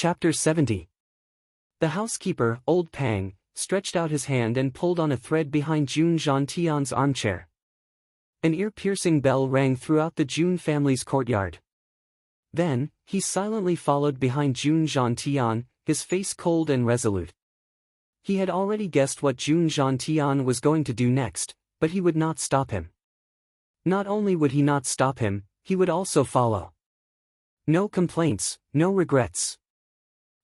Chapter 70. The housekeeper, Old Pang, stretched out his hand and pulled on a thread behind Jun Zhantian's armchair. An ear-piercing bell rang throughout the Jun family's courtyard. Then, he silently followed behind Jun Zhantian, his face cold and resolute. He had already guessed what Jun Zhantian was going to do next, but he would not stop him. Not only would he not stop him, he would also follow. No complaints, no regrets.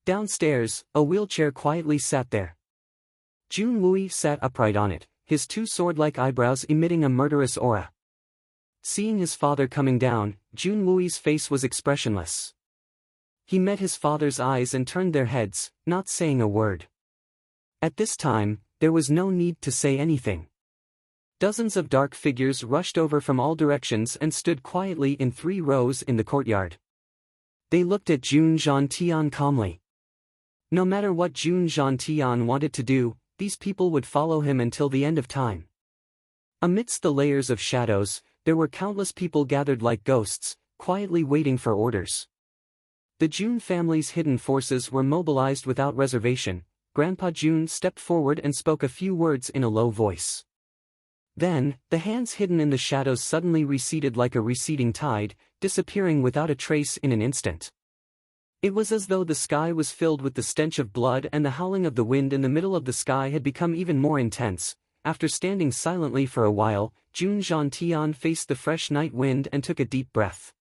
Downstairs, a wheelchair quietly sat there. Jun Wui sat upright on it, his two sword-like eyebrows emitting a murderous aura. Seeing his father coming down, Jun Wui's face was expressionless. He met his father's eyes and turned their heads, not saying a word. At this time, there was no need to say anything. Dozens of dark figures rushed over from all directions and stood quietly in 3 rows in the courtyard. They looked at Jun Zhantian calmly. No matter what Jun Zhantian wanted to do, these people would follow him until the end of time. Amidst the layers of shadows, there were countless people gathered like ghosts, quietly waiting for orders. The Jun family's hidden forces were mobilized without reservation. Grandpa Jun stepped forward and spoke a few words in a low voice. Then, the hands hidden in the shadows suddenly receded like a receding tide, disappearing without a trace in an instant. It was as though the sky was filled with the stench of blood, and the howling of the wind in the middle of the sky had become even more intense. After standing silently for a while, Jun Zhantian faced the fresh night wind and took a deep breath.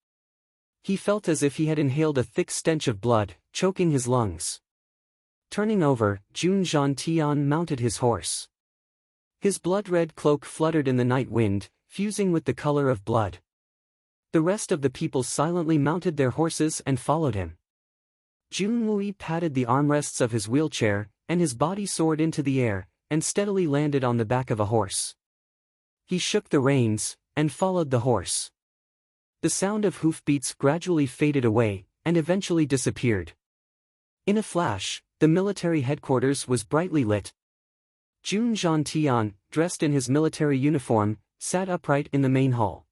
He felt as if he had inhaled a thick stench of blood, choking his lungs. Turning over, Jun Zhantian mounted his horse. His blood-red cloak fluttered in the night wind, fusing with the color of blood. The rest of the people silently mounted their horses and followed him. Jun Wui patted the armrests of his wheelchair, and his body soared into the air, and steadily landed on the back of a horse. He shook the reins, and followed the horse. The sound of hoofbeats gradually faded away, and eventually disappeared. In a flash, the military headquarters was brightly lit. Jun Zhantian, dressed in his military uniform, sat upright in the main hall.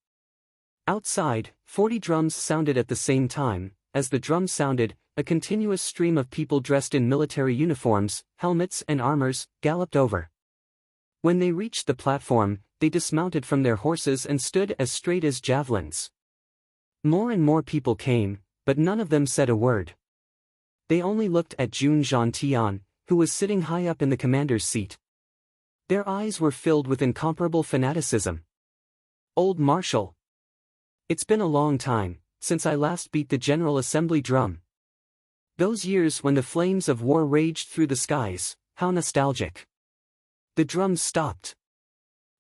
Outside, 40 drums sounded at the same time. As the drums sounded, a continuous stream of people dressed in military uniforms, helmets and armors, galloped over. When they reached the platform, they dismounted from their horses and stood as straight as javelins. More and more people came, but none of them said a word. They only looked at Jun Zhantian, who was sitting high up in the commander's seat. Their eyes were filled with incomparable fanaticism. "Old Marshal. It's been a long time since I last beat the General Assembly drum. Those years when the flames of war raged through the skies, how nostalgic." The drums stopped.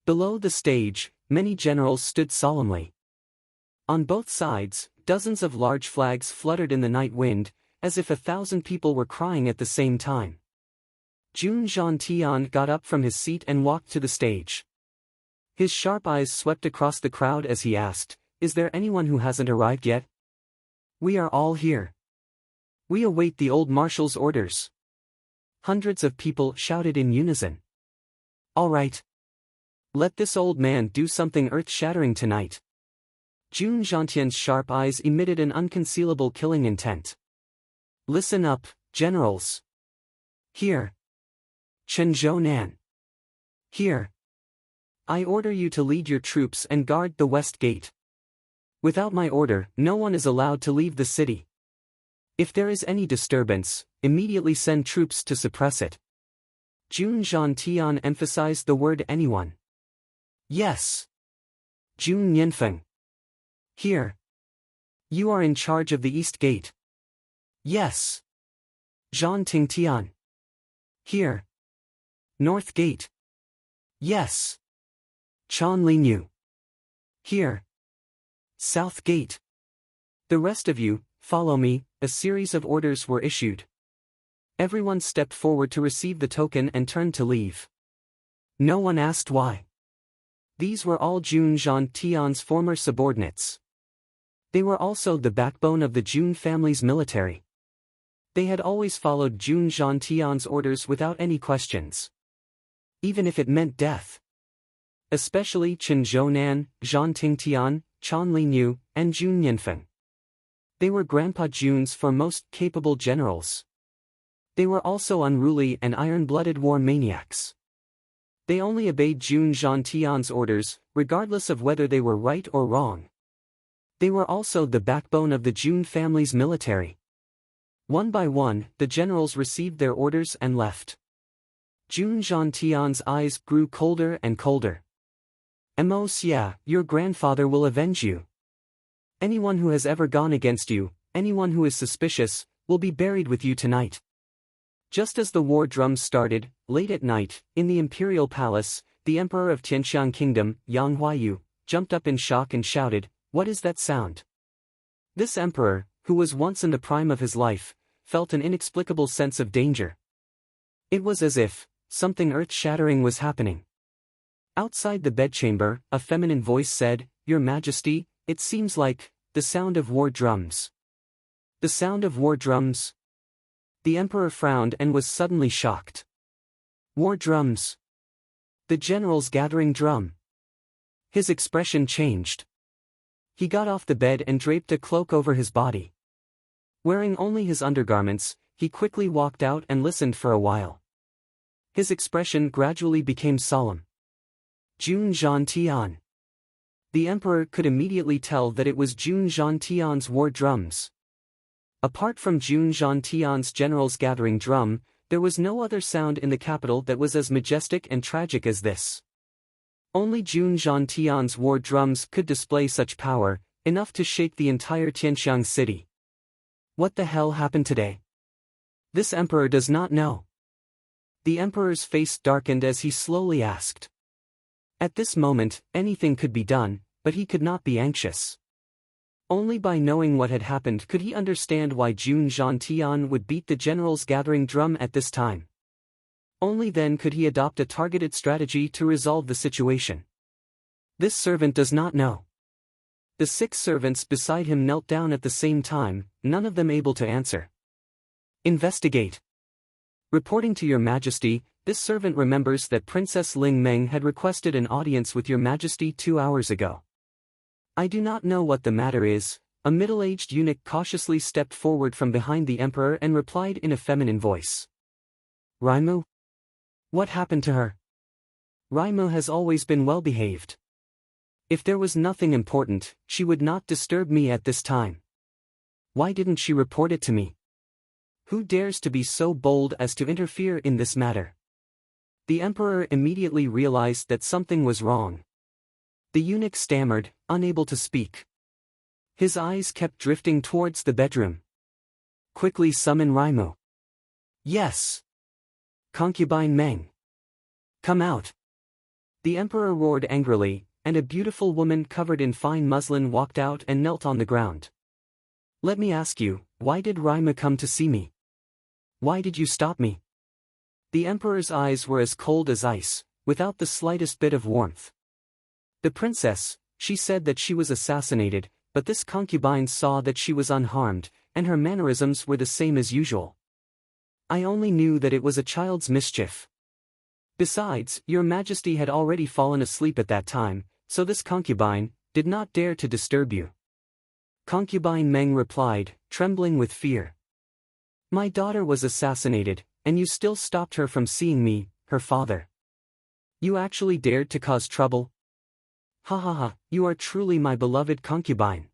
Below the stage, many generals stood solemnly. On both sides, dozens of large flags fluttered in the night wind, as if 1,000 people were crying at the same time. Jun Zhantian got up from his seat and walked to the stage. His sharp eyes swept across the crowd as he asked, "Is there anyone who hasn't arrived yet?" "We are all here. We await the old marshal's orders." Hundreds of people shouted in unison. "All right. Let this old man do something earth-shattering tonight." Jun Zhantian's sharp eyes emitted an unconcealable killing intent. "Listen up, generals. Here. Nan. Here. I order you to lead your troops and guard the west gate. Without my order, no one is allowed to leave the city. If there is any disturbance, immediately send troops to suppress it." Jun Zhantian emphasized the word anyone. "Yes. Jun Yanfeng. Here. You are in charge of the east gate." "Yes. Zhan Tingtian. Here. North gate." "Yes. Chan Linyu. Here. South gate. The rest of you, follow me." A series of orders were issued. Everyone stepped forward to receive the token and turned to leave. No one asked why. These were all Jun Zhantian's former subordinates. They were also the backbone of the Jun family's military. They had always followed Jun Zhantian's orders without any questions. Even if it meant death. Especially Chen Zhounan, Zhan Tingtian, Chan Linyu, and Jun Yanfeng. They were Grandpa Jun's foremost capable generals. They were also unruly and iron-blooded war maniacs. They only obeyed Jun Zhantian's orders, regardless of whether they were right or wrong. They were also the backbone of the Jun family's military. One by one, the generals received their orders and left. Jun Zhantian's eyes grew colder and colder. Amos, yeah, your grandfather will avenge you. Anyone who has ever gone against you, anyone who is suspicious, will be buried with you tonight. Just as the war drums started, late at night, in the imperial palace, the emperor of Tianxiang Kingdom, Yang Huayu, jumped up in shock and shouted, "What is that sound?" This emperor, who was once in the prime of his life, felt an inexplicable sense of danger. It was as if something earth-shattering was happening. Outside the bedchamber, a feminine voice said, "Your Majesty, it seems like the sound of war drums." The sound of war drums? The emperor frowned and was suddenly shocked. War drums? The general's gathering drum? His expression changed. He got off the bed and draped a cloak over his body. Wearing only his undergarments, he quickly walked out and listened for a while. His expression gradually became solemn. Jun Zhantian. The emperor could immediately tell that it was Jun Zhantian's war drums. Apart from Jun Zhantian's general's gathering drum, there was no other sound in the capital that was as majestic and tragic as this. Only Jun Zhantian's war drums could display such power, enough to shake the entire Tianxiang city. What the hell happened today? This emperor does not know. The emperor's face darkened as he slowly asked. At this moment, anything could be done, but he could not be anxious. Only by knowing what had happened could he understand why Jun Zhantian would beat the general's gathering drum at this time. Only then could he adopt a targeted strategy to resolve the situation. This servant does not know. The 6 servants beside him knelt down at the same time, none of them able to answer. Investigate. Reporting to your Majesty, this servant remembers that Princess Ling Meng had requested an audience with your Majesty 2 hours ago. I do not know what the matter is. A middle-aged eunuch cautiously stepped forward from behind the emperor and replied in a feminine voice. Raimu? What happened to her? Raimu has always been well-behaved. If there was nothing important, she would not disturb me at this time. Why didn't she report it to me? Who dares to be so bold as to interfere in this matter? The emperor immediately realized that something was wrong. The eunuch stammered, unable to speak. His eyes kept drifting towards the bedroom. Quickly summon Raimu. Yes. Concubine Meng. Come out. The emperor roared angrily, and a beautiful woman covered in fine muslin walked out and knelt on the ground. Let me ask you, why did Raimu come to see me? Why did you stop me? The emperor's eyes were as cold as ice, without the slightest bit of warmth. The princess, she said that she was assassinated, but this concubine saw that she was unharmed, and her mannerisms were the same as usual. I only knew that it was a child's mischief. Besides, your Majesty had already fallen asleep at that time, so this concubine did not dare to disturb you. Concubine Meng replied, trembling with fear. My daughter was assassinated, and you still stopped her from seeing me, her father. You actually dared to cause trouble? Ha ha ha, you are truly my beloved concubine.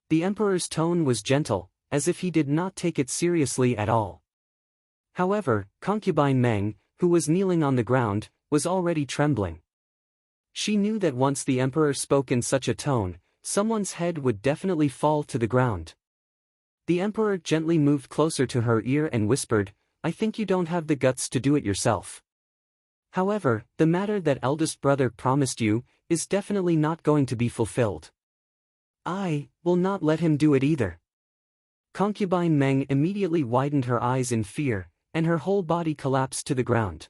The emperor's tone was gentle, as if he did not take it seriously at all. However, concubine Meng, who was kneeling on the ground, was already trembling. She knew that once the emperor spoke in such a tone, someone's head would definitely fall to the ground. The emperor gently moved closer to her ear and whispered, I think you don't have the guts to do it yourself. However, the matter that eldest brother promised you is definitely not going to be fulfilled. I will not let him do it either. Concubine Meng immediately widened her eyes in fear, and her whole body collapsed to the ground.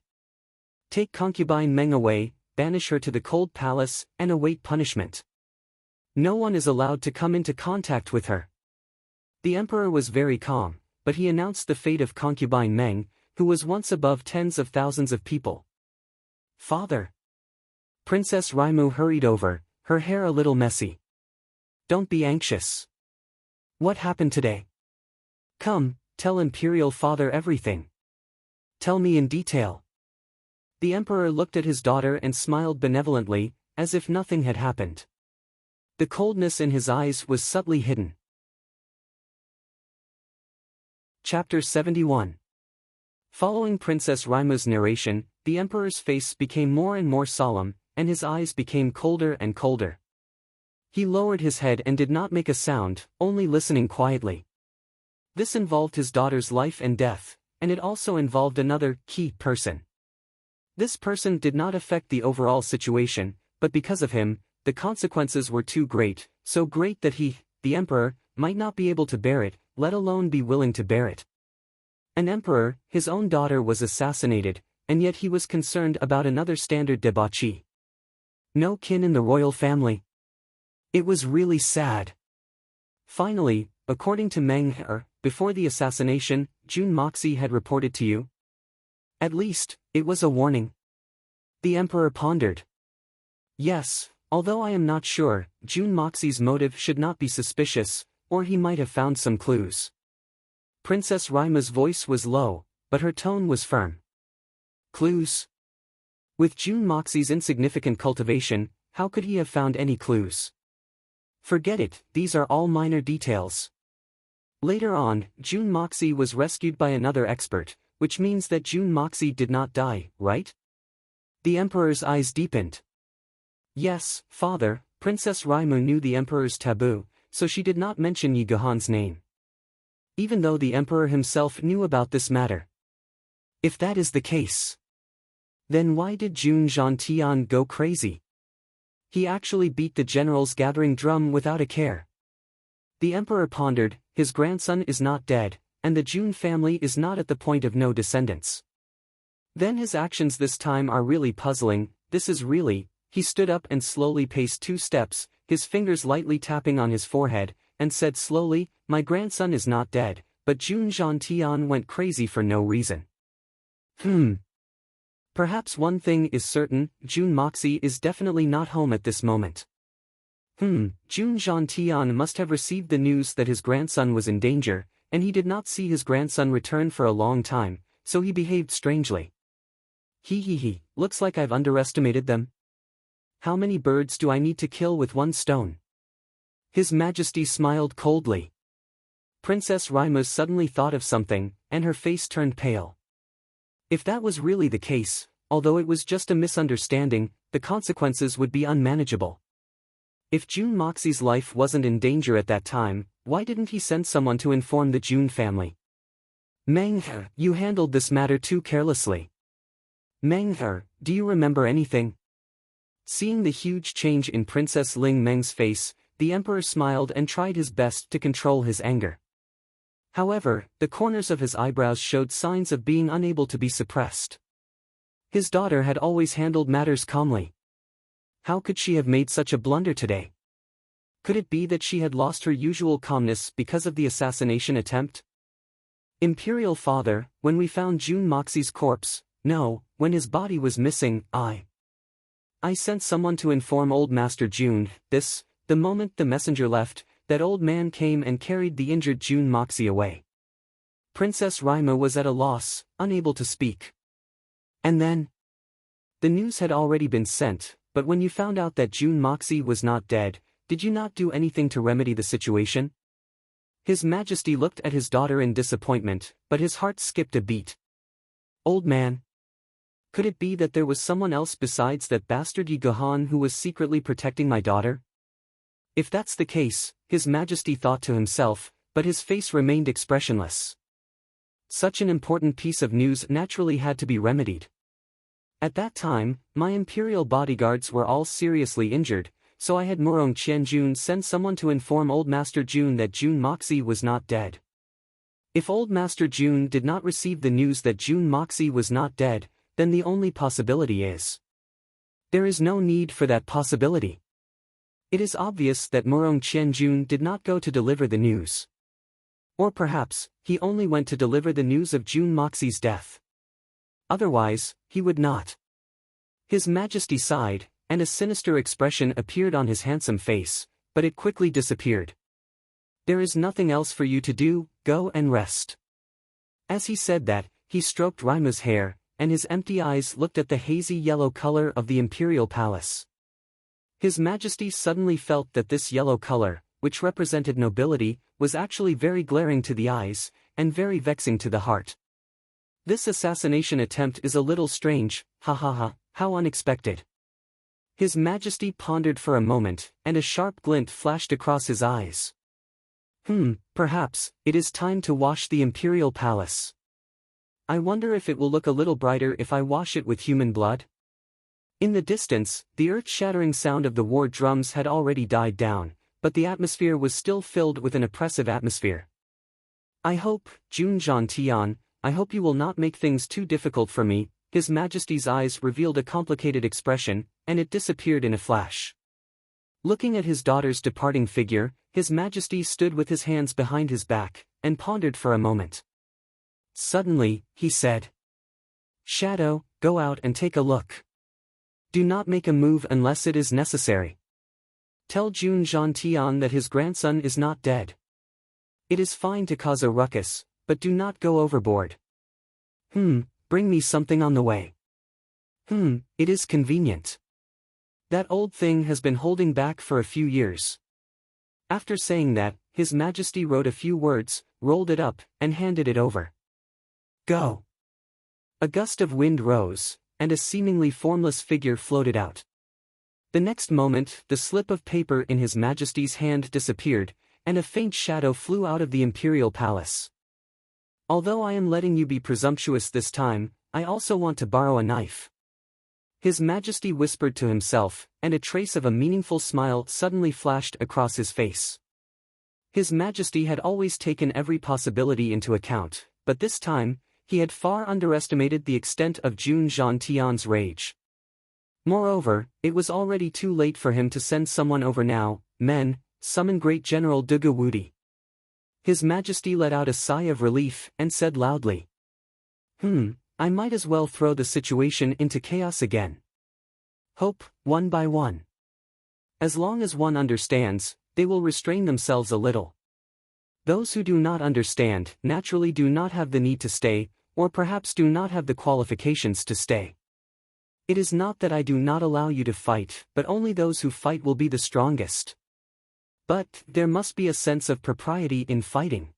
Take concubine Meng away, banish her to the cold palace, and await punishment. No one is allowed to come into contact with her. The emperor was very calm, but he announced the fate of concubine Meng, who was once above tens of thousands of people. Father. Princess Raimu hurried over, her hair a little messy. Don't be anxious. What happened today? Come, tell Imperial Father everything. Tell me in detail. The emperor looked at his daughter and smiled benevolently, as if nothing had happened. The coldness in his eyes was subtly hidden. Chapter 71. Following Princess Raima's narration, the emperor's face became more and more solemn, and his eyes became colder and colder. He lowered his head and did not make a sound, only listening quietly. This involved his daughter's life and death, and it also involved another key person. This person did not affect the overall situation, but because of him, the consequences were too great, so great that he, the emperor, might not be able to bear it, let alone be willing to bear it. An emperor, his own daughter was assassinated, and yet he was concerned about another standard debauchee. No kin in the royal family. It was really sad. Finally, according to Meng He, before the assassination, Jun Moxie had reported to you? At least, it was a warning. The emperor pondered. Yes, although I am not sure, Jun Moxie's motive should not be suspicious, or he might have found some clues. Princess Raima's voice was low, but her tone was firm. Clues? With Jun Moxie's insignificant cultivation, how could he have found any clues? Forget it, these are all minor details. Later on, Jun Moxie was rescued by another expert, which means that Jun Moxie did not die, right? The emperor's eyes deepened. Yes, father, Princess Raima knew the emperor's taboo, so she did not mention Yi Gahan's name. Even though the emperor himself knew about this matter. If that is the case, then why did Jun Zhantian go crazy? He actually beat the general's gathering drum without a care. The emperor pondered, his grandson is not dead, and the Jun family is not at the point of no descendants. Then his actions this time are really puzzling, this is really. He stood up and slowly paced 2 steps, his fingers lightly tapping on his forehead, and said slowly, my grandson is not dead, but Jun Zhantian went crazy for no reason. Perhaps one thing is certain, Jun Moxie is definitely not home at this moment. Jun Zhantian must have received the news that his grandson was in danger, and he did not see his grandson return for a long time, so he behaved strangely. Looks like I've underestimated them. How many birds do I need to kill with one stone? His Majesty smiled coldly. Princess Raima suddenly thought of something, and her face turned pale. If that was really the case, although it was just a misunderstanding, the consequences would be unmanageable. If Jun Moxie's life wasn't in danger at that time, why didn't he send someone to inform the Jun family? Meng He, you handled this matter too carelessly. Meng He, do you remember anything? Seeing the huge change in Princess Ling Meng's face, the emperor smiled and tried his best to control his anger. However, the corners of his eyebrows showed signs of being unable to be suppressed. His daughter had always handled matters calmly. How could she have made such a blunder today? Could it be that she had lost her usual calmness because of the assassination attempt? Imperial Father, when we found Jun Moxie's corpse, no, when his body was missing, I sent someone to inform Old Master Jun. The moment the messenger left, that old man came and carried the injured Jun Moxie away. Princess Raima was at a loss, unable to speak. And then? The news had already been sent, but when you found out that Jun Moxie was not dead, did you not do anything to remedy the situation? His Majesty looked at his daughter in disappointment, but his heart skipped a beat. Old man. Could it be that there was someone else besides that bastard Yi Gahan who was secretly protecting my daughter? If that's the case, His Majesty thought to himself, but his face remained expressionless. Such an important piece of news naturally had to be remedied. At that time, my imperial bodyguards were all seriously injured, so I had Murong Qianjun send someone to inform Old Master Jun that Jun Moxie was not dead. If Old Master Jun did not receive the news that Jun Moxie was not dead, then the only possibility is. There is no need for that possibility. It is obvious that Murong Qianjun did not go to deliver the news. Or perhaps, he only went to deliver the news of Jun Moxie's death. Otherwise, he would not. His Majesty sighed, and a sinister expression appeared on his handsome face, but it quickly disappeared. There is nothing else for you to do, go and rest. As he said that, he stroked Raimu's hair, and his empty eyes looked at the hazy yellow color of the imperial palace. His Majesty suddenly felt that this yellow color, which represented nobility, was actually very glaring to the eyes, and very vexing to the heart. This assassination attempt is a little strange, ha ha ha, how unexpected. His Majesty pondered for a moment, and a sharp glint flashed across his eyes. Perhaps, it is time to wash the imperial palace. I wonder if it will look a little brighter if I wash it with human blood? In the distance, the earth-shattering sound of the war drums had already died down, but the atmosphere was still filled with an oppressive atmosphere. I hope, Jun Zhantian, I hope you will not make things too difficult for me. His Majesty's eyes revealed a complicated expression, and it disappeared in a flash. Looking at his daughter's departing figure, His Majesty stood with his hands behind his back, and pondered for a moment. Suddenly, he said, "Shadow, go out and take a look. Do not make a move unless it is necessary. Tell Jun Zhantian that his grandson is not dead. It is fine to cause a ruckus, but do not go overboard. Bring me something on the way. It is convenient. That old thing has been holding back for a few years." After saying that, His Majesty wrote a few words, rolled it up, and handed it over. "Go." A gust of wind rose, and a seemingly formless figure floated out. The next moment, the slip of paper in His Majesty's hand disappeared, and a faint shadow flew out of the imperial palace. "Although I am letting you be presumptuous this time, I also want to borrow a knife." His Majesty whispered to himself, and a trace of a meaningful smile suddenly flashed across his face. His Majesty had always taken every possibility into account, but this time, he had far underestimated the extent of Jun Zhantian's rage. Moreover, it was already too late for him to send someone over now. "Men, summon Great General Duga Wudi." His Majesty let out a sigh of relief, and said loudly, I might as well throw the situation into chaos again. Hope, one by one. As long as one understands, they will restrain themselves a little. Those who do not understand naturally do not have the need to stay, or perhaps do not have the qualifications to stay. It is not that I do not allow you to fight, but only those who fight will be the strongest. But there must be a sense of propriety in fighting.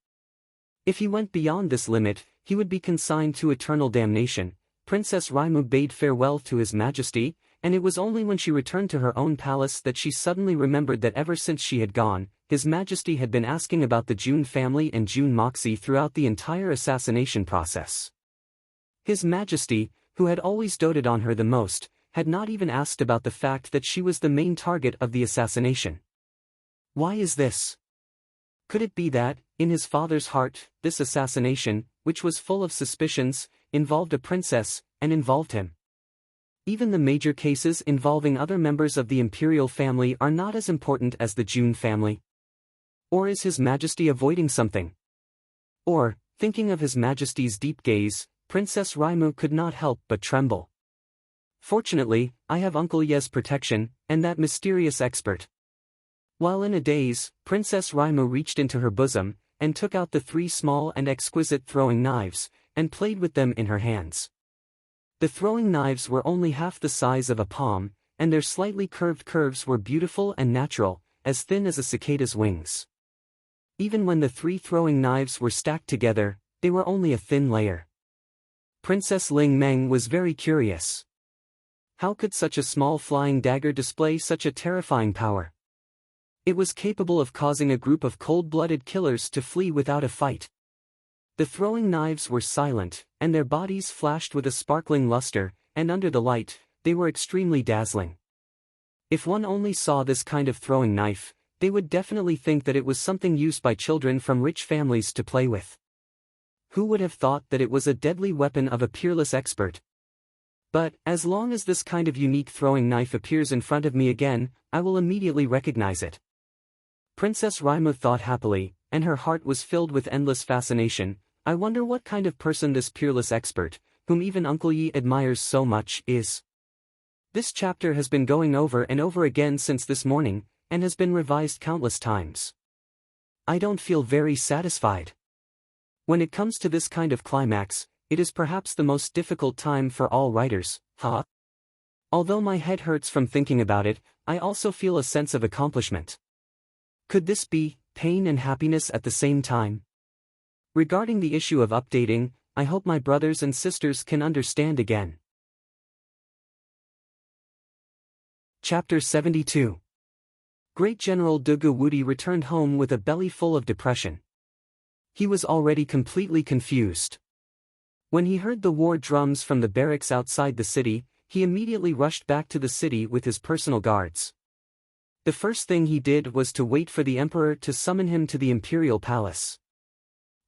If he went beyond this limit, he would be consigned to eternal damnation. Princess Raimu bade farewell to His Majesty, and it was only when she returned to her own palace that she suddenly remembered that ever since she had gone, His Majesty had been asking about the Jun family and Jun Moxie throughout the entire assassination process. His Majesty, who had always doted on her the most, had not even asked about the fact that she was the main target of the assassination. Why is this? Could it be that, in his father's heart, this assassination, which was full of suspicions, involved a princess, and involved him? Even the major cases involving other members of the imperial family are not as important as the Jun family. Or is His Majesty avoiding something? Or, thinking of His Majesty's deep gaze, Princess Raimu could not help but tremble. Fortunately, I have Uncle Ye's protection, and that mysterious expert. While in a daze, Princess Raimu reached into her bosom, and took out the 3 small and exquisite throwing knives, and played with them in her hands. The throwing knives were only half the size of a palm, and their slightly curved curves were beautiful and natural, as thin as a cicada's wings. Even when the 3 throwing knives were stacked together, they were only a thin layer. Princess Ling Meng was very curious. How could such a small flying dagger display such a terrifying power? It was capable of causing a group of cold-blooded killers to flee without a fight. The throwing knives were silent, and their bodies flashed with a sparkling luster, and under the light, they were extremely dazzling. If one only saw this kind of throwing knife, they would definitely think that it was something used by children from rich families to play with. Who would have thought that it was a deadly weapon of a peerless expert? But, as long as this kind of unique throwing knife appears in front of me again, I will immediately recognize it. Princess Raimu thought happily, and her heart was filled with endless fascination. I wonder what kind of person this peerless expert, whom even Uncle Yi admires so much, is. This chapter has been going over and over again since this morning, and has been revised countless times. I don't feel very satisfied. When it comes to this kind of climax, it is perhaps the most difficult time for all writers, huh? Although my head hurts from thinking about it, I also feel a sense of accomplishment. Could this be pain and happiness at the same time? Regarding the issue of updating, I hope my brothers and sisters can understand again. Chapter 72. Great General Dugu Wudi returned home with a belly full of depression. He was already completely confused. When he heard the war drums from the barracks outside the city, he immediately rushed back to the city with his personal guards. The first thing he did was to wait for the emperor to summon him to the imperial palace.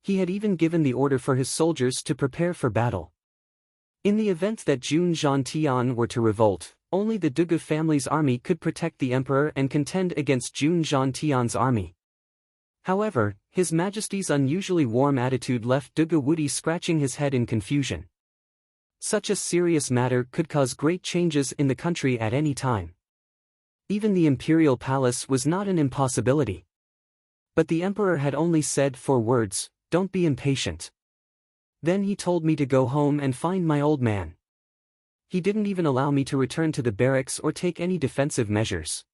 He had even given the order for his soldiers to prepare for battle. In the event that Jun Zhantian were to revolt, only the Dugu family's army could protect the emperor and contend against Jun Zhantian's army. However, His Majesty's unusually warm attitude left Dugu Wudi scratching his head in confusion. Such a serious matter could cause great changes in the country at any time. Even the imperial palace was not an impossibility. But the emperor had only said 4 words, "Don't be impatient." Then he told me to go home and find my old man. He didn't even allow me to return to the barracks or take any defensive measures.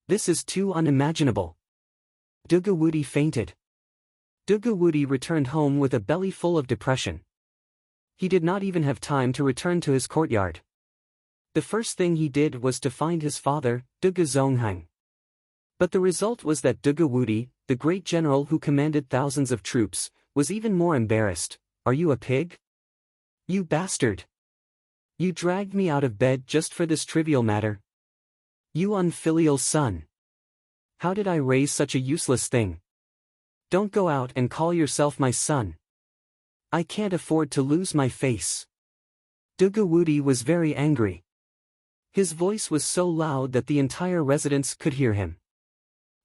This is too unimaginable. Dugu Wudi fainted. Dugu Wudi returned home with a belly full of depression. He did not even have time to return to his courtyard. The first thing he did was to find his father, Dugu Zonghang. But the result was that Dugu Wudi, the great general who commanded thousands of troops, was even more embarrassed. "Are you a pig? You bastard! You dragged me out of bed just for this trivial matter. You unfilial son! How did I raise such a useless thing? Don't go out and call yourself my son. I can't afford to lose my face." Dugu Wudi was very angry. His voice was so loud that the entire residence could hear him.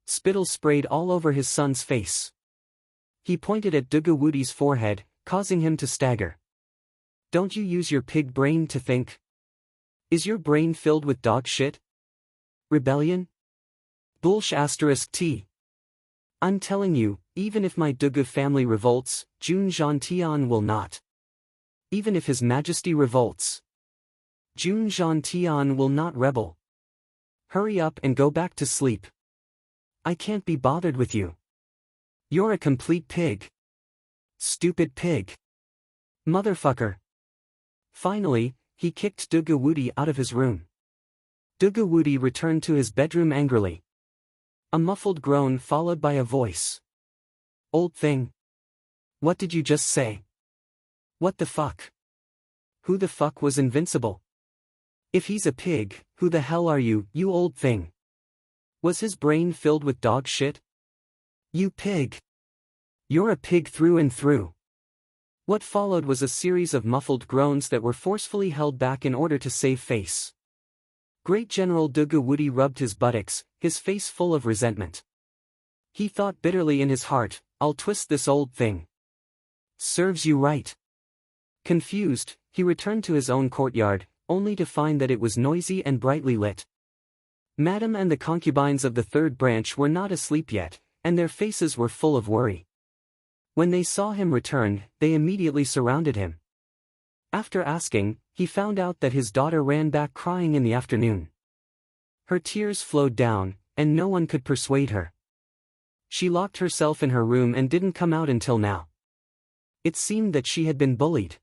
Spittle sprayed all over his son's face. He pointed at Dugu Wudi's forehead, causing him to stagger. "Don't you use your pig brain to think? Is your brain filled with dog shit? Rebellion? Bullsh *t. I'm telling you, even if my Dugu family revolts, Jun Zhantian will not. Even if His Majesty revolts, Jun Zhantian will not rebel. Hurry up and go back to sleep. I can't be bothered with you. You're a complete pig. Stupid pig. Motherfucker." Finally, he kicked Dugu Wudi out of his room. Dugu Wudi returned to his bedroom angrily. A muffled groan followed by a voice. "Old thing. What did you just say? What the fuck? Who the fuck was invincible? If he's a pig, who the hell are you, you old thing? Was his brain filled with dog shit? You pig. You're a pig through and through." What followed was a series of muffled groans that were forcefully held back in order to save face. Great General Dugu Wudi rubbed his buttocks, his face full of resentment. He thought bitterly in his heart, "I'll twist this old thing. Serves you right." Confused, he returned to his own courtyard, only to find that it was noisy and brightly lit. Madame and the concubines of the third branch were not asleep yet, and their faces were full of worry. When they saw him return, they immediately surrounded him. After asking, he found out that his daughter ran back crying in the afternoon. Her tears flowed down, and no one could persuade her. She locked herself in her room and didn't come out until now. It seemed that she had been bullied.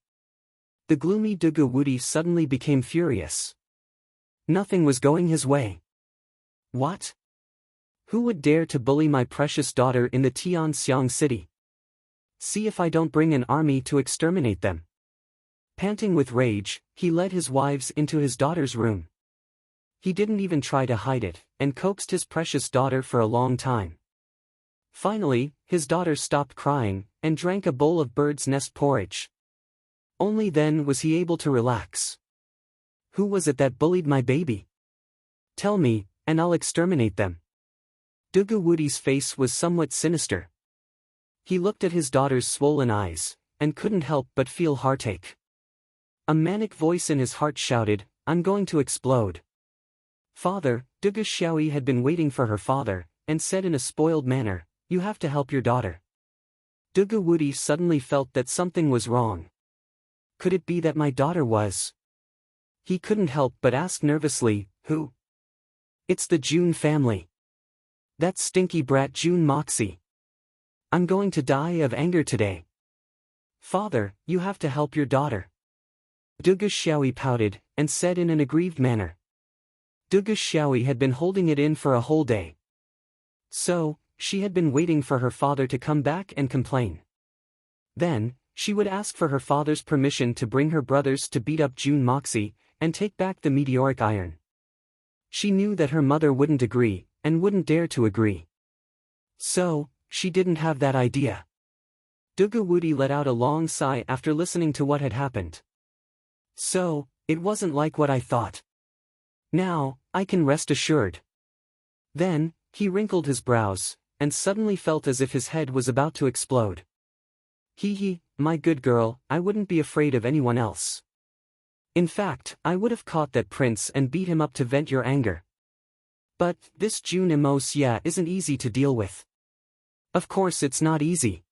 The gloomy Dugu Wudi suddenly became furious. Nothing was going his way. What? Who would dare to bully my precious daughter in the Tianxiang city? See if I don't bring an army to exterminate them. Panting with rage, he led his wives into his daughter's room. He didn't even try to hide it, and coaxed his precious daughter for a long time. Finally, his daughter stopped crying, and drank a bowl of bird's nest porridge. Only then was he able to relax. Who was it that bullied my baby? Tell me, and I'll exterminate them. Dugu Wudi's face was somewhat sinister. He looked at his daughter's swollen eyes, and couldn't help but feel heartache. A manic voice in his heart shouted, "I'm going to explode." Father, Dugu Xiaoyi had been waiting for her father, and said in a spoiled manner, You have to help your daughter. Woody suddenly felt that something was wrong. Could it be that my daughter was? He couldn't help but ask nervously, who? It's the June family. That stinky brat June Moxie. I'm going to die of anger today. Father, you have to help your daughter. Xiaoyi pouted, and said in an aggrieved manner. Xiaoyi had been holding it in for a whole day. So, she had been waiting for her father to come back and complain. Then, she would ask for her father's permission to bring her brothers to beat up June Moxie, and take back the meteoric iron. She knew that her mother wouldn't agree, and wouldn't dare to agree. So, she didn't have that idea. Woody let out a long sigh after listening to what had happened. So, it wasn't like what I thought. Now, I can rest assured. Then, he wrinkled his brows, and suddenly felt as if his head was about to explode. Hee, my good girl, I wouldn't be afraid of anyone else. In fact, I would have caught that prince and beat him up to vent your anger. But, this June Emos isn't easy to deal with. Of course it's not easy.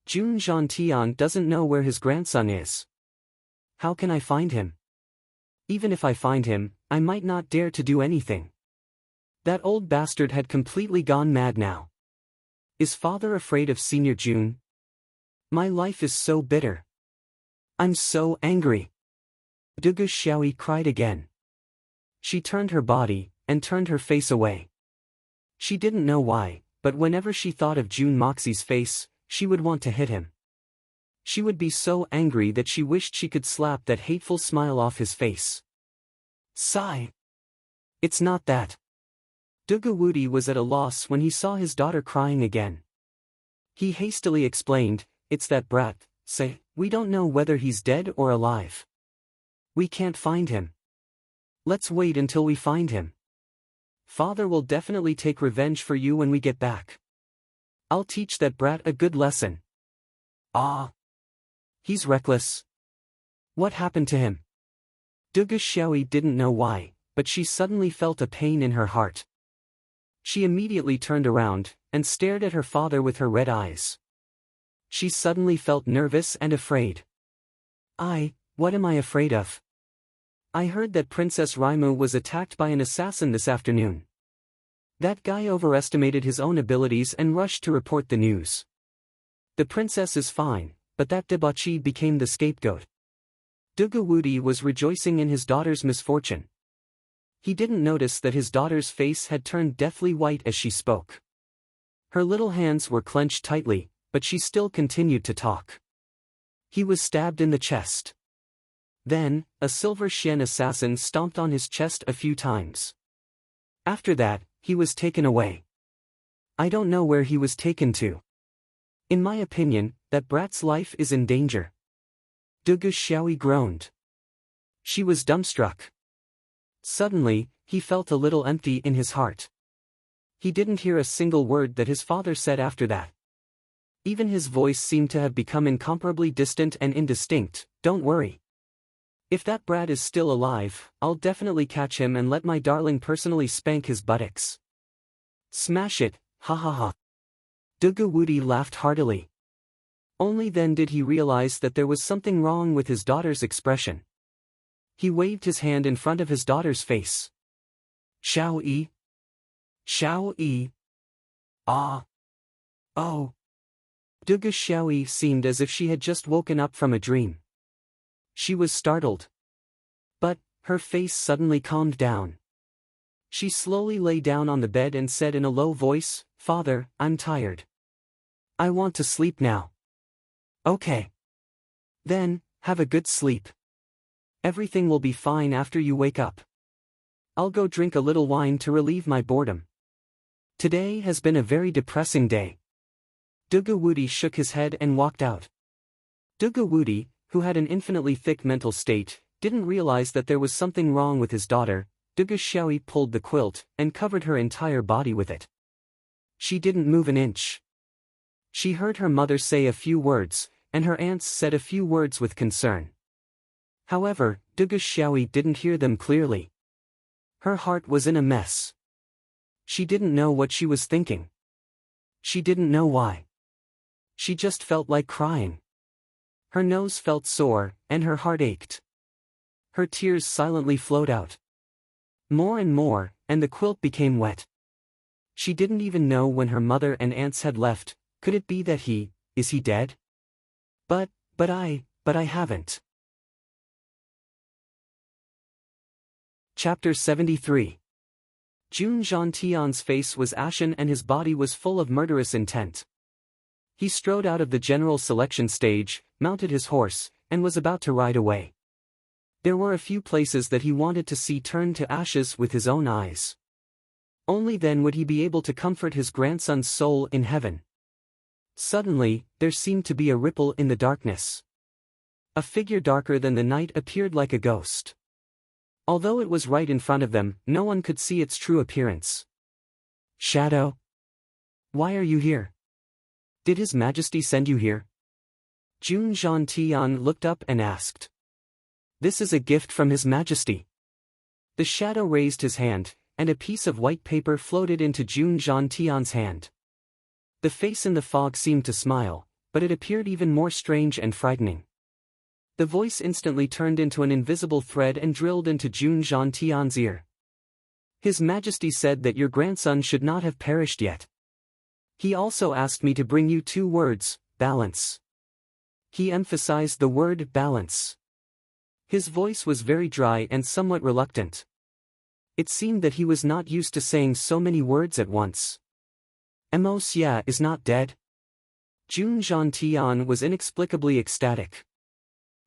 June Zhantian doesn't know where his grandson is. How can I find him? Even if I find him, I might not dare to do anything. That old bastard had completely gone mad now. Is father afraid of Senior June? My life is so bitter. I'm so angry. Xiaoyi cried again. She turned her body, and turned her face away. She didn't know why, but whenever she thought of June Moxie's face, she would want to hit him. She would be so angry that she wished she could slap that hateful smile off his face. Sigh. It's not that. Woody was at a loss when he saw his daughter crying again. He hastily explained, it's that brat, say, we don't know whether he's dead or alive. We can't find him. Let's wait until we find him. Father will definitely take revenge for you when we get back. I'll teach that brat a good lesson. Ah. He's reckless. What happened to him? Xiaoyi didn't know why, but she suddenly felt a pain in her heart. She immediately turned around, and stared at her father with her red eyes. She suddenly felt nervous and afraid. What am I afraid of? I heard that Princess Raimu was attacked by an assassin this afternoon. That guy overestimated his own abilities and rushed to report the news. The princess is fine, but that debauchee became the scapegoat. Woody was rejoicing in his daughter's misfortune. He didn't notice that his daughter's face had turned deathly white as she spoke. Her little hands were clenched tightly, but she still continued to talk. He was stabbed in the chest. Then, a silver Shen assassin stomped on his chest a few times. After that, he was taken away. I don't know where he was taken to. In my opinion, that brat's life is in danger. Xiaoyi groaned. She was dumbstruck. Suddenly, he felt a little empty in his heart. He didn't hear a single word that his father said after that. Even his voice seemed to have become incomparably distant and indistinct. Don't worry. If that brat is still alive, I'll definitely catch him and let my darling personally spank his buttocks. Smash it, ha ha ha. Woody laughed heartily. Only then did he realize that there was something wrong with his daughter's expression. He waved his hand in front of his daughter's face. Xiaoyi? Xiaoyi? Ah. Oh. Xiaoyi seemed as if she had just woken up from a dream. She was startled. But, her face suddenly calmed down. She slowly lay down on the bed and said in a low voice, Father, I'm tired. I want to sleep now. Okay. Then, have a good sleep. Everything will be fine after you wake up. I'll go drink a little wine to relieve my boredom. Today has been a very depressing day. Woody shook his head and walked out. Woody, who had an infinitely thick mental state, didn't realize that there was something wrong with his daughter. Xiaoyi pulled the quilt and covered her entire body with it. She didn't move an inch. She heard her mother say a few words, and her aunts said a few words with concern. However, Xiaoyi didn't hear them clearly. Her heart was in a mess. She didn't know what she was thinking. She didn't know why. She just felt like crying. Her nose felt sore, and her heart ached. Her tears silently flowed out. More and more, and the quilt became wet. She didn't even know when her mother and aunts had left. Could it be that is he dead? But I haven't. Chapter 73. Jun Zhantian's face was ashen and his body was full of murderous intent. He strode out of the general selection stage, mounted his horse, and was about to ride away. There were a few places that he wanted to see turned to ashes with his own eyes. Only then would he be able to comfort his grandson's soul in heaven. Suddenly, there seemed to be a ripple in the darkness. A figure darker than the night appeared like a ghost. Although it was right in front of them, no one could see its true appearance. Shadow? Why are you here? Did His Majesty send you here? Jun Zhantian looked up and asked. This is a gift from His Majesty. The shadow raised his hand, and a piece of white paper floated into Jun Zhantian's hand. The face in the fog seemed to smile, but it appeared even more strange and frightening. The voice instantly turned into an invisible thread and drilled into Jun Zhantian's ear. His Majesty said that your grandson should not have perished yet. He also asked me to bring you 2 words, balance. He emphasized the word balance. His voice was very dry and somewhat reluctant. It seemed that he was not used to saying so many words at once. Amos is not dead? Jun Zhantian was inexplicably ecstatic.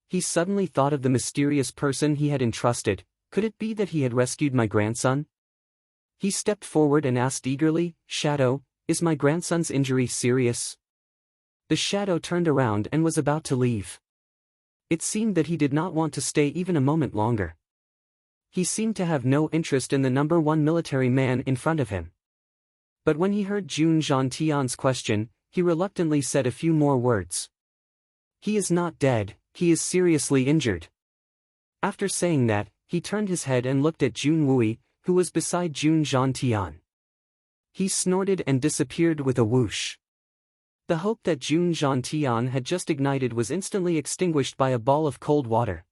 He suddenly thought of the mysterious person he had entrusted. Could it be that he had rescued my grandson? He stepped forward and asked eagerly, Shadow, is my grandson's injury serious? The shadow turned around and was about to leave. It seemed that he did not want to stay even a moment longer. He seemed to have no interest in the number 1 military man in front of him. But when he heard Jun Zhantian's question, he reluctantly said a few more words. He is not dead, he is seriously injured. After saying that, he turned his head and looked at Jun Wui, who was beside Jun Zhantian. He snorted and disappeared with a whoosh. The hope that Jun Zhantian had just ignited was instantly extinguished by a ball of cold water.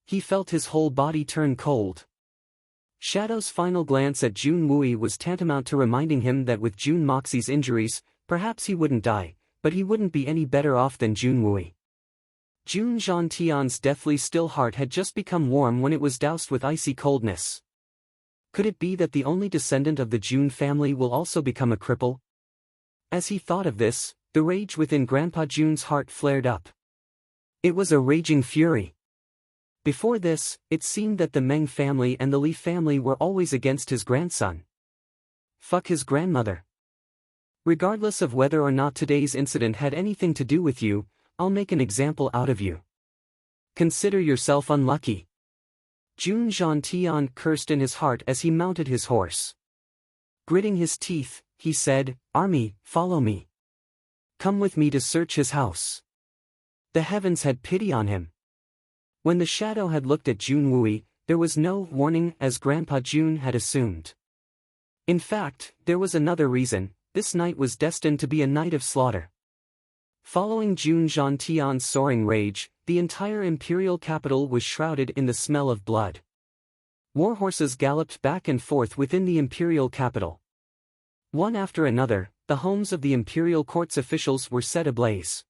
He felt his whole body turn cold. Shadow's final glance at Jun Wui was tantamount to reminding him that with Jun Moxie's injuries, perhaps he wouldn't die, but he wouldn't be any better off than Jun Wui. Jun Zhantian's deathly still heart had just become warm when it was doused with icy coldness. Could it be that the only descendant of the Jun family will also become a cripple? As he thought of this, the rage within Grandpa Jun's heart flared up. It was a raging fury. Before this, it seemed that the Meng family and the Li family were always against his grandson. Fuck his grandmother. Regardless of whether or not today's incident had anything to do with you, I'll make an example out of you. Consider yourself unlucky. Jun Zhantian cursed in his heart as he mounted his horse. Gritting his teeth, he said, Army, follow me. Come with me to search his house. The heavens had pity on him. When the shadow had looked at Jun Wui, there was no warning as Grandpa Jun had assumed. In fact, there was another reason. This night was destined to be a night of slaughter. Following Jun Zhantian's soaring rage, the entire imperial capital was shrouded in the smell of blood. Warhorses galloped back and forth within the imperial capital. One after another, the homes of the imperial court's officials were set ablaze.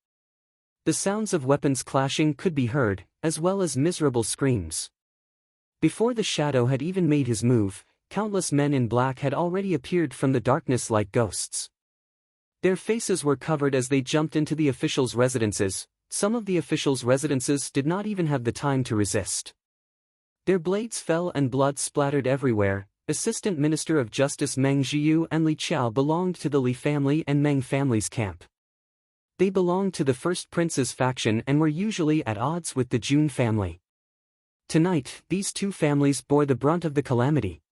The sounds of weapons clashing could be heard, as well as miserable screams. Before the shadow had even made his move, countless men in black had already appeared from the darkness like ghosts. Their faces were covered as they jumped into the officials' residences. Some of the officials' residences did not even have the time to resist. Their blades fell and blood splattered everywhere. Assistant Minister of Justice Meng Jiu and Li Qiao belonged to the Li family and Meng family's camp. They belonged to the First Prince's faction and were usually at odds with the Jun family. Tonight, these two families bore the brunt of the calamity.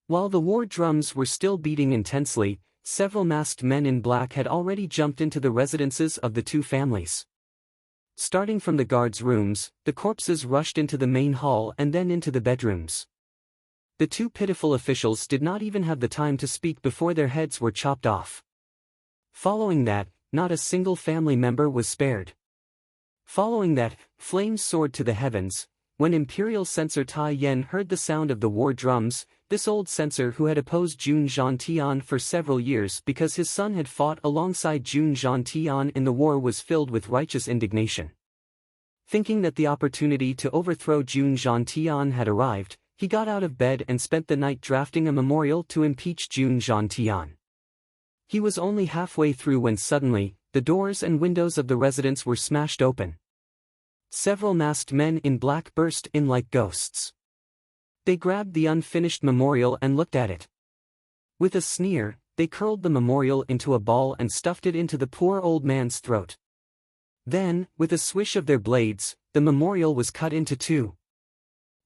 While the war drums were still beating intensely, several masked men in black had already jumped into the residences of the two families. Starting from the guards' rooms, the corpses rushed into the main hall and then into the bedrooms. The two pitiful officials did not even have the time to speak before their heads were chopped off. Following that, not a single family member was spared. Following that, flames soared to the heavens. When Imperial Censor Tai Yen heard the sound of the war drums, this old censor who had opposed Jun Zhantian for several years because his son had fought alongside Jun Zhantian in the war was filled with righteous indignation. Thinking that the opportunity to overthrow Jun Zhantian had arrived, he got out of bed and spent the night drafting a memorial to impeach Jun Zhantian. He was only halfway through when suddenly, the doors and windows of the residence were smashed open. Several masked men in black burst in like ghosts. They grabbed the unfinished memorial and looked at it. With a sneer, they curled the memorial into a ball and stuffed it into the poor old man's throat. Then, with a swish of their blades, the memorial was cut into two.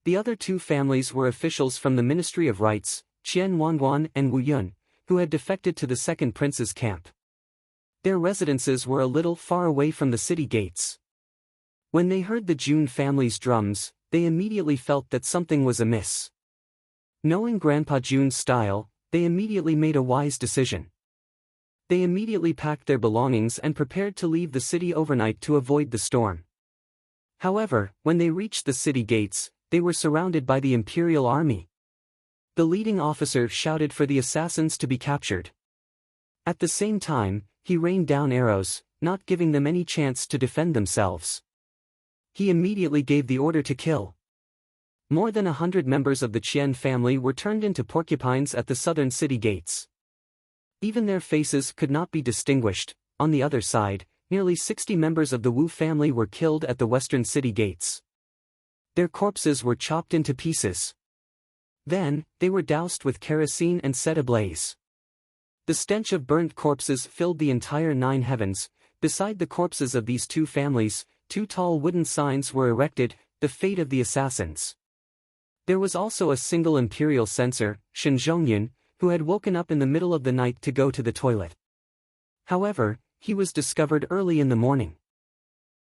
The other two families were officials from the Ministry of Rights, Qian Wanguan and Wu Yun, who had defected to the second prince's camp. Their residences were a little far away from the city gates. When they heard the Jun family's drums, they immediately felt that something was amiss. Knowing Grandpa Jun's style, they immediately made a wise decision. They immediately packed their belongings and prepared to leave the city overnight to avoid the storm. However, when they reached the city gates, they were surrounded by the Imperial Army. The leading officer shouted for the assassins to be captured. At the same time, he rained down arrows, not giving them any chance to defend themselves. He immediately gave the order to kill. More than 100 members of the Qian family were turned into porcupines at the southern city gates. Even their faces could not be distinguished. On the other side, nearly 60 members of the Wu family were killed at the western city gates. Their corpses were chopped into pieces. Then, they were doused with kerosene and set ablaze. The stench of burnt corpses filled the entire nine heavens. Beside the corpses of these two families, two tall wooden signs were erected, the fate of the assassins. There was also a single imperial censor, Shen Zhongyun, who had woken up in the middle of the night to go to the toilet. However, he was discovered early in the morning.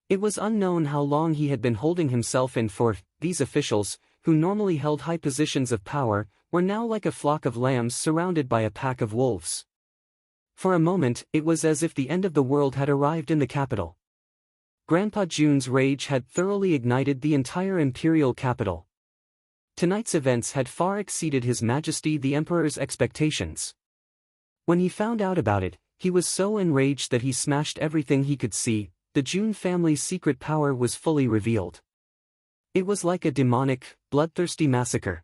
It was unknown how long he had been holding himself in for. These officials, who normally held high positions of power, were now like a flock of lambs surrounded by a pack of wolves. For a moment, it was as if the end of the world had arrived in the capital. Grandpa Jun's rage had thoroughly ignited the entire imperial capital. Tonight's events had far exceeded His Majesty the Emperor's expectations. When he found out about it, he was so enraged that he smashed everything he could see. The Jun family's secret power was fully revealed. It was like a demonic, bloodthirsty massacre.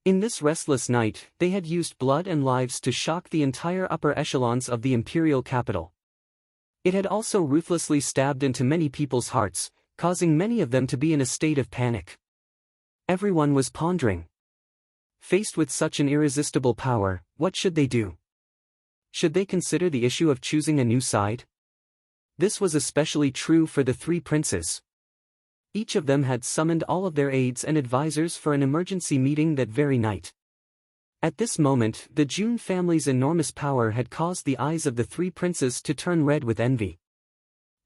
In this restless night, they had used blood and lives to shock the entire upper echelons of the imperial capital. It had also ruthlessly stabbed into many people's hearts, causing many of them to be in a state of panic. Everyone was pondering. Faced with such an irresistible power, what should they do? Should they consider the issue of choosing a new side? This was especially true for the three princes. Each of them had summoned all of their aides and advisors for an emergency meeting that very night. At this moment, the Jun family's enormous power had caused the eyes of the three princes to turn red with envy.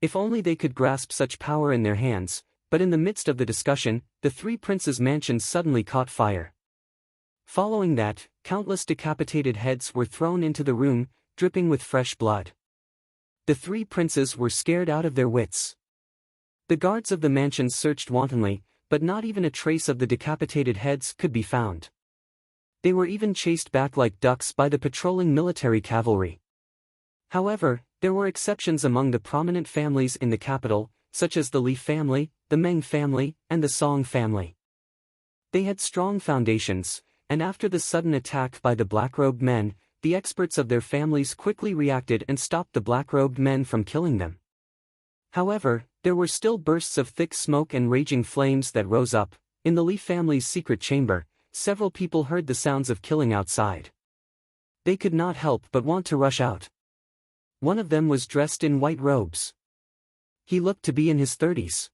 If only they could grasp such power in their hands, but in the midst of the discussion, the three princes' mansions suddenly caught fire. Following that, countless decapitated heads were thrown into the room, dripping with fresh blood. The three princes were scared out of their wits. The guards of the mansions searched wantonly, but not even a trace of the decapitated heads could be found. They were even chased back like ducks by the patrolling military cavalry. However, there were exceptions among the prominent families in the capital, such as the Li family, the Meng family, and the Song family. They had strong foundations, and after the sudden attack by the black-robed men, the experts of their families quickly reacted and stopped the black-robed men from killing them. However, there were still bursts of thick smoke and raging flames that rose up. In the Li family's secret chamber, several people heard the sounds of killing outside. They could not help but want to rush out. One of them was dressed in white robes. He looked to be in his 30s.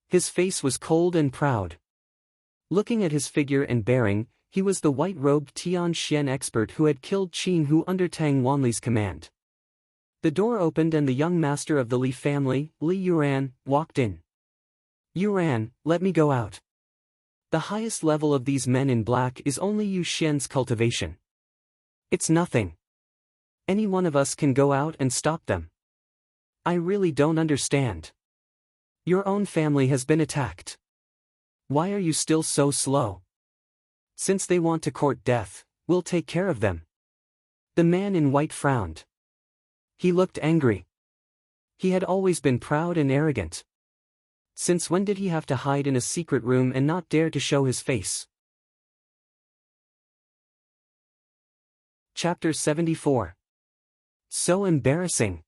His face was cold and proud. Looking at his figure and bearing, he was the white-robed Tian Xian expert who had killed Qin Hu under Tang Wanli's command. The door opened and the young master of the Li family, Li Yuran, walked in. "Yuran, let me go out. The highest level of these men in black is only Yu Xian's cultivation. It's nothing." Any one of us can go out and stop them. I really don't understand. Your own family has been attacked. Why are you still so slow? Since they want to court death, we'll take care of them. The man in white frowned. He looked angry. He had always been proud and arrogant. Since when did he have to hide in a secret room and not dare to show his face? Chapter 74. So embarrassing.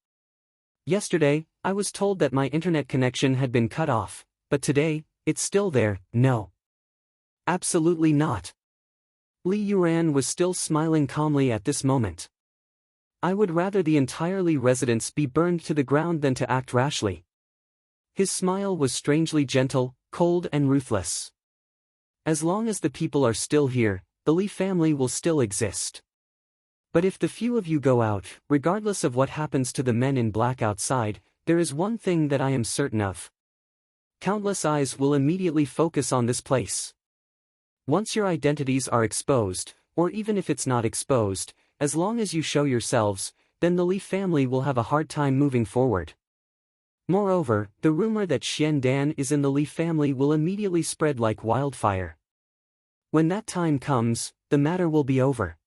Yesterday, I was told that my internet connection had been cut off, but today, it's still there. No. Absolutely not. Li Yuan was still smiling calmly at this moment. I would rather the entire Li residence be burned to the ground than to act rashly. His smile was strangely gentle, cold and ruthless. As long as the people are still here, the Li family will still exist. But if the few of you go out, regardless of what happens to the men in black outside, there is one thing that I am certain of. Countless eyes will immediately focus on this place. Once your identities are exposed, or even if it's not exposed, as long as you show yourselves, then the Li family will have a hard time moving forward. Moreover, the rumor that Xian Dan is in the Li family will immediately spread like wildfire. When that time comes, the matter will be over.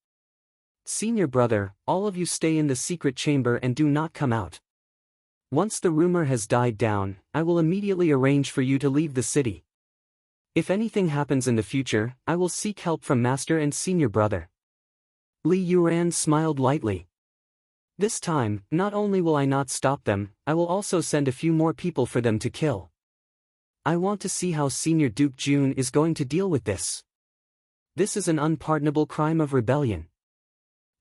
Senior brother, all of you stay in the secret chamber and do not come out. Once the rumor has died down, I will immediately arrange for you to leave the city. If anything happens in the future, I will seek help from master and senior brother. Li Yuan smiled lightly. This time, not only will I not stop them, I will also send a few more people for them to kill. I want to see how Senior Duke Jun is going to deal with this. This is an unpardonable crime of rebellion.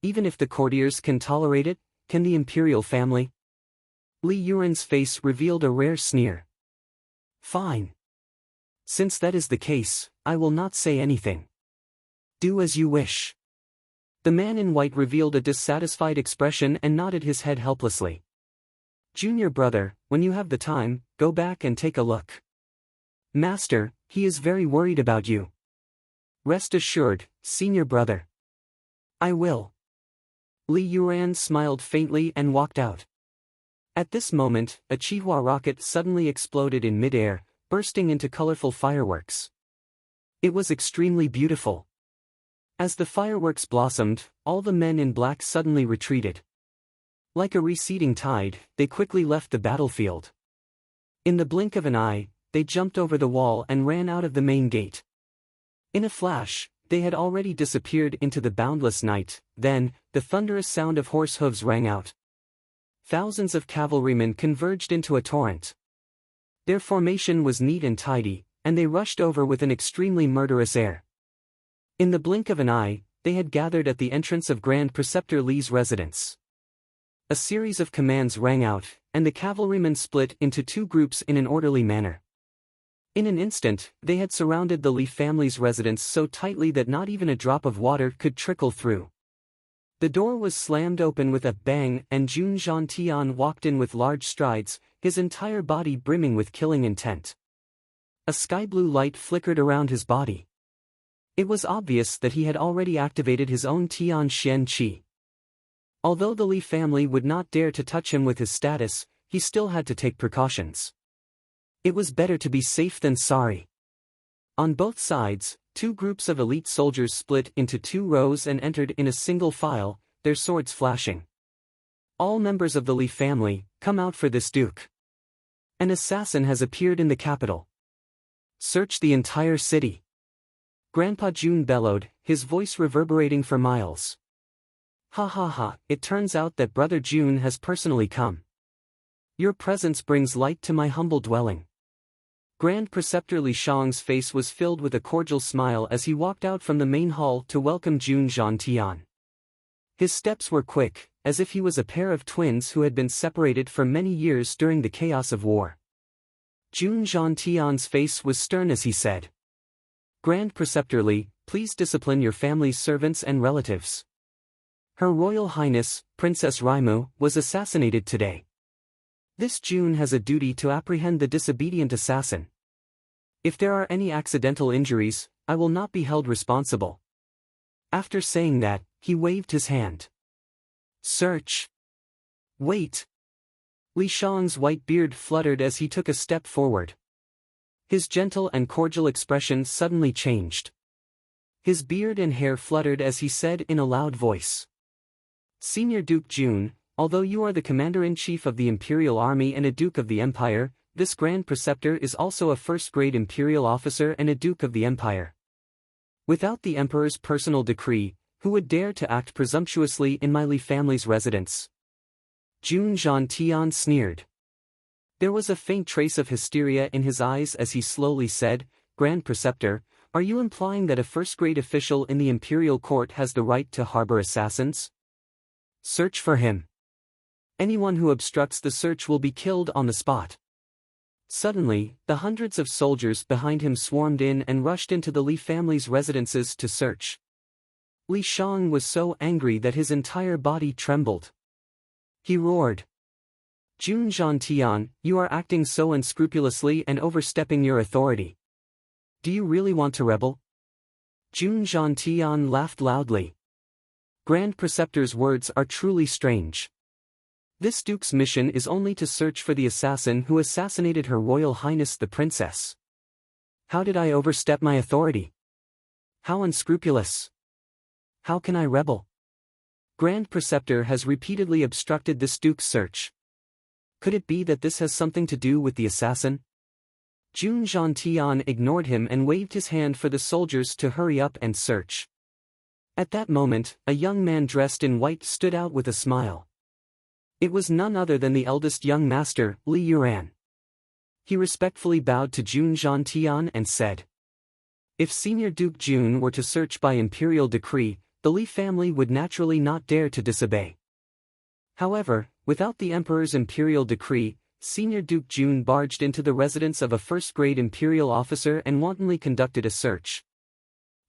Even if the courtiers can tolerate it, can the imperial family? Li Yuan's face revealed a rare sneer. Fine. Since that is the case, I will not say anything. Do as you wish. The man in white revealed a dissatisfied expression and nodded his head helplessly. Junior brother, when you have the time, go back and take a look. Master, he is very worried about you. Rest assured, senior brother. I will. Li Yuan smiled faintly and walked out. At this moment, a Chihua rocket suddenly exploded in midair, bursting into colorful fireworks. It was extremely beautiful. As the fireworks blossomed, all the men in black suddenly retreated. Like a receding tide, they quickly left the battlefield. In the blink of an eye, they jumped over the wall and ran out of the main gate. In a flash, they had already disappeared into the boundless night. Then, the thunderous sound of horse hooves rang out. Thousands of cavalrymen converged into a torrent. Their formation was neat and tidy, and they rushed over with an extremely murderous air. In the blink of an eye, they had gathered at the entrance of Grand Preceptor Li's residence. A series of commands rang out, and the cavalrymen split into two groups in an orderly manner. In an instant, they had surrounded the Li family's residence so tightly that not even a drop of water could trickle through. The door was slammed open with a bang, and Jun Zhantian walked in with large strides, his entire body brimming with killing intent. A sky-blue light flickered around his body. It was obvious that he had already activated his own Tian Shen Qi. Although the Li family would not dare to touch him with his status, he still had to take precautions. It was better to be safe than sorry. On both sides, two groups of elite soldiers split into two rows and entered in a single file, their swords flashing. All members of the Li family, come out for this duke. An assassin has appeared in the capital. Search the entire city. Grandpa Jun bellowed, his voice reverberating for miles. Ha ha ha, it turns out that Brother Jun has personally come. Your presence brings light to my humble dwelling. Grand Preceptor Li Shang's face was filled with a cordial smile as he walked out from the main hall to welcome Jun Zhantian. His steps were quick, as if he was a pair of twins who had been separated for many years during the chaos of war. Jun Zhantian's face was stern as he said, Grand Preceptor Li, please discipline your family's servants and relatives. Her Royal Highness, Princess Raimu, was assassinated today. This Jun has a duty to apprehend the disobedient assassin. If there are any accidental injuries, I will not be held responsible. After saying that, he waved his hand. Search. Wait. Li Shang's white beard fluttered as he took a step forward. His gentle and cordial expression suddenly changed. His beard and hair fluttered as he said in a loud voice. Senior Duke Jun, although you are the commander-in-chief of the Imperial Army and a Duke of the Empire, this Grand Preceptor is also a first-grade Imperial officer and a Duke of the Empire. Without the Emperor's personal decree, who would dare to act presumptuously in my Li family's residence? Jun Zhantian sneered. There was a faint trace of hysteria in his eyes as he slowly said, Grand Preceptor, are you implying that a first-grade official in the Imperial Court has the right to harbor assassins? Search for him. Anyone who obstructs the search will be killed on the spot. Suddenly, the hundreds of soldiers behind him swarmed in and rushed into the Li family's residences to search. Li Shang was so angry that his entire body trembled. He roared. Jun Zhantian, you are acting so unscrupulously and overstepping your authority. Do you really want to rebel? Jun Zhantian laughed loudly. Grand Preceptor's words are truly strange. This Duke's mission is only to search for the assassin who assassinated Her Royal Highness the Princess. How did I overstep my authority? How unscrupulous! How can I rebel? Grand Preceptor has repeatedly obstructed this Duke's search. Could it be that this has something to do with the assassin? Jun Zhantian ignored him and waved his hand for the soldiers to hurry up and search. At that moment, a young man dressed in white stood out with a smile. It was none other than the eldest young master, Li Yuran. He respectfully bowed to Jun Zhantian and said, if Senior Duke Jun were to search by imperial decree, the Li family would naturally not dare to disobey. However, without the Emperor's imperial decree, Senior Duke Jun barged into the residence of a first-grade imperial officer and wantonly conducted a search.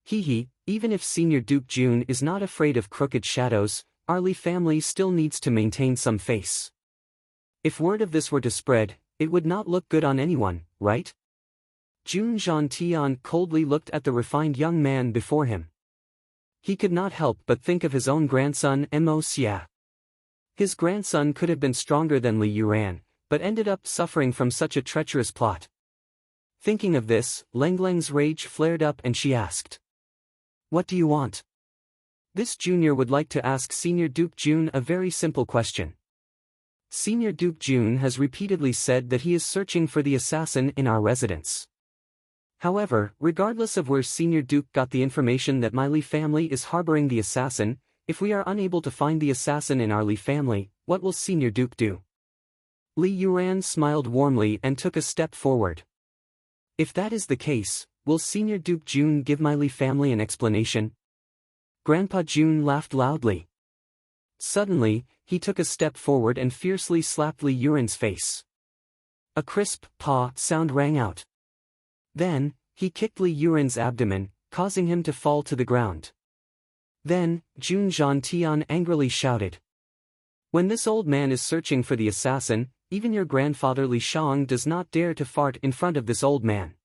Even if Senior Duke Jun is not afraid of crooked shadows, our Li family still needs to maintain some face. If word of this were to spread, it would not look good on anyone, right? Jun Zhantian coldly looked at the refined young man before him. He could not help but think of his own grandson Mo Xia. His grandson could have been stronger than Li Yuran, but ended up suffering from such a treacherous plot. Thinking of this, Lengleng's rage flared up and she asked, what do you want? This junior would like to ask Senior Duke Jun a very simple question. Senior Duke Jun has repeatedly said that he is searching for the assassin in our residence. However, regardless of where Senior Duke got the information that my Li family is harboring the assassin, if we are unable to find the assassin in our Li family, what will Senior Duke do? Li Yuran smiled warmly and took a step forward. If that is the case, will Senior Duke Jun give my Li family an explanation? Grandpa Jun laughed loudly. Suddenly, he took a step forward and fiercely slapped Li Yuran's face. A crisp paw sound rang out. Then, he kicked Li Yuran's abdomen, causing him to fall to the ground. Then, Jun Zhantian angrily shouted. When this old man is searching for the assassin, even your grandfather Li Shang does not dare to fart in front of this old man.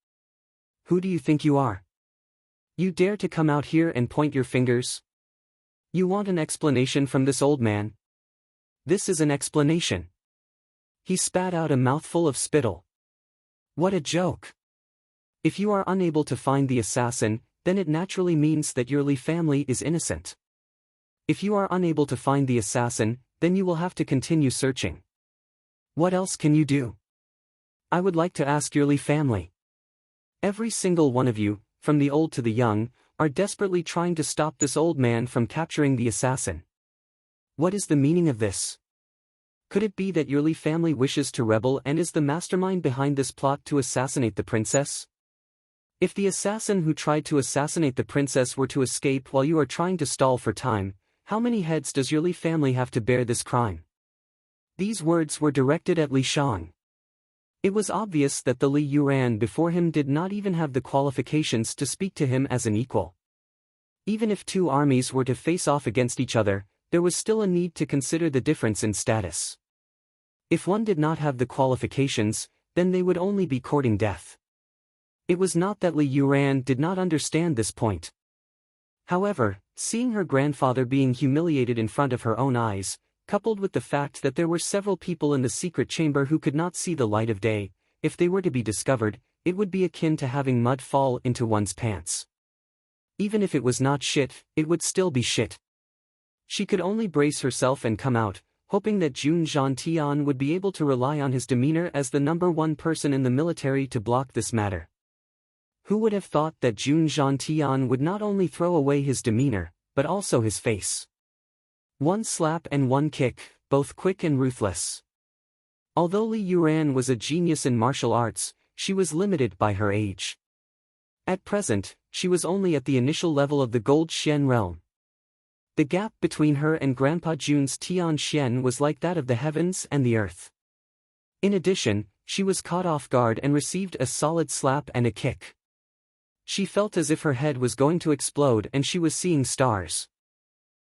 Who do you think you are? You dare to come out here and point your fingers? You want an explanation from this old man? This is an explanation. He spat out a mouthful of spittle. What a joke. If you are unable to find the assassin, then it naturally means that your Li family is innocent. If you are unable to find the assassin, then you will have to continue searching. What else can you do? I would like to ask your Li family. Every single one of you, from the old to the young, are desperately trying to stop this old man from capturing the assassin. What is the meaning of this? Could it be that your Li family wishes to rebel and is the mastermind behind this plot to assassinate the princess? If the assassin who tried to assassinate the princess were to escape while you are trying to stall for time, how many heads does your Li family have to bear this crime? These words were directed at Li Shang. It was obvious that the Li Yuran before him did not even have the qualifications to speak to him as an equal. Even if two armies were to face off against each other, there was still a need to consider the difference in status. If one did not have the qualifications, then they would only be courting death. It was not that Li Yuran did not understand this point. However, seeing her grandfather being humiliated in front of her own eyes, coupled with the fact that there were several people in the secret chamber who could not see the light of day, if they were to be discovered, it would be akin to having mud fall into one's pants. Even if it was not shit, it would still be shit. She could only brace herself and come out, hoping that Jun Zhantian would be able to rely on his demeanor as the #1 person in the military to block this matter. Who would have thought that Jun Zhantian would not only throw away his demeanor, but also his face? One slap and one kick, both quick and ruthless. Although Li Yuran was a genius in martial arts, she was limited by her age. At present, she was only at the initial level of the Gold Xian realm. The gap between her and Grandpa Jun's Tian Xian was like that of the heavens and the earth. In addition, she was caught off guard and received a solid slap and a kick. She felt as if her head was going to explode and she was seeing stars.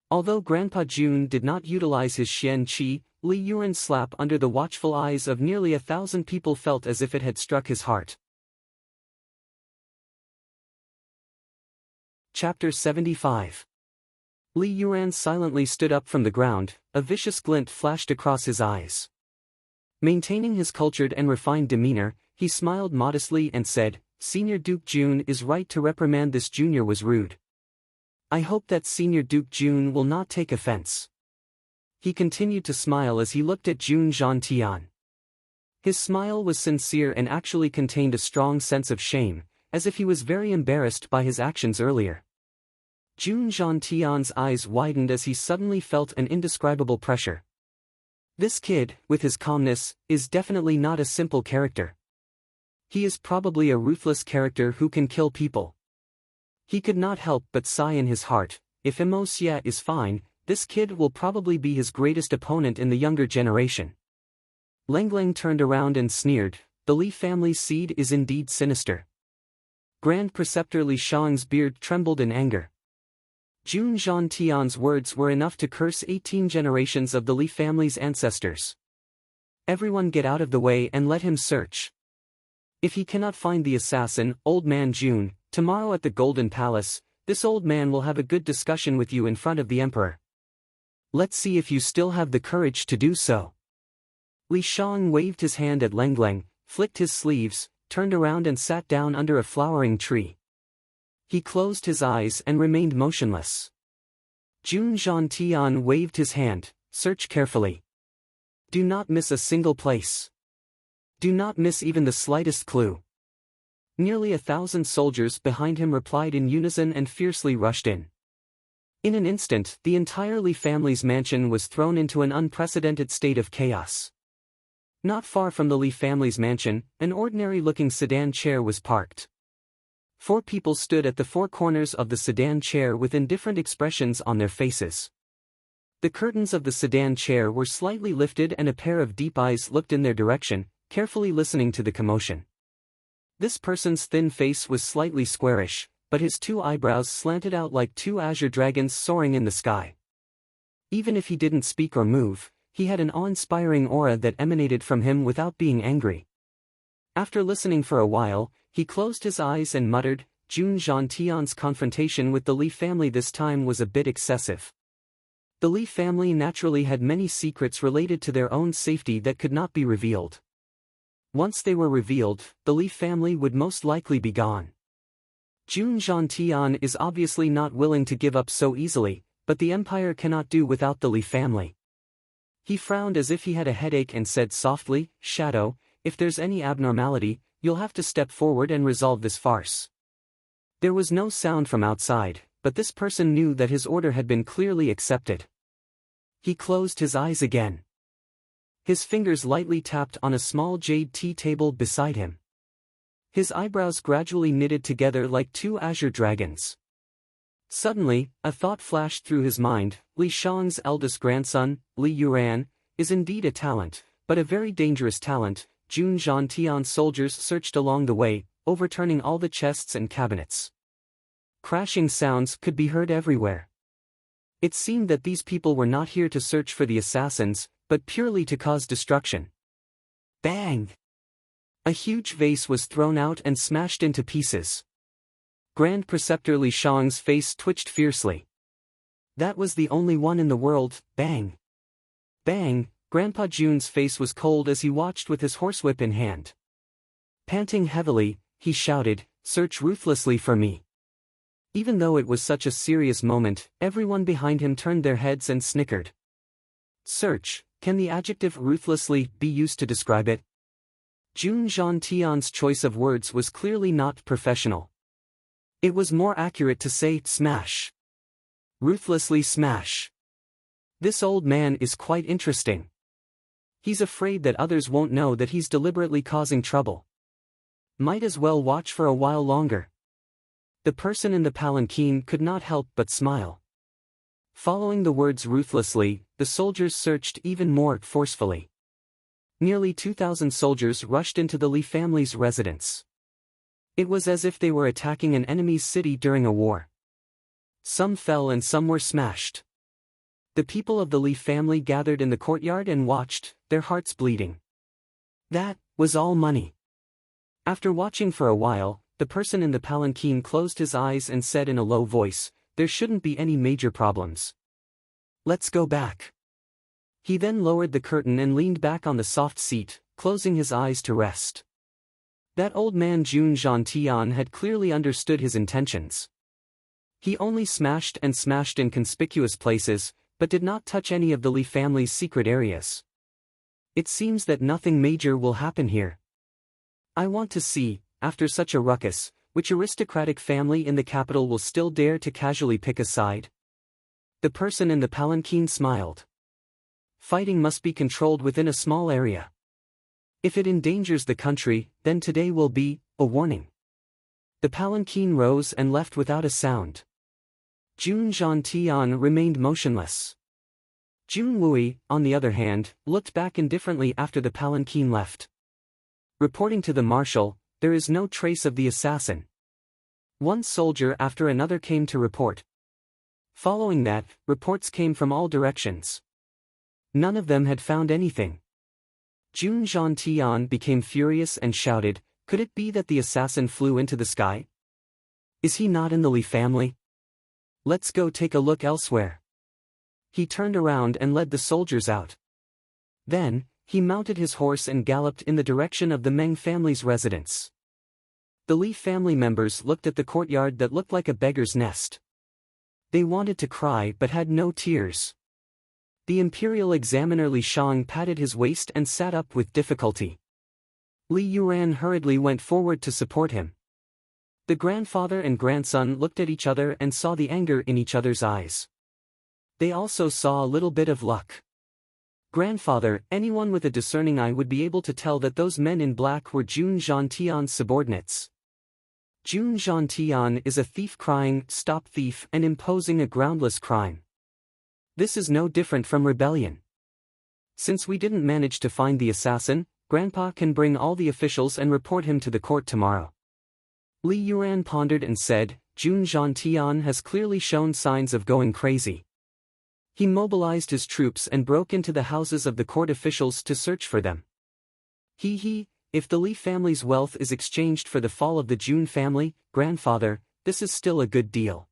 Although Grandpa Jun did not utilize his Xian Qi, Li Yuran's slap under the watchful eyes of nearly 1,000 people felt as if it had struck his heart. Chapter 75. Li Yuran silently stood up from the ground, a vicious glint flashed across his eyes. Maintaining his cultured and refined demeanor, he smiled modestly and said, "Senior Duke Jun is right to reprimand this junior was rude. I hope that Senior Duke Jun will not take offense." He continued to smile as he looked at Jun Zhantian. His smile was sincere and actually contained a strong sense of shame, as if he was very embarrassed by his actions earlier. Jun Zhantian's eyes widened as he suddenly felt an indescribable pressure. This kid, with his calmness, is definitely not a simple character. He is probably a ruthless character who can kill people. He could not help but sigh in his heart, if Emosia is fine, this kid will probably be his greatest opponent in the younger generation. Lengling turned around and sneered, "The Li family's seed is indeed sinister." Grand Preceptor Li Shang's beard trembled in anger. Jun Zhantian's words were enough to curse 18 generations of the Li family's ancestors. "Everyone get out of the way and let him search. If he cannot find the assassin, old man Jun, tomorrow at the Golden Palace, this old man will have a good discussion with you in front of the Emperor. Let's see if you still have the courage to do so." Li Shang waved his hand at Lengling, flicked his sleeves, turned around and sat down under a flowering tree. He closed his eyes and remained motionless. Jun Zhantian waved his hand, "Search carefully. Do not miss a single place. Do not miss even the slightest clue." Nearly 1,000 soldiers behind him replied in unison and fiercely rushed in. In an instant, the entire Li family's mansion was thrown into an unprecedented state of chaos. Not far from the Li family's mansion, an ordinary-looking sedan chair was parked. 4 people stood at the 4 corners of the sedan chair with indifferent expressions on their faces. The curtains of the sedan chair were slightly lifted and a pair of deep eyes looked in their direction, carefully listening to the commotion. This person's thin face was slightly squarish, but his 2 eyebrows slanted out like 2 azure dragons soaring in the sky. Even if he didn't speak or move, he had an awe-inspiring aura that emanated from him without being angry. After listening for a while, he closed his eyes and muttered, "Jun Zhantian's confrontation with the Li family this time was a bit excessive." The Li family naturally had many secrets related to their own safety that could not be revealed. Once they were revealed, the Li family would most likely be gone. Jun Zhantian is obviously not willing to give up so easily, but the empire cannot do without the Li family. He frowned as if he had a headache and said softly, "Shadow, if there's any abnormality, you'll have to step forward and resolve this farce." There was no sound from outside, but this person knew that his order had been clearly accepted. He closed his eyes again. His fingers lightly tapped on a small jade tea table beside him. His eyebrows gradually knitted together like 2 azure dragons. Suddenly, a thought flashed through his mind. Li Shang's eldest grandson, Li Yuran, is indeed a talent, but a very dangerous talent. Jun Zhantian's soldiers searched along the way, overturning all the chests and cabinets. Crashing sounds could be heard everywhere. It seemed that these people were not here to search for the assassins, but purely to cause destruction. Bang! A huge vase was thrown out and smashed into pieces. Grand Preceptor Li Shang's face twitched fiercely. That was the only one in the world. Bang! Bang! Grandpa Jun's face was cold as he watched with his horsewhip in hand. Panting heavily, he shouted, "Search ruthlessly for me." Even though it was such a serious moment, everyone behind him turned their heads and snickered. Search, can the adjective ruthlessly be used to describe it? Jun Zhantian's choice of words was clearly not professional. It was more accurate to say, smash. Ruthlessly smash. This old man is quite interesting. He's afraid that others won't know that he's deliberately causing trouble. Might as well watch for a while longer. The person in the palanquin could not help but smile. Following the words ruthlessly, the soldiers searched even more forcefully. Nearly 2,000 soldiers rushed into the Li family's residence. It was as if they were attacking an enemy's city during a war. Some fell and some were smashed. The people of the Li family gathered in the courtyard and watched, their hearts bleeding. That was all money. After watching for a while, the person in the palanquin closed his eyes and said in a low voice, "There shouldn't be any major problems. Let's go back." He then lowered the curtain and leaned back on the soft seat, closing his eyes to rest. That old man Jun Zhantian had clearly understood his intentions. He only smashed and smashed in conspicuous places, but did not touch any of the Li family's secret areas. It seems that nothing major will happen here. I want to see, after such a ruckus, which aristocratic family in the capital will still dare to casually pick a side? The person in the palanquin smiled. Fighting must be controlled within a small area. If it endangers the country, then today will be a warning. The palanquin rose and left without a sound. Jun Zhantian remained motionless. Jun Wui, on the other hand, looked back indifferently after the palanquin left. Reporting to the marshal, there is no trace of the assassin. One soldier after another came to report. Following that, reports came from all directions. None of them had found anything. Jun Zhantian became furious and shouted, "Could it be that the assassin flew into the sky? Is he not in the Li family? Let's go take a look elsewhere." He turned around and led the soldiers out. Then, he mounted his horse and galloped in the direction of the Meng family's residence. The Li family members looked at the courtyard that looked like a beggar's nest. They wanted to cry but had no tears. The imperial examiner Li Shang patted his waist and sat up with difficulty. Li Yuran hurriedly went forward to support him. The grandfather and grandson looked at each other and saw the anger in each other's eyes. They also saw a little bit of luck. Grandfather, anyone with a discerning eye would be able to tell that those men in black were Jun Zhantian's subordinates. Jun Zhantian is a thief crying, "Stop thief," and imposing a groundless crime. This is no different from rebellion. Since we didn't manage to find the assassin, Grandpa can bring all the officials and report him to the court tomorrow. Li Yuran pondered and said, Jun Zhantian has clearly shown signs of going crazy. He mobilized his troops and broke into the houses of the court officials to search for them. If the Li family's wealth is exchanged for the fall of the Jun family, grandfather, this is still a good deal.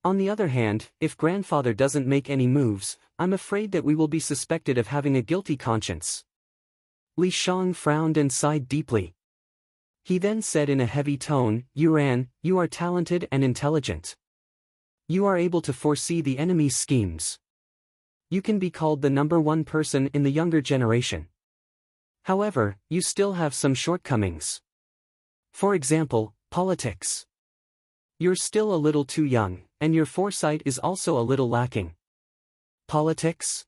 On the other hand, if grandfather doesn't make any moves, I'm afraid that we will be suspected of having a guilty conscience. Li Shang frowned and sighed deeply. He then said in a heavy tone, Yuran, you are talented and intelligent. You are able to foresee the enemy's schemes. You can be called the #1 person in the younger generation. However, you still have some shortcomings. For example, politics. You're still a little too young, and your foresight is also a little lacking. Politics?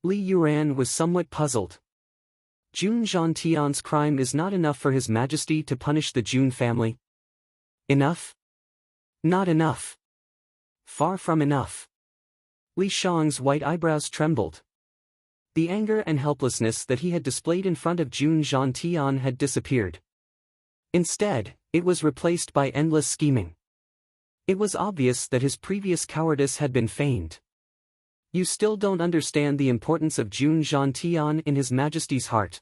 Li Yuran was somewhat puzzled. Jun Zhantian's crime is not enough for His Majesty to punish the Jun family. Enough? Not enough. Far from enough. Li Shang's white eyebrows trembled. The anger and helplessness that he had displayed in front of Jun Zhantian had disappeared. Instead, it was replaced by endless scheming. It was obvious that his previous cowardice had been feigned. You still don't understand the importance of Jun Zhantian in His Majesty's heart.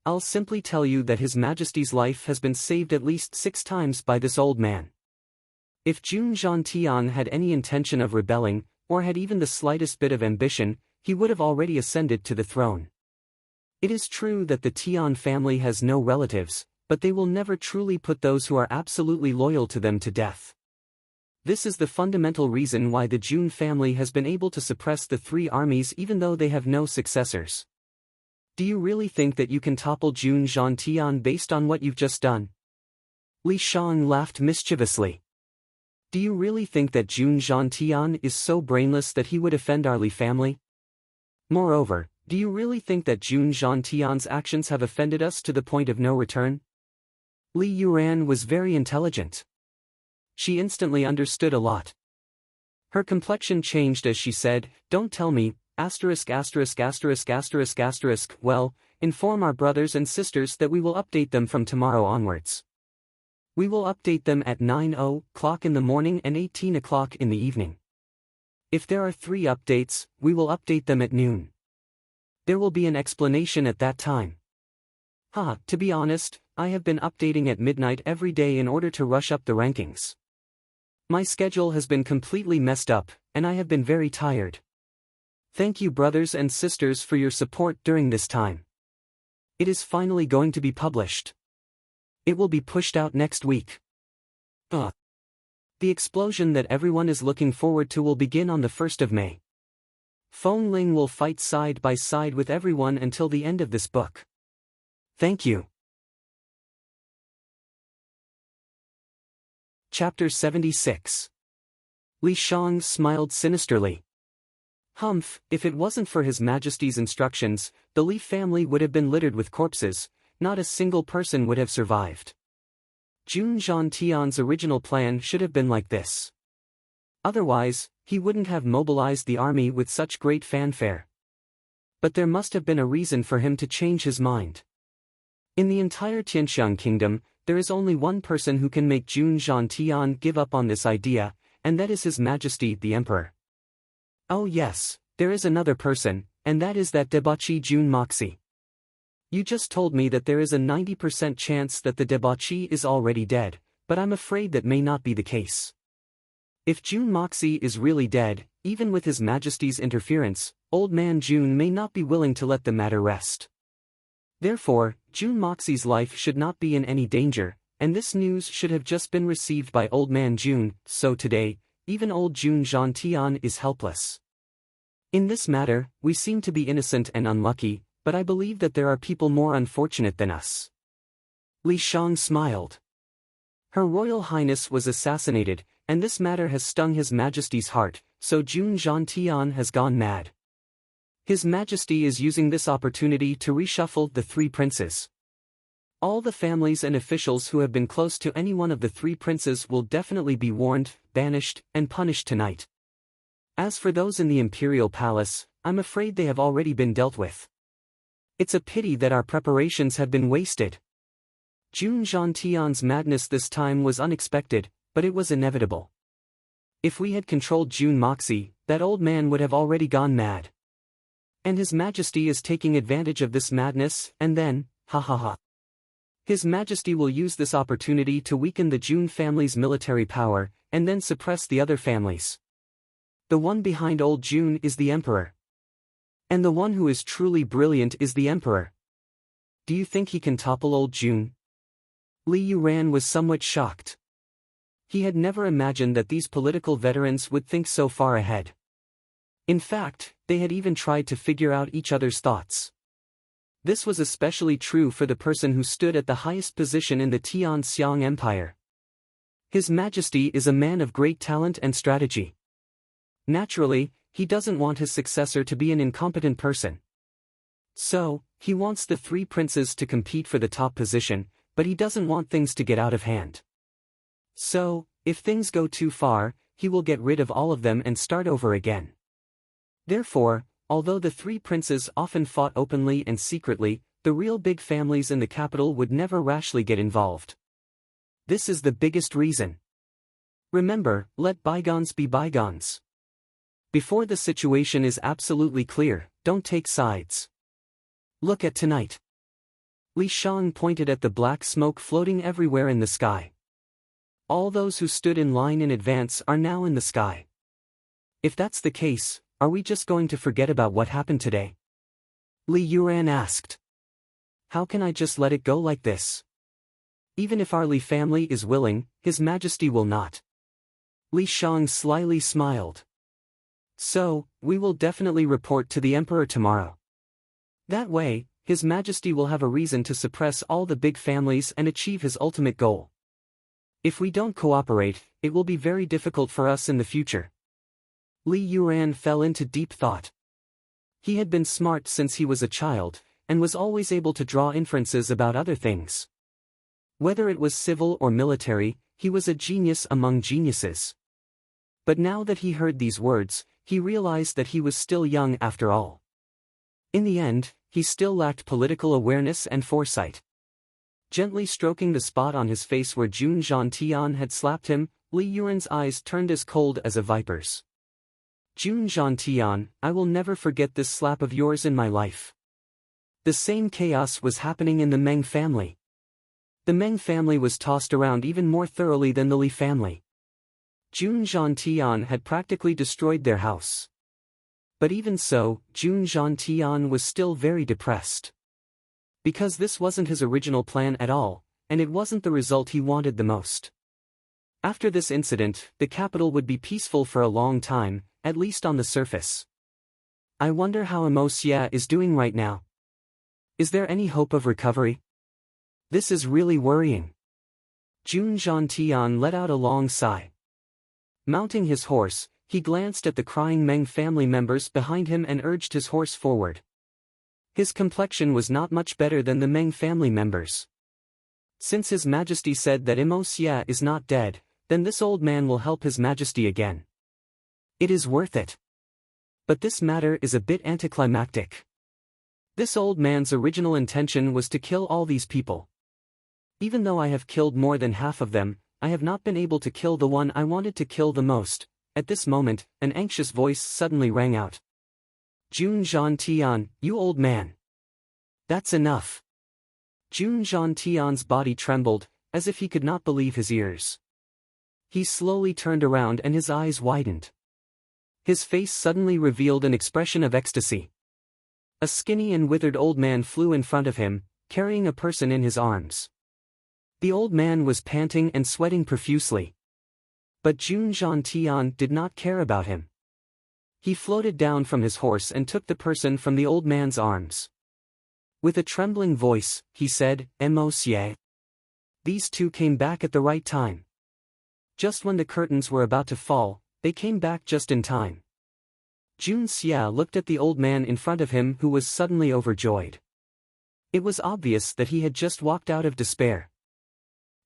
I'll simply tell you that His Majesty's life has been saved at least 6 times by this old man. If Jun Zhantian had any intention of rebelling, or had even the slightest bit of ambition, he would have already ascended to the throne. It is true that the Tian family has no relatives, but they will never truly put those who are absolutely loyal to them to death. This is the fundamental reason why the Jun family has been able to suppress the 3 armies even though they have no successors. Do you really think that you can topple Jun Zhantian based on what you've just done? Li Shang laughed mischievously. Do you really think that Jun Zhantian is so brainless that he would offend our Li family? Moreover, do you really think that Jun Zhantian's actions have offended us to the point of no return? Li Yuran was very intelligent. She instantly understood a lot. Her complexion changed as she said, "Don't tell me, well, inform our brothers and sisters that we will update them from tomorrow onwards. We will update them at 9:00 in the morning and 18 o'clock in the evening. If there are 3 updates, we will update them at noon. There will be an explanation at that time." To be honest, I have been updating at midnight every day in order to rush up the rankings. My schedule has been completely messed up, and I have been very tired. Thank you brothers and sisters for your support during this time. It is finally going to be published. It will be pushed out next week. The explosion that everyone is looking forward to will begin on the 1st of May. Feng Ling will fight side by side with everyone until the end of this book. Thank you. Chapter 76. Li Shang smiled sinisterly. If it wasn't for His Majesty's instructions, the Li family would have been littered with corpses, not a single person would have survived. Jun Zhantian's original plan should have been like this. Otherwise, he wouldn't have mobilized the army with such great fanfare. But there must have been a reason for him to change his mind. In the entire Tianxiang kingdom, there is only one person who can make Jun Zhantian give up on this idea, and that is His Majesty the Emperor. Oh yes, there is another person, and that is that debauchee Jun Moxie. You just told me that there is a 90% chance that the debauchee is already dead, but I'm afraid that may not be the case. If Jun Moxie is really dead, even with His Majesty's interference, old man Jun may not be willing to let the matter rest. Therefore, Jun Moxie's life should not be in any danger, and this news should have just been received by old man Jun, so today, even old Jun Zhantian is helpless. In this matter, we seem to be innocent and unlucky, but I believe that there are people more unfortunate than us. Li Shang smiled. Her Royal Highness was assassinated, and this matter has stung His Majesty's heart, so Jun Zhantian has gone mad. His Majesty is using this opportunity to reshuffle the 3 princes. All the families and officials who have been close to any one of the 3 princes will definitely be warned, banished, and punished tonight. As for those in the imperial palace, I'm afraid they have already been dealt with. It's a pity that our preparations have been wasted. Jun Zhantian's madness this time was unexpected, but it was inevitable. If we had controlled Jun Moxie, that old man would have already gone mad. And His Majesty is taking advantage of this madness, and then, His Majesty will use this opportunity to weaken the Jun family's military power, and then suppress the other families. The one behind old Jun is the Emperor. And the one who is truly brilliant is the Emperor. Do you think he can topple old Jun? Li Yuran was somewhat shocked. He had never imagined that these political veterans would think so far ahead. In fact, they had even tried to figure out each other's thoughts. This was especially true for the person who stood at the highest position in the Tianxiang Empire. His Majesty is a man of great talent and strategy. Naturally, he doesn't want his successor to be an incompetent person. So, he wants the 3 princes to compete for the top position, but he doesn't want things to get out of hand. So, if things go too far, he will get rid of all of them and start over again. Therefore, although the 3 princes often fought openly and secretly, the real big families in the capital would never rashly get involved. This is the biggest reason. Remember, let bygones be bygones. Before the situation is absolutely clear, don't take sides. Look at tonight. Li Shang pointed at the black smoke floating everywhere in the sky. All those who stood in line in advance are now in the sky. If that's the case, are we just going to forget about what happened today? Li Yuan asked. How can I just let it go like this? Even if our Li family is willing, His Majesty will not. Li Shang slyly smiled. So, we will definitely report to the Emperor tomorrow. That way, His Majesty will have a reason to suppress all the big families and achieve his ultimate goal. If we don't cooperate, it will be very difficult for us in the future. Li Yuan fell into deep thought. He had been smart since he was a child, and was always able to draw inferences about other things. Whether it was civil or military, he was a genius among geniuses. But now that he heard these words, he realized that he was still young after all. In the end, he still lacked political awareness and foresight. Gently stroking the spot on his face where Jun Zhantian had slapped him, Li Yuan's eyes turned as cold as a viper's. Jun Zhantian, I will never forget this slap of yours in my life. The same chaos was happening in the Meng family. The Meng family was tossed around even more thoroughly than the Li family. Jun Zhantian had practically destroyed their house. But even so, Jun Zhantian was still very depressed. Because this wasn't his original plan at all, and it wasn't the result he wanted the most. After this incident, the capital would be peaceful for a long time, at least on the surface. I wonder how Imo Xie is doing right now. Is there any hope of recovery? This is really worrying. Jun Zhantian let out a long sigh. Mounting his horse, he glanced at the crying Meng family members behind him and urged his horse forward. His complexion was not much better than the Meng family members. Since His Majesty said that Imo Xie is not dead, then this old man will help His Majesty again. It is worth it. But this matter is a bit anticlimactic. This old man's original intention was to kill all these people. Even though I have killed more than half of them, I have not been able to kill the one I wanted to kill the most. At this moment, an anxious voice suddenly rang out. Jun Zhantian, you old man. That's enough. Jun Zhantian's body trembled, as if he could not believe his ears. He slowly turned around and his eyes widened. His face suddenly revealed an expression of ecstasy. A skinny and withered old man flew in front of him, carrying a person in his arms. The old man was panting and sweating profusely. But Jun Zhantian did not care about him. He floated down from his horse and took the person from the old man's arms. With a trembling voice, he said, Imo Xie. These two came back at the right time. Just when the curtains were about to fall, they came back just in time. Jun Xie looked at the old man in front of him who was suddenly overjoyed. It was obvious that he had just walked out of despair.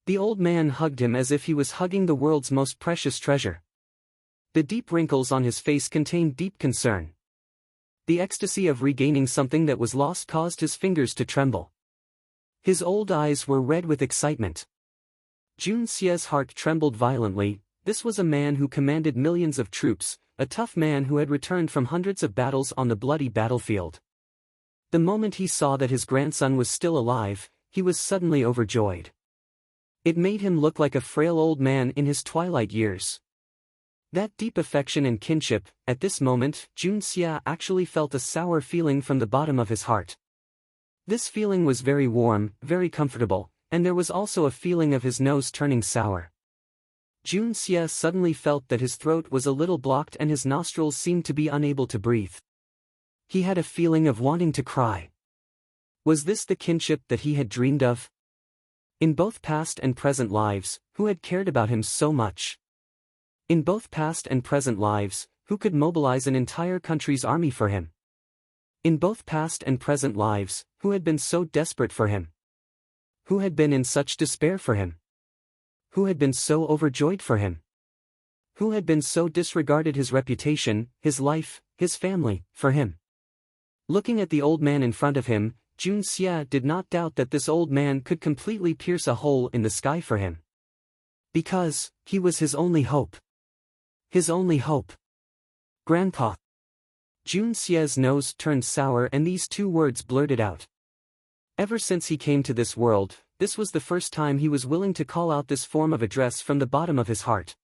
The old man hugged him as if he was hugging the world's most precious treasure. The deep wrinkles on his face contained deep concern. The ecstasy of regaining something that was lost caused his fingers to tremble. His old eyes were red with excitement. Jun Xie's heart trembled violently. This was a man who commanded millions of troops, a tough man who had returned from hundreds of battles on the bloody battlefield. The moment he saw that his grandson was still alive, he was suddenly overjoyed. It made him look like a frail old man in his twilight years. That deep affection and kinship, at this moment, Jun Xie actually felt a sour feeling from the bottom of his heart. This feeling was very warm, very comfortable, and there was also a feeling of his nose turning sour. Jun Xie suddenly felt that his throat was a little blocked and his nostrils seemed to be unable to breathe. He had a feeling of wanting to cry. Was this the kinship that he had dreamed of? In both past and present lives, who had cared about him so much? In both past and present lives, who could mobilize an entire country's army for him? In both past and present lives, who had been so desperate for him? Who had been in such despair for him? Who had been so overjoyed for him? Who had been so disregarded his reputation, his life, his family, for him? Looking at the old man in front of him, Jun Xie did not doubt that this old man could completely pierce a hole in the sky for him. Because, he was his only hope. His only hope. Grandpa. Jun Xie's nose turned sour and these two words blurted out. Ever since he came to this world, this was the first time he was willing to call out this form of address from the bottom of his heart.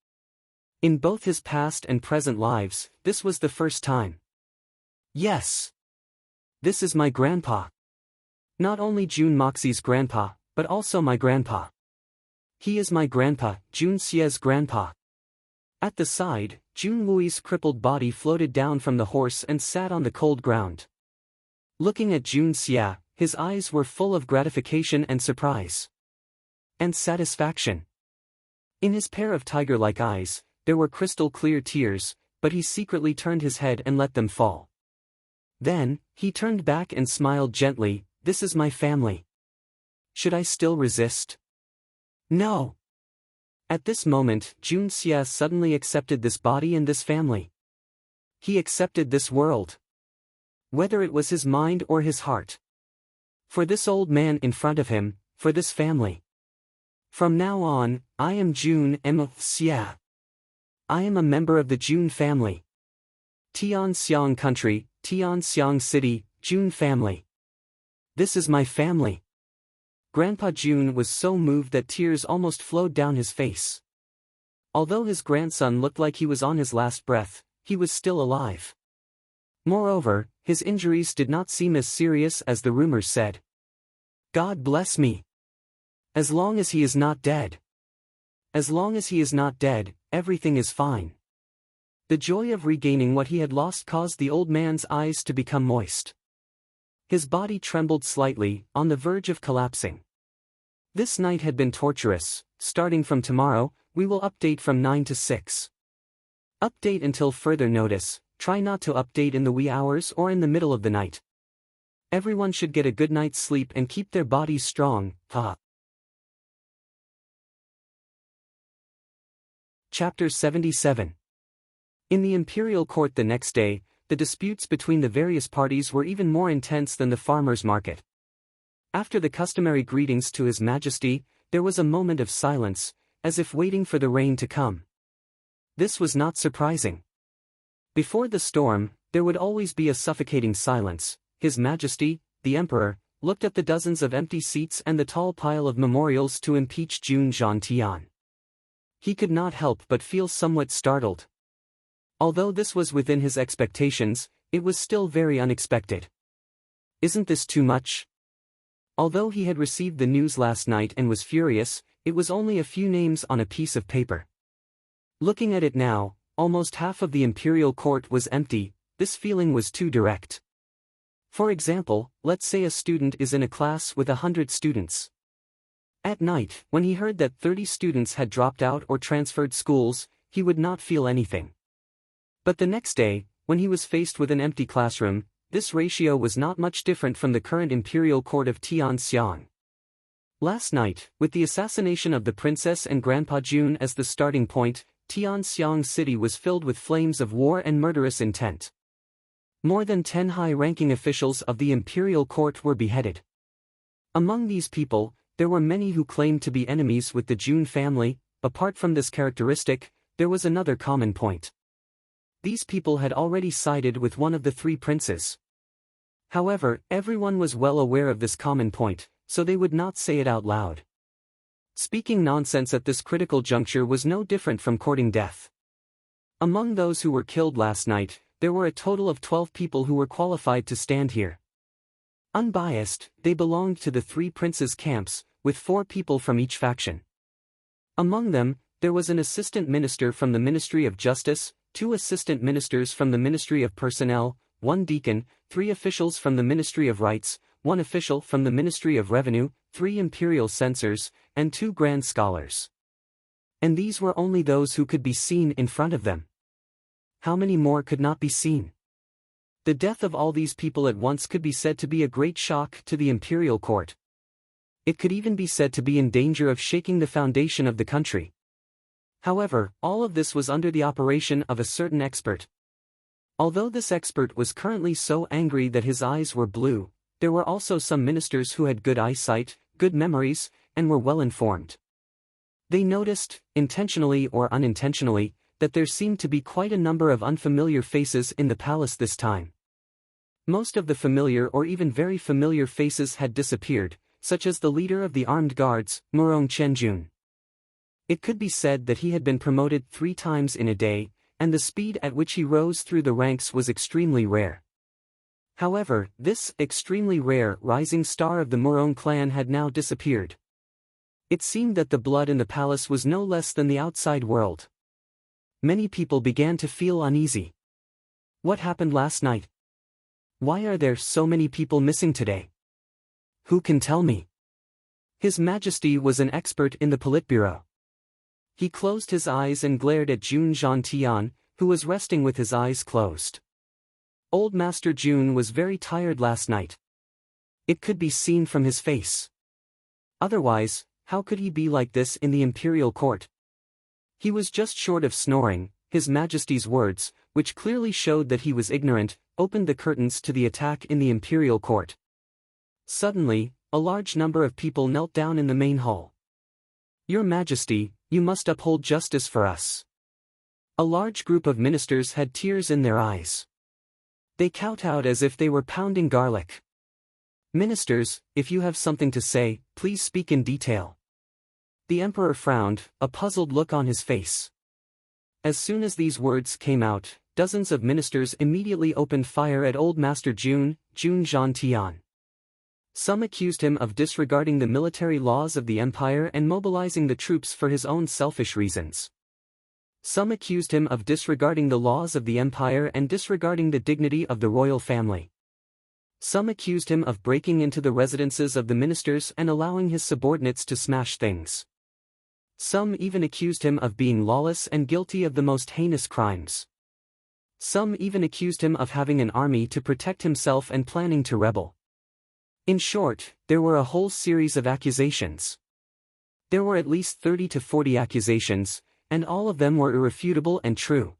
In both his past and present lives, this was the first time. Yes. This is my grandpa. Not only Jun Moxie's grandpa, but also my grandpa. He is my grandpa, Jun Xie's grandpa. At the side, Jun Wui's crippled body floated down from the horse and sat on the cold ground. Looking at Jun Xie, his eyes were full of gratification and surprise. And satisfaction. In his pair of tiger-like eyes, there were crystal-clear tears, but he secretly turned his head and let them fall. Then, he turned back and smiled gently. This is my family. Should I still resist? No. At this moment, Jun Xie suddenly accepted this body and this family. He accepted this world. Whether it was his mind or his heart. For this old man in front of him, for this family. From now on, I am Jun Xie. I am a member of the Jun family. Tianxiang country, Tianxiang city, Jun family. This is my family. Grandpa Jun was so moved that tears almost flowed down his face. Although his grandson looked like he was on his last breath, he was still alive. Moreover, his injuries did not seem as serious as the rumors said. God bless me. As long as he is not dead. As long as he is not dead, everything is fine. The joy of regaining what he had lost caused the old man's eyes to become moist. His body trembled slightly, on the verge of collapsing. This night had been torturous. Starting from tomorrow, we will update from 9 to 6. Update until further notice. Try not to update in the wee hours or in the middle of the night. Everyone should get a good night's sleep and keep their bodies strong. Chapter 77. In the imperial court the next day, the disputes between the various parties were even more intense than the farmers' market. After the customary greetings to His Majesty, there was a moment of silence, as if waiting for the rain to come. This was not surprising. Before the storm, there would always be a suffocating silence. His Majesty, the Emperor, looked at the dozens of empty seats and the tall pile of memorials to impeach Jun Zhantian. He could not help but feel somewhat startled. Although this was within his expectations, it was still very unexpected. Isn't this too much? Although he had received the news last night and was furious, it was only a few names on a piece of paper. Looking at it now, almost half of the imperial court was empty. This feeling was too direct. For example, let's say a student is in a class with 100 students. At night, when he heard that 30 students had dropped out or transferred schools, he would not feel anything. But the next day, when he was faced with an empty classroom, this ratio was not much different from the current imperial court of Tianxiang. Last night, with the assassination of the princess and Grandpa Jun as the starting point, Tianxiang city was filled with flames of war and murderous intent. More than 10 high-ranking officials of the imperial court were beheaded. Among these people, there were many who claimed to be enemies with the Jun family. Apart from this characteristic, there was another common point. These people had already sided with one of the three princes. However, everyone was well aware of this common point, so they would not say it out loud. Speaking nonsense at this critical juncture was no different from courting death. Among those who were killed last night, there were a total of 12 people who were qualified to stand here. Unbiased, they belonged to the three princes' camps, with 4 people from each faction. Among them, there was an assistant minister from the Ministry of Justice, 2 assistant ministers from the Ministry of Personnel, 1 deacon, 3 officials from the Ministry of Rights, 1 official from the Ministry of Revenue, 3 imperial censors, and 2 grand scholars. And these were only those who could be seen in front of them. How many more could not be seen? The death of all these people at once could be said to be a great shock to the imperial court. It could even be said to be in danger of shaking the foundation of the country. However, all of this was under the operation of a certain expert. Although this expert was currently so angry that his eyes were blue, there were also some ministers who had good eyesight, good memories, and were well informed. They noticed, intentionally or unintentionally, that there seemed to be quite a number of unfamiliar faces in the palace this time. Most of the familiar or even very familiar faces had disappeared, such as the leader of the armed guards, Murong Chenjun. It could be said that he had been promoted 3 times in a day, and the speed at which he rose through the ranks was extremely rare. However, this extremely rare rising star of the Murong clan had now disappeared. It seemed that the blood in the palace was no less than the outside world. Many people began to feel uneasy. What happened last night? Why are there so many people missing today? Who can tell me? His Majesty was an expert in the Politburo. He closed his eyes and glared at Jun Zhantian, who was resting with his eyes closed. Old Master Jun was very tired last night. It could be seen from his face. Otherwise, how could he be like this in the imperial court? He was just short of snoring. His Majesty's words, which clearly showed that he was ignorant, opened the curtains to the attack in the imperial court. Suddenly, a large number of people knelt down in the main hall. Your Majesty, you must uphold justice for us. A large group of ministers had tears in their eyes. They kowtowed as if they were pounding garlic. Ministers, if you have something to say, please speak in detail. The emperor frowned, a puzzled look on his face. As soon as these words came out, dozens of ministers immediately opened fire at Old Master Jun Zhantian. Some accused him of disregarding the military laws of the empire and mobilizing the troops for his own selfish reasons. Some accused him of disregarding the laws of the empire and disregarding the dignity of the royal family. Some accused him of breaking into the residences of the ministers and allowing his subordinates to smash things. Some even accused him of being lawless and guilty of the most heinous crimes. Some even accused him of having an army to protect himself and planning to rebel. In short, there were a whole series of accusations. There were at least 30 to 40 accusations, and all of them were irrefutable and true.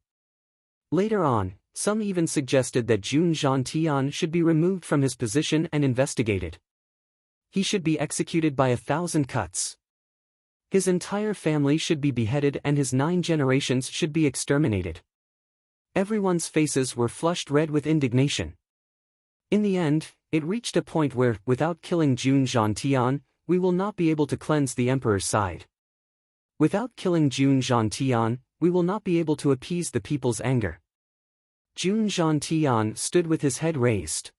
Later on, some even suggested that Jun Zhantian should be removed from his position and investigated. He should be executed by 1,000 cuts. His entire family should be beheaded and his 9 generations should be exterminated. Everyone's faces were flushed red with indignation. In the end, it reached a point where, without killing Jun Zhantian, we will not be able to cleanse the emperor's side. Without killing Jun Zhantian, we will not be able to appease the people's anger. Jun Zhantian stood with his head raised.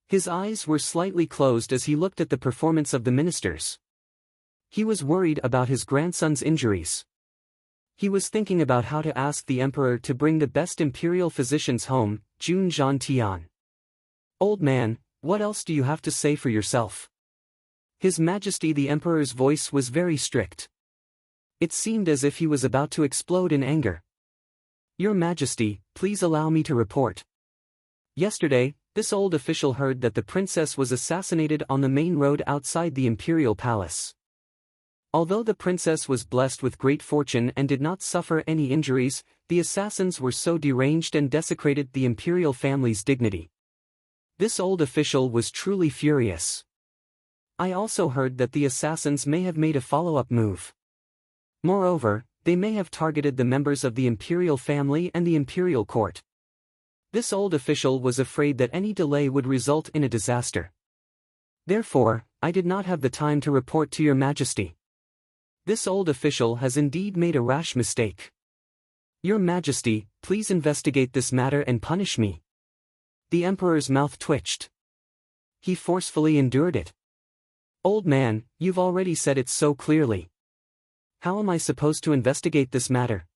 His eyes were slightly closed as he looked at the performance of the ministers. He was worried about his grandson's injuries. He was thinking about how to ask the emperor to bring the best imperial physicians home, Jun Zhantian. Old man, what else do you have to say for yourself? His Majesty the Emperor's voice was very strict. It seemed as if he was about to explode in anger. Your Majesty, please allow me to report. Yesterday, this old official heard that the princess was assassinated on the main road outside the imperial palace. Although the princess was blessed with great fortune and did not suffer any injuries, the assassins were so deranged and desecrated the imperial family's dignity. This old official was truly furious. I also heard that the assassins may have made a follow-up move. Moreover, they may have targeted the members of the imperial family and the imperial court. This old official was afraid that any delay would result in a disaster. Therefore, I did not have the time to report to your Majesty. This old official has indeed made a rash mistake. Your Majesty, please investigate this matter and punish me. The emperor's mouth twitched. He forcefully endured it. Old man, you've already said it so clearly. How am I supposed to investigate this matter?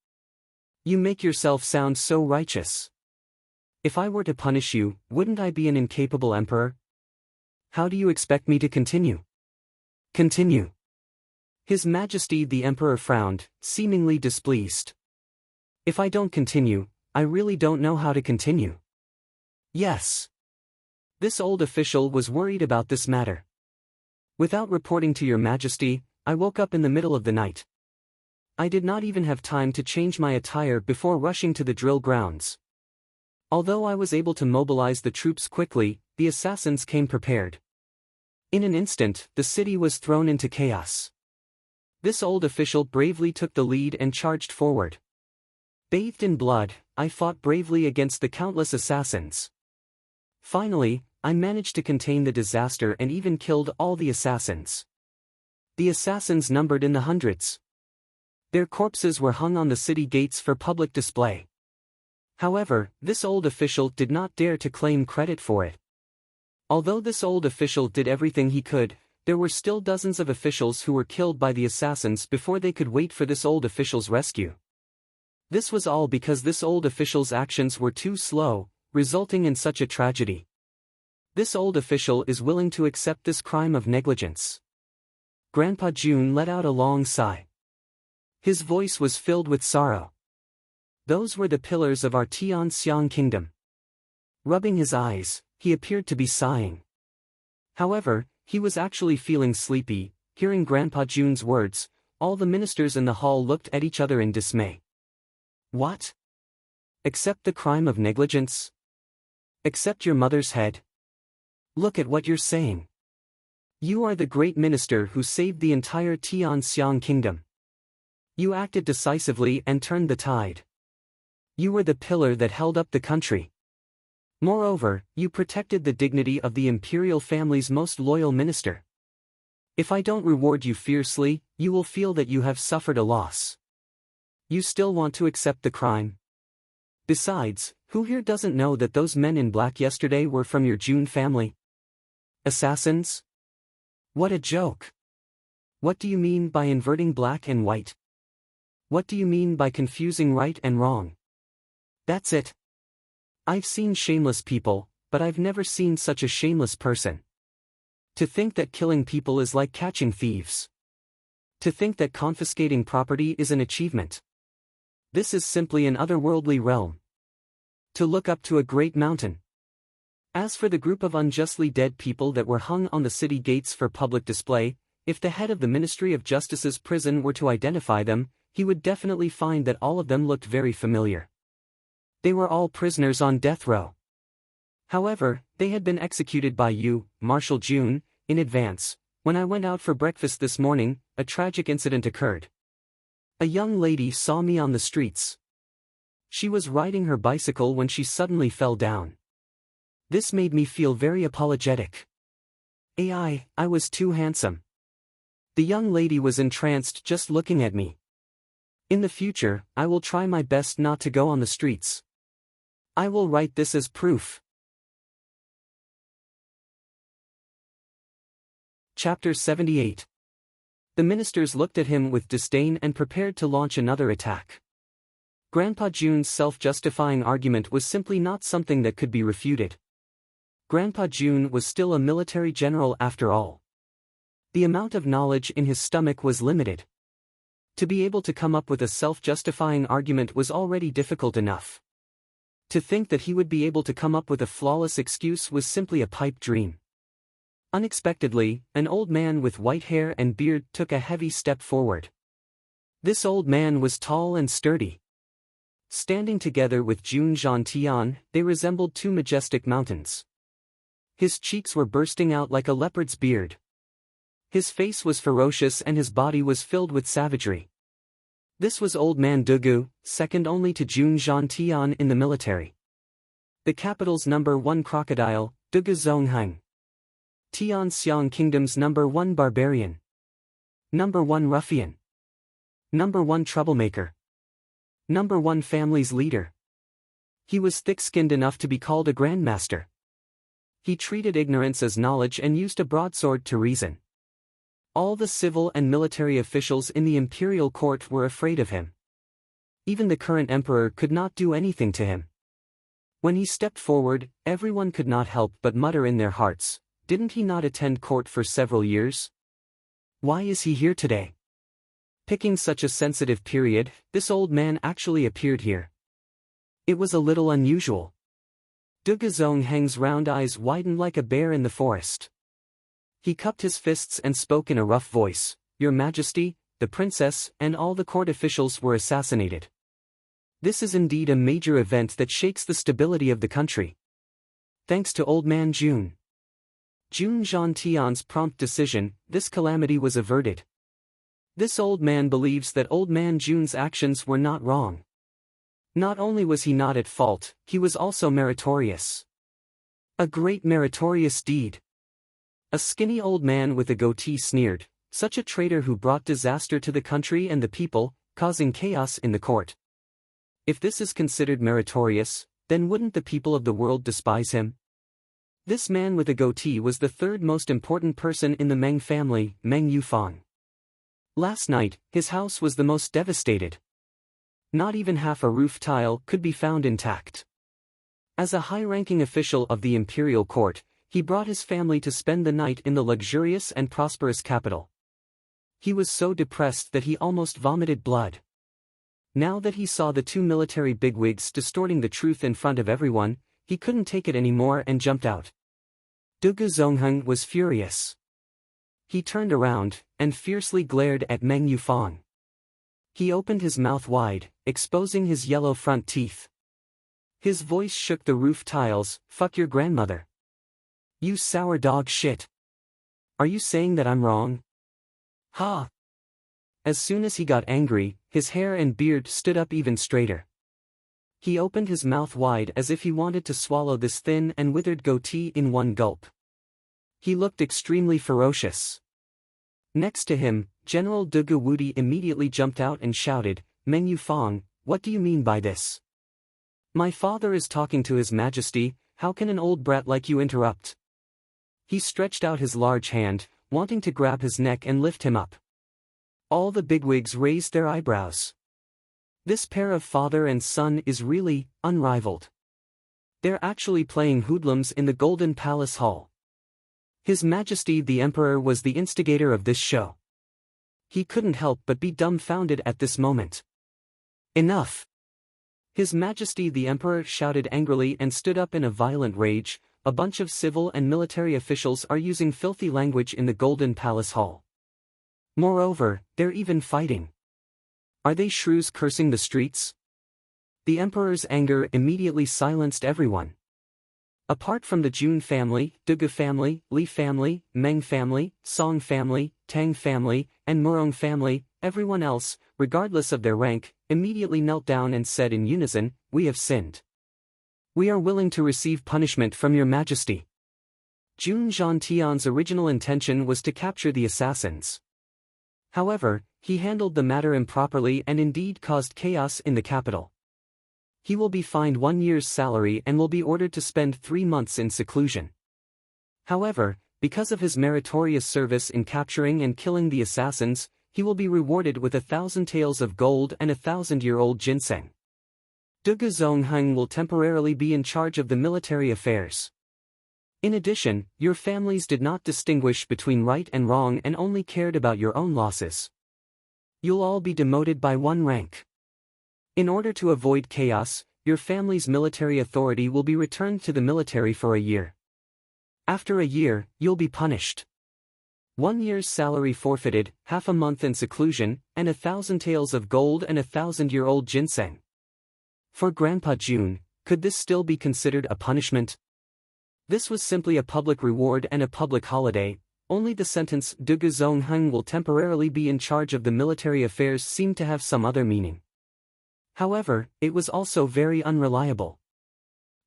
You make yourself sound so righteous. If I were to punish you, wouldn't I be an incapable emperor? How do you expect me to continue? Continue. His Majesty the Emperor frowned, seemingly displeased. If I don't continue, I really don't know how to continue. Yes. This old official was worried about this matter. Without reporting to your Majesty, I woke up in the middle of the night. I did not even have time to change my attire before rushing to the drill grounds. Although I was able to mobilize the troops quickly, the assassins came prepared. In an instant, the city was thrown into chaos. This old official bravely took the lead and charged forward. Bathed in blood, I fought bravely against the countless assassins. Finally, I managed to contain the disaster and even killed all the assassins. The assassins numbered in the hundreds. Their corpses were hung on the city gates for public display. However, this old official did not dare to claim credit for it. Although this old official did everything he could, there were still dozens of officials who were killed by the assassins before they could wait for this old official's rescue. This was all because this old official's actions were too slow, resulting in such a tragedy. This old official is willing to accept this crime of negligence. Grandpa June let out a long sigh. His voice was filled with sorrow. Those were the pillars of our Tianxiang kingdom. Rubbing his eyes, he appeared to be sighing. However, he was actually feeling sleepy. Hearing Grandpa June's words, all the ministers in the hall looked at each other in dismay. What? Accept the crime of negligence? Accept your mother's head? Look at what you're saying. You are the great minister who saved the entire Tianxiang kingdom. You acted decisively and turned the tide. You were the pillar that held up the country. Moreover, you protected the dignity of the imperial family's most loyal minister. If I don't reward you fiercely, you will feel that you have suffered a loss. You still want to accept the crime? Besides, who here doesn't know that those men in black yesterday were from your June family? Assassins? What a joke! What do you mean by inverting black and white? What do you mean by confusing right and wrong? That's it. I've seen shameless people, but I've never seen such a shameless person. To think that killing people is like catching thieves. To think that confiscating property is an achievement. This is simply an otherworldly realm. To look up to a great mountain. As for the group of unjustly dead people that were hung on the city gates for public display, if the head of the Ministry of Justice's prison were to identify them, he would definitely find that all of them looked very familiar. They were all prisoners on death row. However, they had been executed by you, Marshal June, in advance. When I went out for breakfast this morning, a tragic incident occurred. A young lady saw me on the streets. She was riding her bicycle when she suddenly fell down. This made me feel very apologetic. I was too handsome. The young lady was entranced just looking at me. In the future, I will try my best not to go on the streets. I will write this as proof. Chapter 78. The ministers looked at him with disdain and prepared to launch another attack. Grandpa June's self-justifying argument was simply not something that could be refuted. Grandpa June was still a military general after all. The amount of knowledge in his stomach was limited. To be able to come up with a self-justifying argument was already difficult enough. To think that he would be able to come up with a flawless excuse was simply a pipe dream. Unexpectedly, an old man with white hair and beard took a heavy step forward. This old man was tall and sturdy. Standing together with June Zhantian, they resembled two majestic mountains. His cheeks were bursting out like a leopard's beard. His face was ferocious and his body was filled with savagery. This was Old Man Dugu, second only to June Zhantian in the military. The capital's #1 crocodile, Dugu Zonghang. Tianxiang Kingdom's #1 barbarian. #1 ruffian. #1 troublemaker. #1 family's leader. He was thick-skinned enough to be called a grandmaster. He treated ignorance as knowledge and used a broadsword to reason. All the civil and military officials in the imperial court were afraid of him. Even the current emperor could not do anything to him. When he stepped forward, everyone could not help but mutter in their hearts, didn't he not attend court for several years? Why is he here today? Picking such a sensitive period, this old man actually appeared here. It was a little unusual. Dugu Zonghang's round eyes widened like a bear in the forest. He cupped his fists and spoke in a rough voice, "Your Majesty, the princess, and all the court officials were assassinated. This is indeed a major event that shakes the stability of the country. Thanks to Old Man June. June Zhantian's prompt decision, this calamity was averted. This old man believes that Old Man June's actions were not wrong. Not only was he not at fault, he was also meritorious. A great meritorious deed. A skinny old man with a goatee sneered, such a traitor who brought disaster to the country and the people, causing chaos in the court. If this is considered meritorious, then wouldn't the people of the world despise him? This man with a goatee was the third most important person in the Meng family, Meng Yufang. Last night, his house was the most devastated. Not even half a roof tile could be found intact. As a high-ranking official of the imperial court, he brought his family to spend the night in the luxurious and prosperous capital. He was so depressed that he almost vomited blood. Now that he saw the two military bigwigs distorting the truth in front of everyone, he couldn't take it anymore and jumped out. Dugu Zongheng was furious. He turned around, and fiercely glared at Meng Yufang. He opened his mouth wide, exposing his yellow front teeth. His voice shook the roof tiles, "Fuck your grandmother. You sour dog shit. Are you saying that I'm wrong? Ha!" As soon as he got angry, his hair and beard stood up even straighter. He opened his mouth wide as if he wanted to swallow this thin and withered goatee in one gulp. He looked extremely ferocious. Next to him, General Dugu Wudi immediately jumped out and shouted, "Meng Yufang, what do you mean by this? My father is talking to His Majesty, how can an old brat like you interrupt?" He stretched out his large hand, wanting to grab his neck and lift him up. All the bigwigs raised their eyebrows. This pair of father and son is really unrivaled. They're actually playing hoodlums in the Golden Palace Hall. His Majesty the Emperor was the instigator of this show. He couldn't help but be dumbfounded at this moment. Enough! His Majesty the Emperor shouted angrily and stood up in a violent rage. A bunch of civil and military officials are using filthy language in the Golden Palace Hall. Moreover, they're even fighting. Are they shrews cursing the streets? The Emperor's anger immediately silenced everyone. Apart from the Jun family, Dugu family, Li family, Meng family, Song family, Tang family, and Murong family, everyone else, regardless of their rank, immediately knelt down and said in unison, "We have sinned. We are willing to receive punishment from your Majesty." Jun Zhantian's original intention was to capture the assassins. However, he handled the matter improperly and indeed caused chaos in the capital. He will be fined 1 year's salary and will be ordered to spend 3 months in seclusion. However, because of his meritorious service in capturing and killing the assassins, he will be rewarded with 1,000 taels of gold and 1,000-year-old ginseng. Dugu Zongheng will temporarily be in charge of the military affairs. In addition, your families did not distinguish between right and wrong and only cared about your own losses. You'll all be demoted by 1 rank. In order to avoid chaos, your family's military authority will be returned to the military for a year. After a year, you'll be punished. 1 year's salary forfeited, half a month in seclusion, and 1,000 taels of gold and 1,000-year-old ginseng. For Grandpa Jun, could this still be considered a punishment? This was simply a public reward and a public holiday. Only the sentence Dugu Zongheng will temporarily be in charge of the military affairs seemed to have some other meaning. However, it was also very unreliable.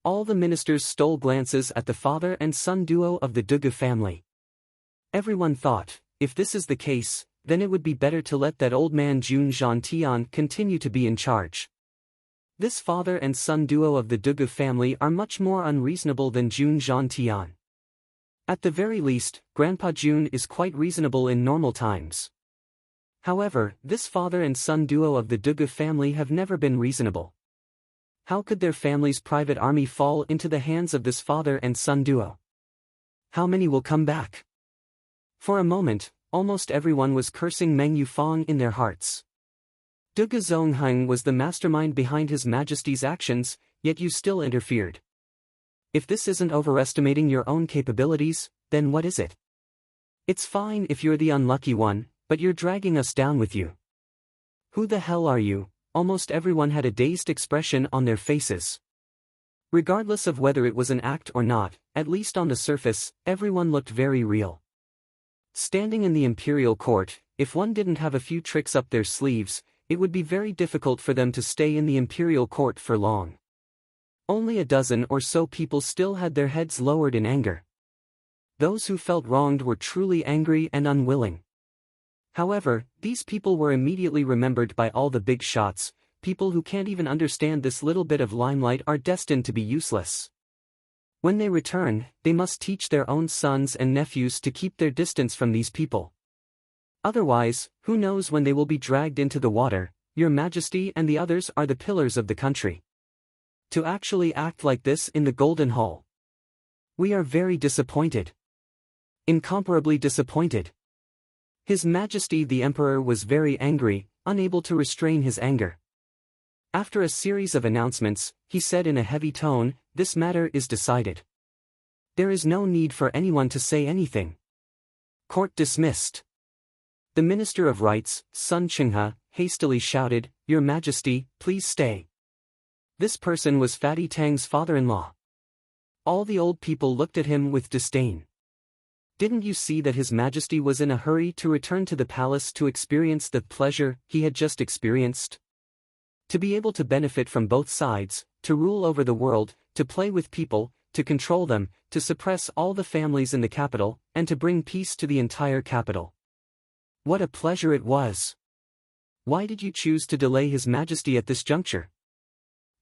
All the ministers stole glances at the father and son duo of the Dugu family. Everyone thought, if this is the case, then it would be better to let that old man Jun Zhantian continue to be in charge. This father and son duo of the Dugu family are much more unreasonable than Jun Zhantian. At the very least, Grandpa Jun is quite reasonable in normal times. However, this father and son duo of the Dugu family have never been reasonable. How could their family's private army fall into the hands of this father and son duo? How many will come back? For a moment, almost everyone was cursing Meng Yufang in their hearts. Dugu Zongheng was the mastermind behind His Majesty's actions, yet you still interfered. If this isn't overestimating your own capabilities, then what is it? It's fine if you're the unlucky one, but you're dragging us down with you. Who the hell are you? Almost everyone had a dazed expression on their faces. Regardless of whether it was an act or not, at least on the surface, everyone looked very real. Standing in the imperial court, if one didn't have a few tricks up their sleeves, it would be very difficult for them to stay in the imperial court for long. Only a dozen or so people still had their heads lowered in anger. Those who felt wronged were truly angry and unwilling. However, these people were immediately remembered by all the big shots. People who can't even understand this little bit of limelight are destined to be useless. When they return, they must teach their own sons and nephews to keep their distance from these people. Otherwise, who knows when they will be dragged into the water. Your Majesty and the others are the pillars of the country. To actually act like this in the Golden Hall. We are very disappointed. Incomparably disappointed. His Majesty the Emperor was very angry, unable to restrain his anger. After a series of announcements, he said in a heavy tone, "This matter is decided. There is no need for anyone to say anything. Court dismissed." The Minister of Rights, Sun Chenghe, hastily shouted, "Your Majesty, please stay." This person was Fatty Tang's father-in-law. All the old people looked at him with disdain. Didn't you see that His Majesty was in a hurry to return to the palace to experience the pleasure he had just experienced? To be able to benefit from both sides, to rule over the world, to play with people, to control them, to suppress all the families in the capital, and to bring peace to the entire capital. What a pleasure it was! Why did you choose to delay His Majesty at this juncture?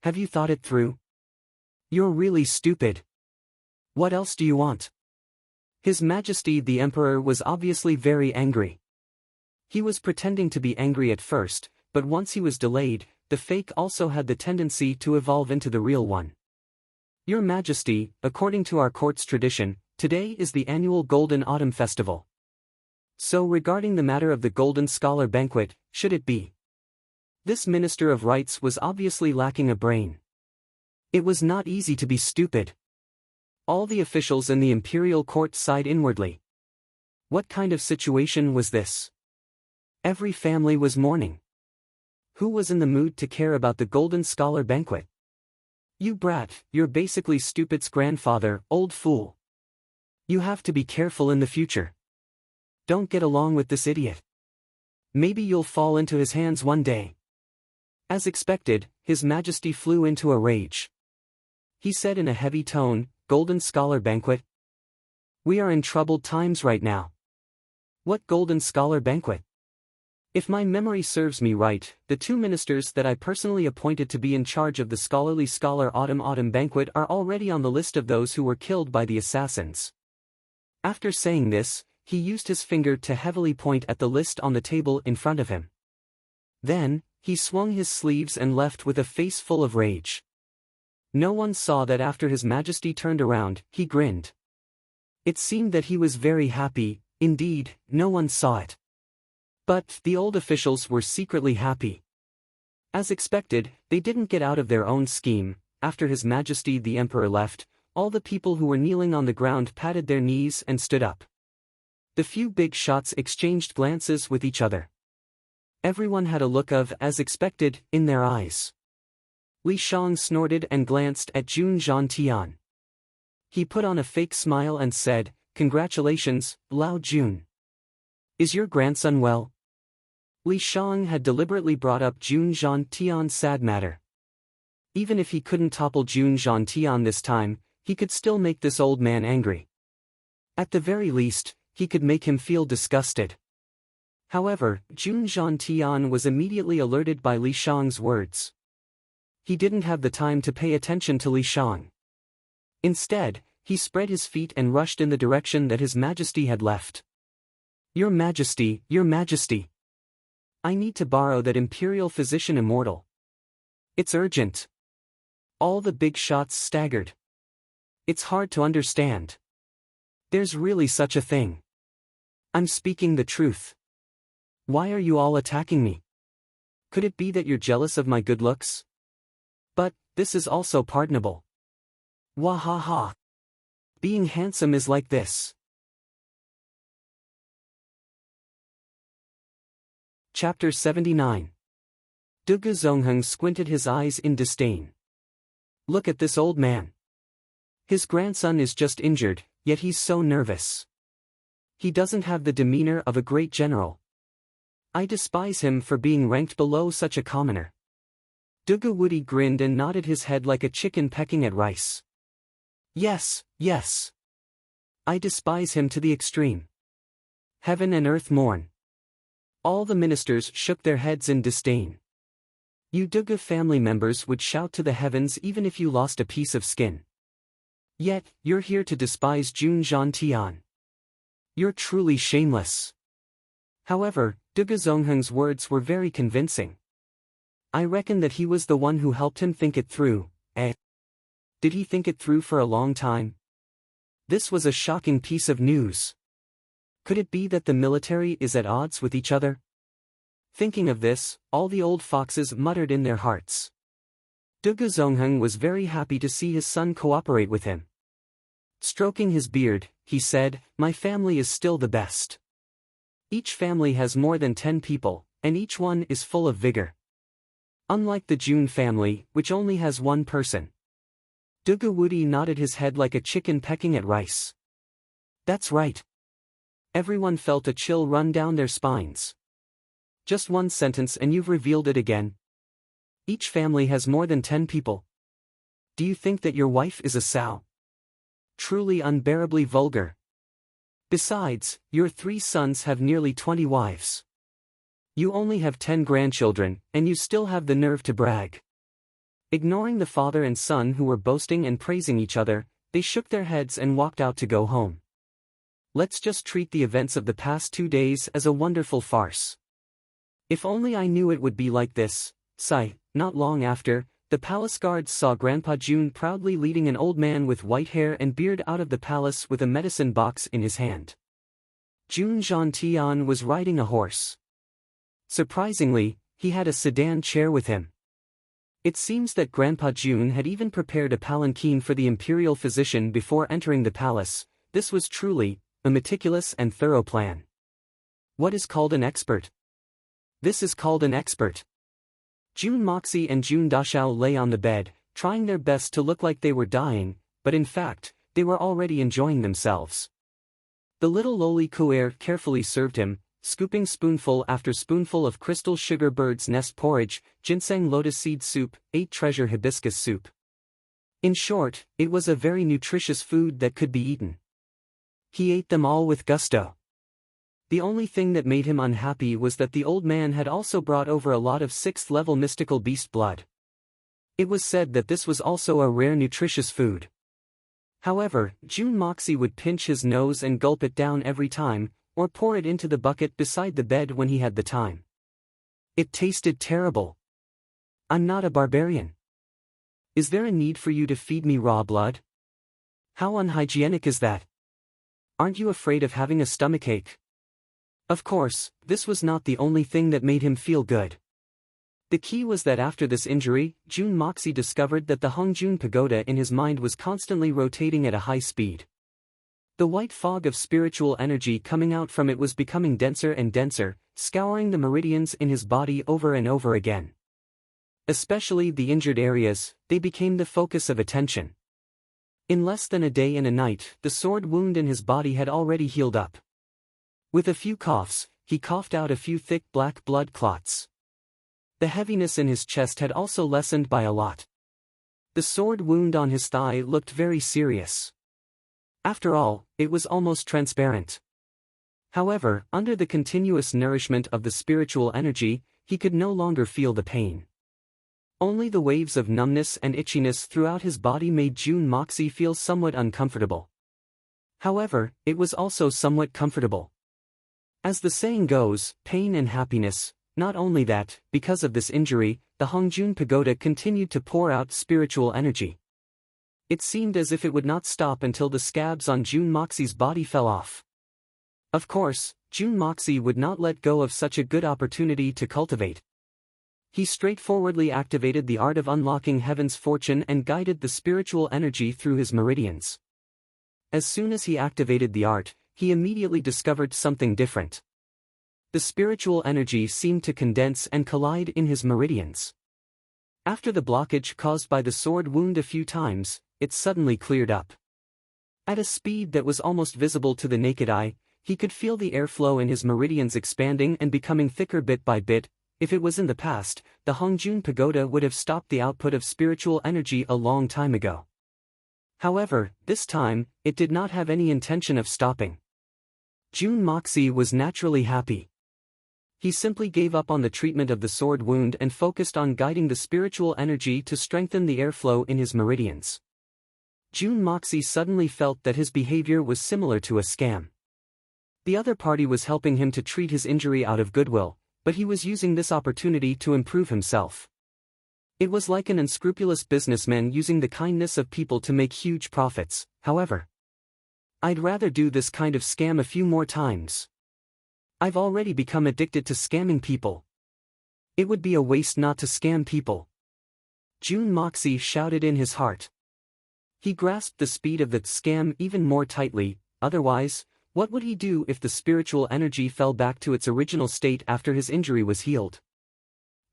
Have you thought it through? You're really stupid. What else do you want? His Majesty the Emperor was obviously very angry. He was pretending to be angry at first, but once he was delayed, the fake also had the tendency to evolve into the real one. Your Majesty, according to our court's tradition, today is the annual Golden Autumn Festival. So regarding the matter of the Golden Scholar Banquet, should it be? This Minister of Rights was obviously lacking a brain. It was not easy to be stupid. All the officials in the imperial court sighed inwardly. What kind of situation was this? Every family was mourning. Who was in the mood to care about the Golden Scholar Banquet? You brat, you're basically stupid's grandfather, old fool. You have to be careful in the future. Don't get along with this idiot. Maybe you'll fall into his hands one day. As expected, His Majesty flew into a rage. He said in a heavy tone, "Golden Scholar Banquet? We are in troubled times right now. What Golden Scholar Banquet? If my memory serves me right, the two ministers that I personally appointed to be in charge of the Scholarly Scholar Autumn Banquet are already on the list of those who were killed by the assassins." After saying this, he used his finger to heavily point at the list on the table in front of him. Then, he swung his sleeves and left with a face full of rage. No one saw that after His Majesty turned around, he grinned. It seemed that he was very happy, indeed, no one saw it. But the old officials were secretly happy. As expected, they didn't get out of their own scheme. After His Majesty the Emperor left, all the people who were kneeling on the ground patted their knees and stood up. The few big shots exchanged glances with each other. Everyone had a look of, as expected, in their eyes. Li Shang snorted and glanced at Jun Zhantian. He put on a fake smile and said, "Congratulations, Lao Jun. Is your grandson well?" Li Shang had deliberately brought up Jun Zhantian's sad matter. Even if he couldn't topple Jun Zhantian this time, he could still make this old man angry. At the very least, he could make him feel disgusted. However, Jun Zhantian was immediately alerted by Li Shang's words. He didn't have the time to pay attention to Li Shang. Instead, he spread his feet and rushed in the direction that His Majesty had left. Your Majesty, Your Majesty. I need to borrow that Imperial Physician Immortal. It's urgent. All the big shots staggered. It's hard to understand. There's really such a thing. I'm speaking the truth. Why are you all attacking me? Could it be that you're jealous of my good looks? But, this is also pardonable. Wahaha. Being handsome is like this. Chapter 79. Duge Zongheng squinted his eyes in disdain. Look at this old man. His grandson is just injured, yet he's so nervous. He doesn't have the demeanor of a great general. I despise him for being ranked below such a commoner. Woody grinned and nodded his head like a chicken pecking at rice. Yes, yes. I despise him to the extreme. Heaven and earth mourn. All the ministers shook their heads in disdain. You Duga family members would shout to the heavens even if you lost a piece of skin. Yet, you're here to despise Jun Zhantian. You're truly shameless. However, Duga Zongheng's words were very convincing. I reckon that he was the one who helped him think it through, eh? Did he think it through for a long time? This was a shocking piece of news. Could it be that the military is at odds with each other? Thinking of this, all the old foxes muttered in their hearts. Duga Zongheng was very happy to see his son cooperate with him. Stroking his beard, he said, "My family is still the best. Each family has more than 10 people, and each one is full of vigor. Unlike the Jun family, which only has one person." Duga Woody nodded his head like a chicken pecking at rice. That's right. Everyone felt a chill run down their spines. Just one sentence and you've revealed it again. Each family has more than 10 people. Do you think that your wife is a sow? Truly unbearably vulgar. Besides, your 3 sons have nearly 20 wives. You only have 10 grandchildren, and you still have the nerve to brag. Ignoring the father and son who were boasting and praising each other, they shook their heads and walked out to go home. Let's just treat the events of the past 2 days as a wonderful farce. If only I knew it would be like this. Sigh. Not long after, the palace guards saw Grandpa Jun proudly leading an old man with white hair and beard out of the palace with a medicine box in his hand. Jun Zhantian was riding a horse. Surprisingly, he had a sedan chair with him. It seems that Grandpa Jun had even prepared a palanquin for the imperial physician before entering the palace. This was truly a meticulous and thorough plan. What is called an expert? This is called an expert. Jun Moxie and Jun Dashao lay on the bed, trying their best to look like they were dying, but in fact, they were already enjoying themselves. The little lowly Kuer carefully served him, scooping spoonful after spoonful of crystal sugar bird's nest porridge, ginseng lotus seed soup, 8 treasure hibiscus soup. In short, it was a very nutritious food that could be eaten. He ate them all with gusto. The only thing that made him unhappy was that the old man had also brought over a lot of 6th-level mystical beast blood. It was said that this was also a rare nutritious food. However, Jun Moxie would pinch his nose and gulp it down every time, or pour it into the bucket beside the bed when he had the time. It tasted terrible. I'm not a barbarian. Is there a need for you to feed me raw blood? How unhygienic is that? Aren't you afraid of having a stomachache? Of course, this was not the only thing that made him feel good. The key was that after this injury, Jun Moxie discovered that the Hongjun Pagoda in his mind was constantly rotating at a high speed. The white fog of spiritual energy coming out from it was becoming denser and denser, scouring the meridians in his body over and over again. Especially the injured areas, they became the focus of attention. In less than a day and a night, the sword wound in his body had already healed up. With a few coughs, he coughed out a few thick black blood clots. The heaviness in his chest had also lessened by a lot. The sword wound on his thigh looked very serious. After all, it was almost transparent. However, under the continuous nourishment of the spiritual energy, he could no longer feel the pain. Only the waves of numbness and itchiness throughout his body made Jun Moxie feel somewhat uncomfortable. However, it was also somewhat comfortable. As the saying goes, pain and happiness. Not only that, because of this injury, the Hongjun Pagoda continued to pour out spiritual energy. It seemed as if it would not stop until the scabs on Jun Moxie's body fell off. Of course, Jun Moxie would not let go of such a good opportunity to cultivate. He straightforwardly activated the art of unlocking heaven's fortune and guided the spiritual energy through his meridians. As soon as he activated the art, he immediately discovered something different. The spiritual energy seemed to condense and collide in his meridians. After the blockage caused by the sword wound a few times, it suddenly cleared up. At a speed that was almost visible to the naked eye, he could feel the airflow in his meridians expanding and becoming thicker bit by bit. If it was in the past, the Hongjun Pagoda would have stopped the output of spiritual energy a long time ago. However, this time, it did not have any intention of stopping. Jun Moxie was naturally happy. He simply gave up on the treatment of the sword wound and focused on guiding the spiritual energy to strengthen the airflow in his meridians. Jun Moxie suddenly felt that his behavior was similar to a scam. The other party was helping him to treat his injury out of goodwill, but he was using this opportunity to improve himself. It was like an unscrupulous businessman using the kindness of people to make huge profits. However, I'd rather do this kind of scam a few more times. I've already become addicted to scamming people. It would be a waste not to scam people. Jun Moxie shouted in his heart. He grasped the speed of the scam even more tightly, otherwise, what would he do if the spiritual energy fell back to its original state after his injury was healed?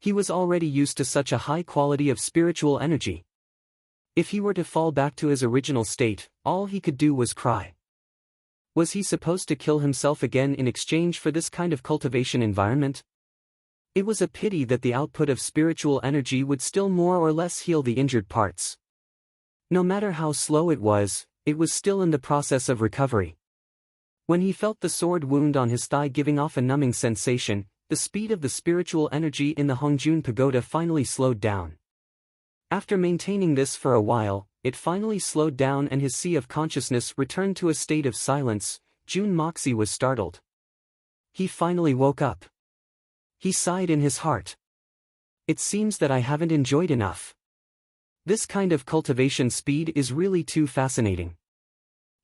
He was already used to such a high quality of spiritual energy. If he were to fall back to his original state, all he could do was cry. Was he supposed to kill himself again in exchange for this kind of cultivation environment? It was a pity that the output of spiritual energy would still more or less heal the injured parts. No matter how slow it was still in the process of recovery. When he felt the sword wound on his thigh giving off a numbing sensation, the speed of the spiritual energy in the Hongjun Pagoda finally slowed down. After maintaining this for a while, it finally slowed down and his sea of consciousness returned to a state of silence. Jun Moxie was startled. He finally woke up. He sighed in his heart. It seems that I haven't enjoyed enough. This kind of cultivation speed is really too fascinating.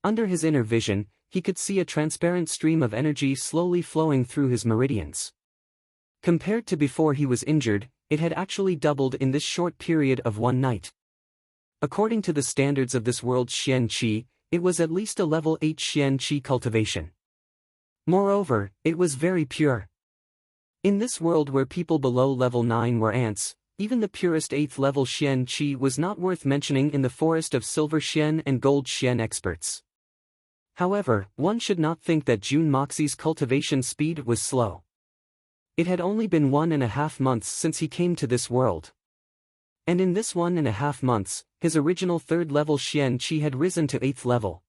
Under his inner vision, he could see a transparent stream of energy slowly flowing through his meridians. Compared to before he was injured, it had actually doubled in this short period of one night. According to the standards of this world's Xian Qi, it was at least a level 8 Xian Qi cultivation. Moreover, it was very pure. In this world where people below level 9 were ants, even the purest 8th level Xian Qi was not worth mentioning in the forest of silver Xian and gold Xian experts. However, one should not think that Jun Moxie's cultivation speed was slow. It had only been 1.5 months since he came to this world. And in this 1.5 months, his original 3rd level Xian Qi had risen to 8th level.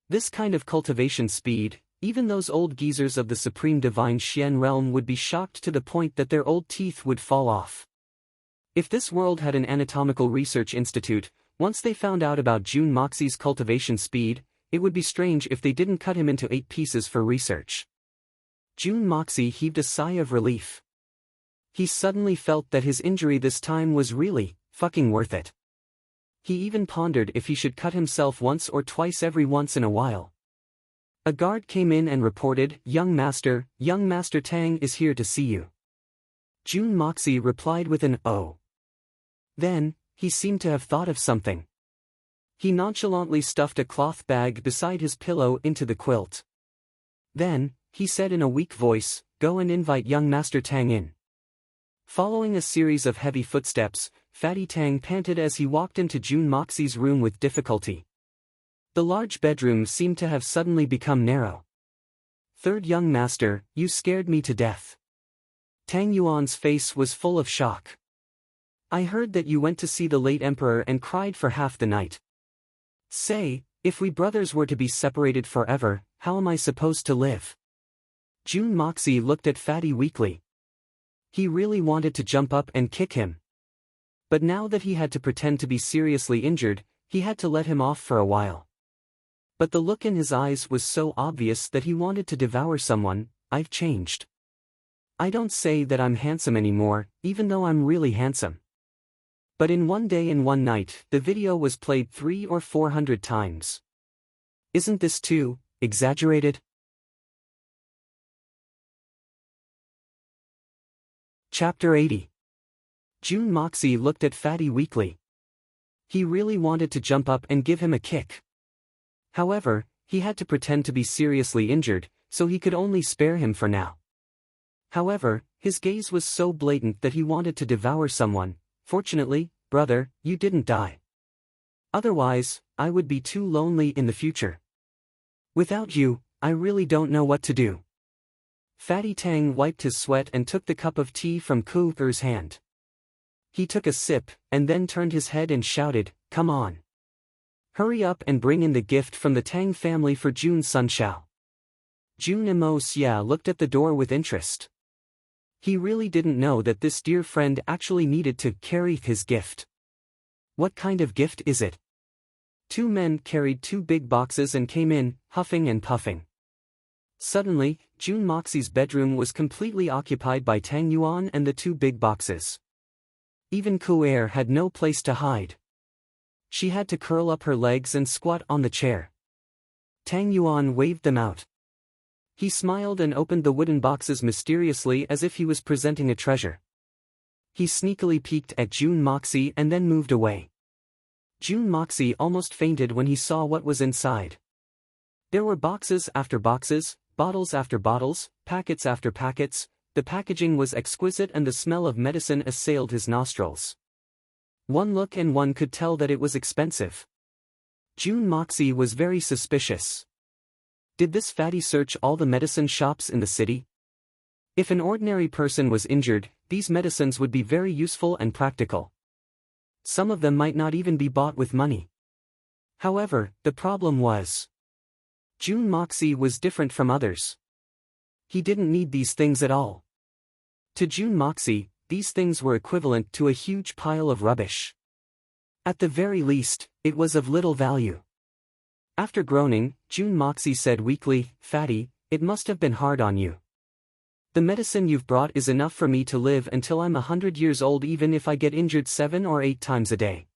This kind of cultivation speed, even those old geezers of the supreme divine Xian realm would be shocked to the point that their old teeth would fall off. If this world had an anatomical research institute, once they found out about Jun Moxie's cultivation speed, it would be strange if they didn't cut him into 8 pieces for research. Jun Moxie heaved a sigh of relief. He suddenly felt that his injury this time was really fucking worth it. He even pondered if he should cut himself once or twice every once in a while. A guard came in and reported, Young Master Tang is here to see you." Jun Moxie replied with an "Oh." Then, he seemed to have thought of something. He nonchalantly stuffed a cloth bag beside his pillow into the quilt. Then, he said in a weak voice, "Go and invite young Master Tang in." Following a series of heavy footsteps, Fatty Tang panted as he walked into Jun Moxie's room with difficulty. The large bedroom seemed to have suddenly become narrow. "Third young master, you scared me to death." Tang Yuan's face was full of shock. "I heard that you went to see the late emperor and cried for half the night. Say, if we brothers were to be separated forever, how am I supposed to live?" Jun Moxie looked at Fatty weakly. He really wanted to jump up and kick him. But now that he had to pretend to be seriously injured, he had to let him off for a while. But the look in his eyes was so obvious that he wanted to devour someone. "I've changed. I don't say that I'm handsome anymore, even though I'm really handsome." But in one day and one night, the video was played 300 or 400 times. Isn't this too exaggerated? Chapter 80. Jun Moxie looked at Fatty weakly. He really wanted to jump up and give him a kick. However, he had to pretend to be seriously injured, so he could only spare him for now. However, his gaze was so blatant that he wanted to devour someone. "Fortunately, brother, you didn't die. Otherwise, I would be too lonely in the future. Without you, I really don't know what to do." Fatty Tang wiped his sweat and took the cup of tea from Ku Er's hand. He took a sip, and then turned his head and shouted, "Come on. Hurry up and bring in the gift from the Tang family for Jun Sunshao." Jun Mo Xia looked at the door with interest. He really didn't know that this dear friend actually needed to carry his gift. What kind of gift is it? Two men carried two big boxes and came in, huffing and puffing. Suddenly, Jun Moxie's bedroom was completely occupied by Tang Yuan and the two big boxes. Even Ku Er had no place to hide. She had to curl up her legs and squat on the chair. Tang Yuan waved them out. He smiled and opened the wooden boxes mysteriously as if he was presenting a treasure. He sneakily peeked at Jun Moxie and then moved away. Jun Moxie almost fainted when he saw what was inside. There were boxes after boxes, bottles after bottles, packets after packets. The packaging was exquisite and the smell of medicine assailed his nostrils. One look and one could tell that it was expensive. Jun Moxie was very suspicious. Did this fatty search all the medicine shops in the city? If an ordinary person was injured, these medicines would be very useful and practical. Some of them might not even be bought with money. However, the problem was, Jun Moxie was different from others. He didn't need these things at all. To Jun Moxie, these things were equivalent to a huge pile of rubbish. At the very least, it was of little value. After groaning, Jun Moxie said weakly, "Fatty, it must have been hard on you. The medicine you've brought is enough for me to live until I'm 100 years old even if I get injured 7 or 8 times a day.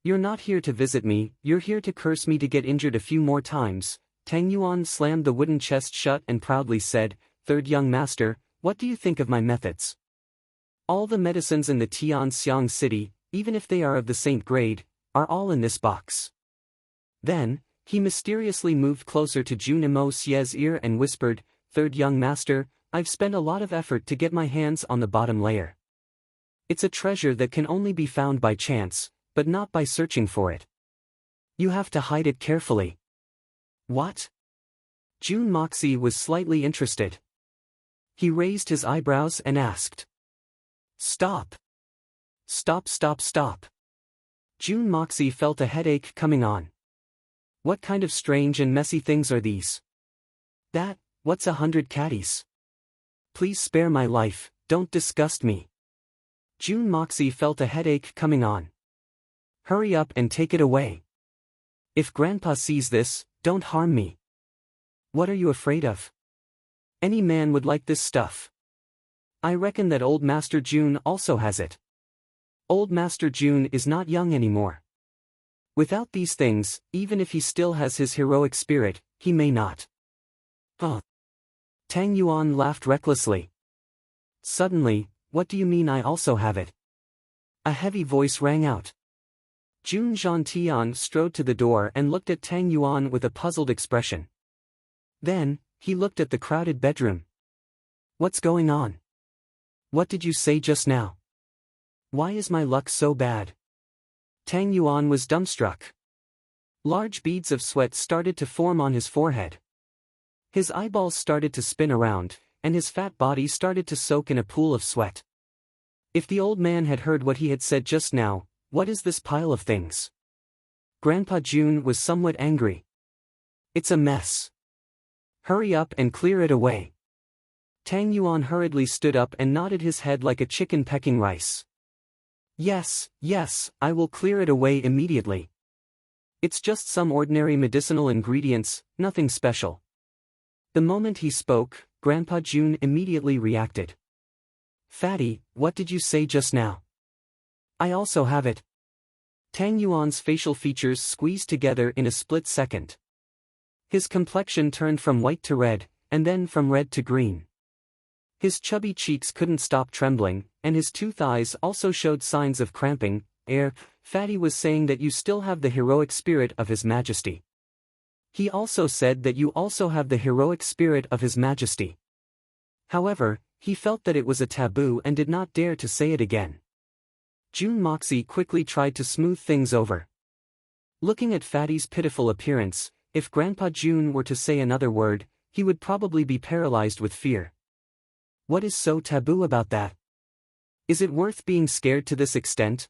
You're not here to visit me, you're here to curse me to get injured a few more times." Tang Yuan slammed the wooden chest shut and proudly said, "Third young master, what do you think of my methods? All the medicines in the Tianxiang city, even if they are of the saint grade, are all in this box." Then, he mysteriously moved closer to Jun Mo Xie's ear and whispered, "Third young master, I've spent a lot of effort to get my hands on the bottom layer. It's a treasure that can only be found by chance, but not by searching for it. You have to hide it carefully." "What?" Jun Moxie was slightly interested. He raised his eyebrows and asked. "Stop. Stop, stop, stop." Jun Moxie felt a headache coming on. What kind of strange and messy things are these? What's 100 caddies? Please spare my life, don't disgust me. Jun Moxie felt a headache coming on. Hurry up and take it away. If Grandpa sees this, don't harm me. What are you afraid of? Any man would like this stuff. I reckon that old Master Jun also has it. Old Master Jun is not young anymore. Without these things, even if he still has his heroic spirit, he may not. Oh. Tang Yuan laughed recklessly. Suddenly, what do you mean I also have it? A heavy voice rang out. Jun Zhantian strode to the door and looked at Tang Yuan with a puzzled expression. Then, he looked at the crowded bedroom. What's going on? What did you say just now? Why is my luck so bad? Tang Yuan was dumbstruck. Large beads of sweat started to form on his forehead. His eyeballs started to spin around, and his fat body started to soak in a pool of sweat. If the old man had heard what he had said just now, what is this pile of things? Grandpa Jun was somewhat angry. It's a mess. Hurry up and clear it away. Tang Yuan hurriedly stood up and nodded his head like a chicken pecking rice. Yes, I will clear it away immediately. It's just some ordinary medicinal ingredients, nothing special. The moment he spoke, Grandpa Jun immediately reacted. Fatty, what did you say just now? I also have it. Tang Yuan's facial features squeezed together in a split second. His complexion turned from white to red, and then from red to green. His chubby cheeks couldn't stop trembling, and his two thighs also showed signs of cramping. Fatty was saying that you still have the heroic spirit of His Majesty. He also said that you also have the heroic spirit of His Majesty. However, he felt that it was a taboo and did not dare to say it again. Jun Moxie quickly tried to smooth things over. Looking at Fatty's pitiful appearance, if Grandpa Jun were to say another word, he would probably be paralyzed with fear. What is so taboo about that? Is it worth being scared to this extent?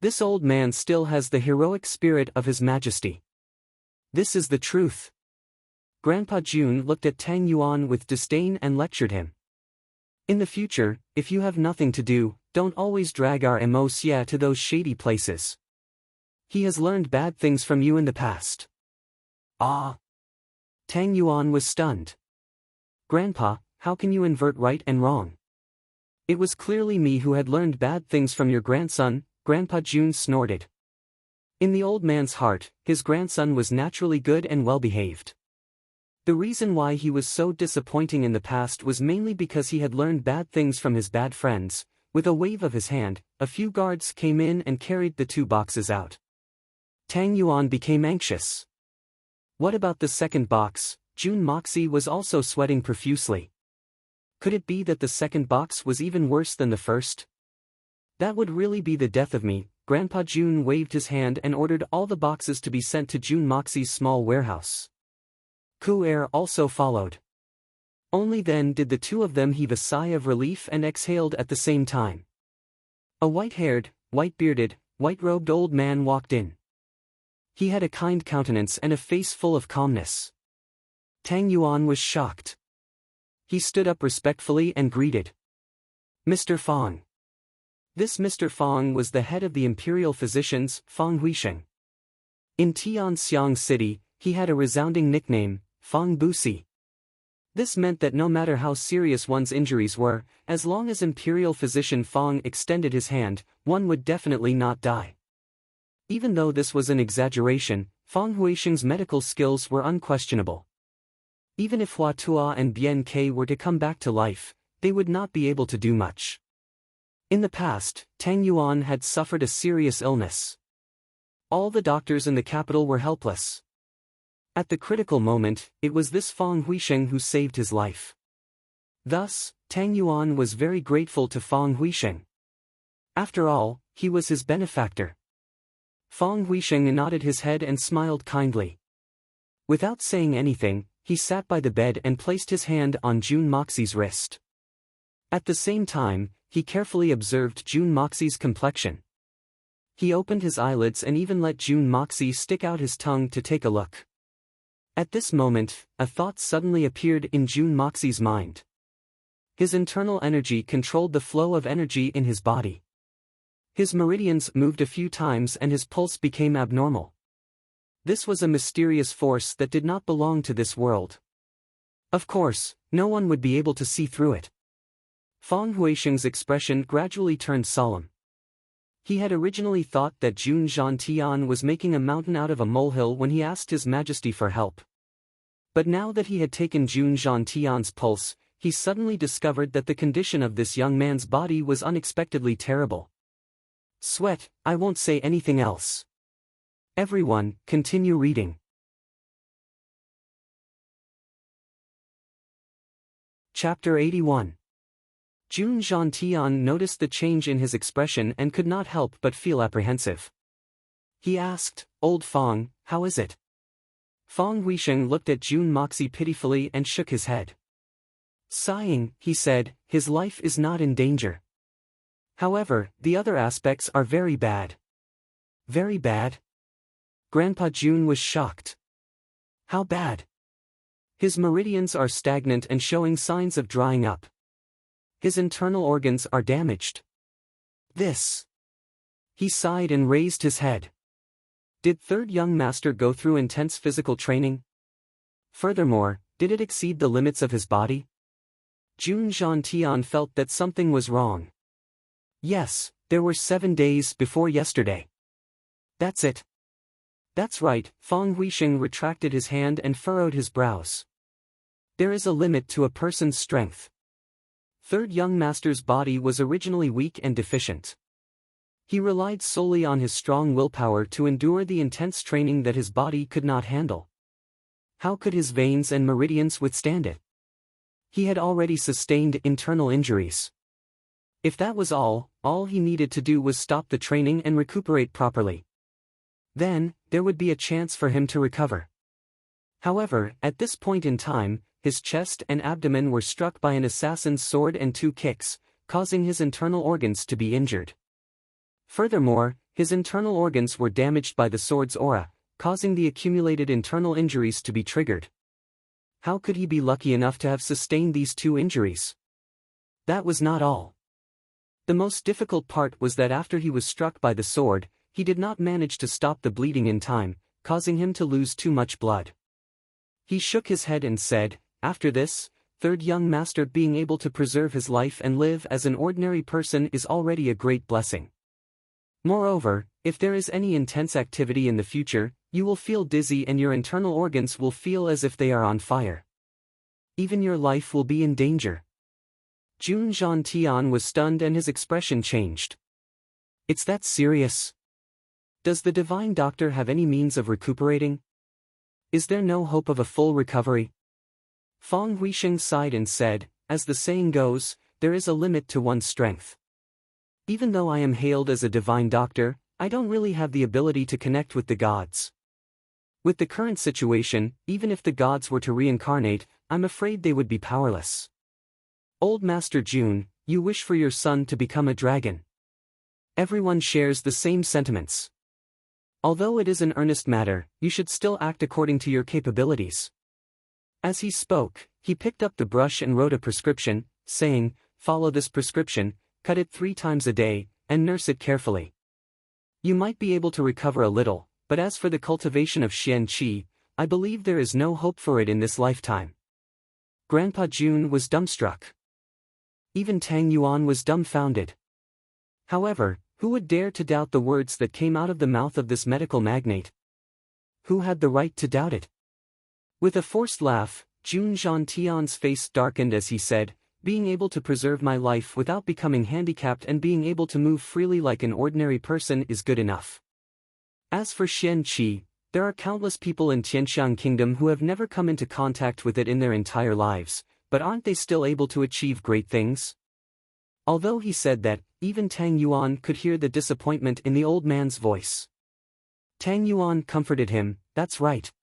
This old man still has the heroic spirit of His Majesty. This is the truth. Grandpa Jun looked at Tang Yuan with disdain and lectured him. In the future, if you have nothing to do, don't always drag our Mo Xia to those shady places. He has learned bad things from you in the past. Ah! Tang Yuan was stunned. Grandpa, how can you invert right and wrong? It was clearly me who had learned bad things from your grandson, Grandpa Jun snorted. In the old man's heart, his grandson was naturally good and well-behaved. The reason why he was so disappointing in the past was mainly because he had learned bad things from his bad friends. With a wave of his hand, a few guards came in and carried the 2 boxes out. Tang Yuan became anxious. What about the second box? Jun Moxie was also sweating profusely. Could it be that the second box was even worse than the first? That would really be the death of me. Grandpa Jun waved his hand and ordered all the boxes to be sent to Jun Moxie's small warehouse. Cool air also followed. Only then did the 2 of them heave a sigh of relief and exhaled at the same time. A white-haired, white-bearded, white-robed old man walked in. He had a kind countenance and a face full of calmness. Tang Yuan was shocked. He stood up respectfully and greeted. Mr. Fong. This Mr. Fong was the head of the imperial physicians, Fong Huisheng. In Tianxiang City, he had a resounding nickname, Fong Busi. This meant that no matter how serious one's injuries were, as long as imperial physician Fong extended his hand, one would definitely not die. Even though this was an exaggeration, Fong Huisheng's medical skills were unquestionable. Even if Hua Tua and Bien Ke were to come back to life, they would not be able to do much. In the past, Tang Yuan had suffered a serious illness. All the doctors in the capital were helpless. At the critical moment, it was this Fong Huisheng who saved his life. Thus, Tang Yuan was very grateful to Fong Huisheng. After all, he was his benefactor. Fong Huisheng nodded his head and smiled kindly. Without saying anything, he sat by the bed and placed his hand on Jun Moxie's wrist. At the same time, he carefully observed Jun Moxie's complexion. He opened his eyelids and even let Jun Moxie stick out his tongue to take a look. At this moment, a thought suddenly appeared in Jun Moxie's mind. His internal energy controlled the flow of energy in his body. His meridians moved a few times and his pulse became abnormal. This was a mysterious force that did not belong to this world. Of course, no one would be able to see through it. Fong Huisheng's expression gradually turned solemn. He had originally thought that Jun Zhantian was making a mountain out of a molehill when he asked His Majesty for help. But now that he had taken Jun Zhantian's pulse, he suddenly discovered that the condition of this young man's body was unexpectedly terrible. Sweat, I won't say anything else. Everyone, continue reading. Chapter 81. Jun Zhantian noticed the change in his expression and could not help but feel apprehensive. He asked, "Old Fong, how is it?" Fong Huisheng looked at Jun Moxie pitifully and shook his head. Sighing, he said, "His life is not in danger. However, the other aspects are very bad." Very bad? Grandpa Jun was shocked. How bad? His meridians are stagnant and showing signs of drying up. His internal organs are damaged. This. He sighed and raised his head. Did third young master go through intense physical training? Furthermore, did it exceed the limits of his body? Jun Zhantian felt that something was wrong. Yes, there were 7 days before yesterday. That's it. That's right, Fong Huisheng retracted his hand and furrowed his brows. There is a limit to a person's strength. Third young master's body was originally weak and deficient. He relied solely on his strong willpower to endure the intense training that his body could not handle. How could his veins and meridians withstand it? He had already sustained internal injuries. If that was all he needed to do was stop the training and recuperate properly. Then, there would be a chance for him to recover. However, at this point in time, his chest and abdomen were struck by an assassin's sword and 2 kicks, causing his internal organs to be injured. Furthermore, his internal organs were damaged by the sword's aura, causing the accumulated internal injuries to be triggered. How could he be lucky enough to have sustained these 2 injuries? That was not all. The most difficult part was that after he was struck by the sword, he did not manage to stop the bleeding in time, causing him to lose too much blood. He shook his head and said, "After this, third young master, being able to preserve his life and live as an ordinary person is already a great blessing. Moreover, if there is any intense activity in the future, you will feel dizzy and your internal organs will feel as if they are on fire. Even your life will be in danger." Jun Zhantian was stunned and his expression changed. "It's that serious? Does the divine doctor have any means of recuperating? Is there no hope of a full recovery?" Fang Huisheng sighed and said, "As the saying goes, there is a limit to one's strength. Even though I am hailed as a divine doctor, I don't really have the ability to connect with the gods. With the current situation, even if the gods were to reincarnate, I'm afraid they would be powerless. Old Master Jun, you wish for your son to become a dragon. Everyone shares the same sentiments. Although it is an earnest matter, you should still act according to your capabilities." As he spoke, he picked up the brush and wrote a prescription, saying, "Follow this prescription, cut it 3 times a day, and nurse it carefully. You might be able to recover a little, but as for the cultivation of Xian Qi, I believe there is no hope for it in this lifetime." Grandpa Jun was dumbstruck. Even Tang Yuan was dumbfounded. However, who would dare to doubt the words that came out of the mouth of this medical magnate? Who had the right to doubt it? With a forced laugh, Jun Zhantian's face darkened as he said, "Being able to preserve my life without becoming handicapped and being able to move freely like an ordinary person is good enough. As for Xian Qi, there are countless people in Tianxiang Kingdom who have never come into contact with it in their entire lives, but aren't they still able to achieve great things?" Although he said that, even Tang Yuan could hear the disappointment in the old man's voice. Tang Yuan comforted him, "That's right.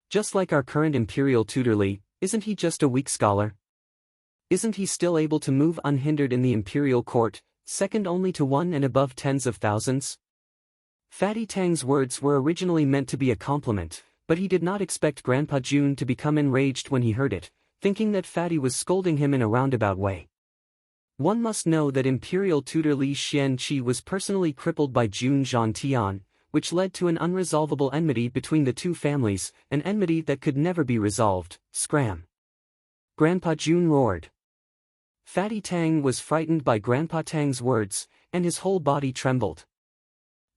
Just like our current imperial tutor Li, isn't he just a weak scholar? Isn't he still able to move unhindered in the imperial court, second only to 1 and above tens of thousands?" Fatty Tang's words were originally meant to be a compliment, but he did not expect Grandpa Jun to become enraged when he heard it, thinking that Fatty was scolding him in a roundabout way. One must know that Imperial tutor Li Xian Qi was personally crippled by Jun Zhantian, which led to an unresolvable enmity between the 2 families, an enmity that could never be resolved. Scram! Grandpa Jun roared. Fatty Tang was frightened by Grandpa Tang's words, and his whole body trembled.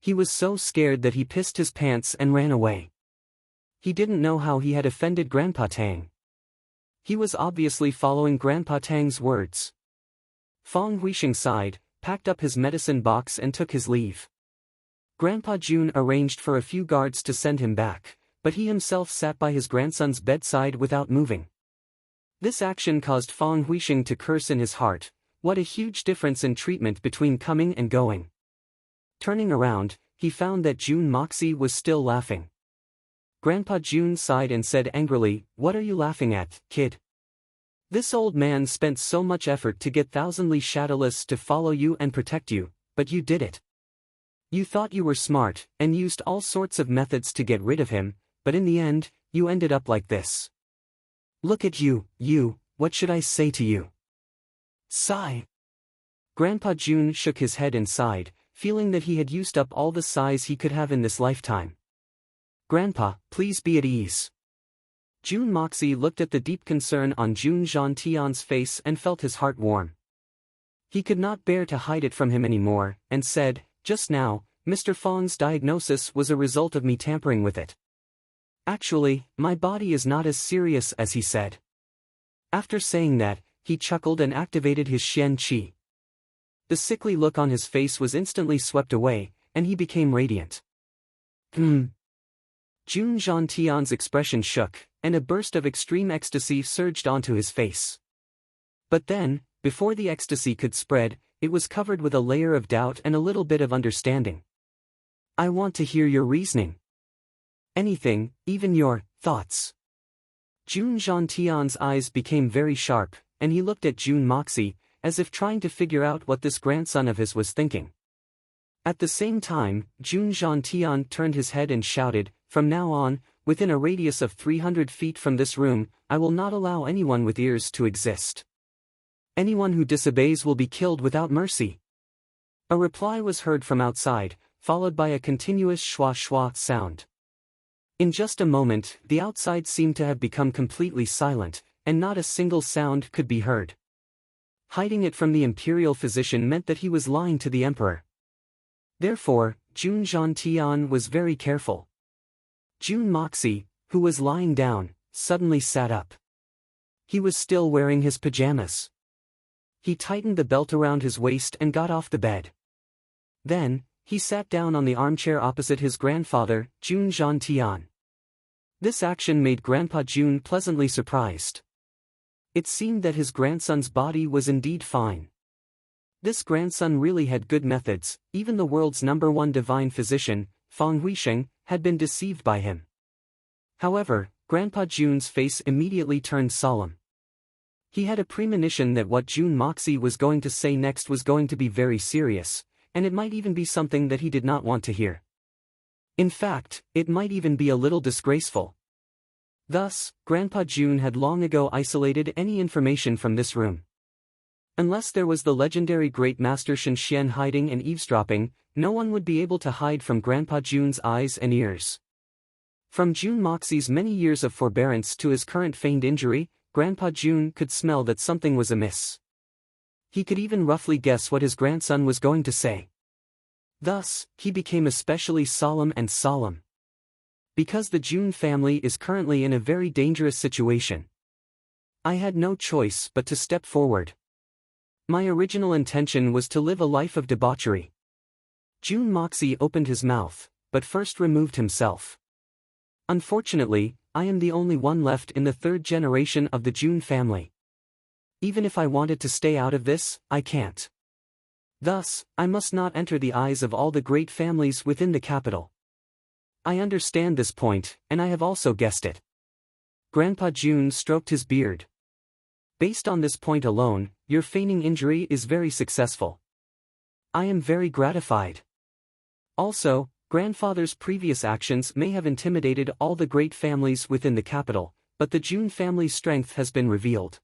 He was so scared that he pissed his pants and ran away. He didn't know how he had offended Grandpa Tang. He was obviously following Grandpa Tang's words. Fang Huisheng sighed, packed up his medicine box and took his leave. Grandpa Jun arranged for a few guards to send him back, but he himself sat by his grandson's bedside without moving. This action caused Fang Huisheng to curse in his heart. What a huge difference in treatment between coming and going. Turning around, he found that Jun Moxie was still laughing. Grandpa Jun sighed and said angrily, "What are you laughing at, kid? This old man spent so much effort to get Thousandly Shadowless to follow you and protect you, but you did it. You thought you were smart, and used all sorts of methods to get rid of him, but in the end, you ended up like this. Look at you, what should I say to you?" Sigh. Grandpa Jun shook his head and sighed, feeling that he had used up all the sighs he could have in this lifetime. "Grandpa, please be at ease." Jun Moxie looked at the deep concern on Jun Zhantian's face and felt his heart warm. He could not bear to hide it from him anymore, and said, "Just now, Mr. Fang's diagnosis was a result of me tampering with it. Actually, my body is not as serious as he said." After saying that, he chuckled and activated his Xian Qi. The sickly look on his face was instantly swept away, and he became radiant. Jun Zhantian's expression shook, and a burst of extreme ecstasy surged onto his face. But then, before the ecstasy could spread, it was covered with a layer of doubt and a little bit of understanding. "I want to hear your reasoning. Anything, even your thoughts." Jun Zhantian's eyes became very sharp, and he looked at Jun Moxie, as if trying to figure out what this grandson of his was thinking. At the same time, Jun Zhantian turned his head and shouted, "From now on, within a radius of 300 feet from this room, I will not allow anyone with ears to exist. Anyone who disobeys will be killed without mercy." A reply was heard from outside, followed by a continuous schwa-schwa sound. In just a moment, the outside seemed to have become completely silent, and not a single sound could be heard. Hiding it from the imperial physician meant that he was lying to the emperor. Therefore, Jun Zhantian was very careful. Jun Moxie, who was lying down, suddenly sat up. He was still wearing his pajamas. He tightened the belt around his waist and got off the bed. Then, he sat down on the armchair opposite his grandfather, Jun Zhantian. This action made Grandpa Jun pleasantly surprised. It seemed that his grandson's body was indeed fine. This grandson really had good methods. Even the world's #1 divine physician, Feng Huisheng, had been deceived by him. However, Grandpa Jun's face immediately turned solemn. He had a premonition that what Jun Moxie was going to say next was going to be very serious, and it might even be something that he did not want to hear. In fact, it might even be a little disgraceful. Thus, Grandpa Jun had long ago isolated any information from this room. Unless there was the legendary Great Master Shen Xian hiding and eavesdropping, no one would be able to hide from Grandpa Jun's eyes and ears. From Jun Moxie's many years of forbearance to his current feigned injury, Grandpa Jun could smell that something was amiss. He could even roughly guess what his grandson was going to say. Thus, he became especially solemn and solemn. Because the Jun family is currently in a very dangerous situation. I had no choice but to step forward. My original intention was to live a life of debauchery. Jun Moxie opened his mouth, but first removed himself. Unfortunately, I am the only one left in the third generation of the Jun family. Even if I wanted to stay out of this, I can't. Thus, I must not enter the eyes of all the great families within the capital. I understand this point, and I have also guessed it. Grandpa Jun stroked his beard. Based on this point alone, your feigning injury is very successful. I am very gratified. Also, grandfather's previous actions may have intimidated all the great families within the capital, but the Jun family's strength has been revealed.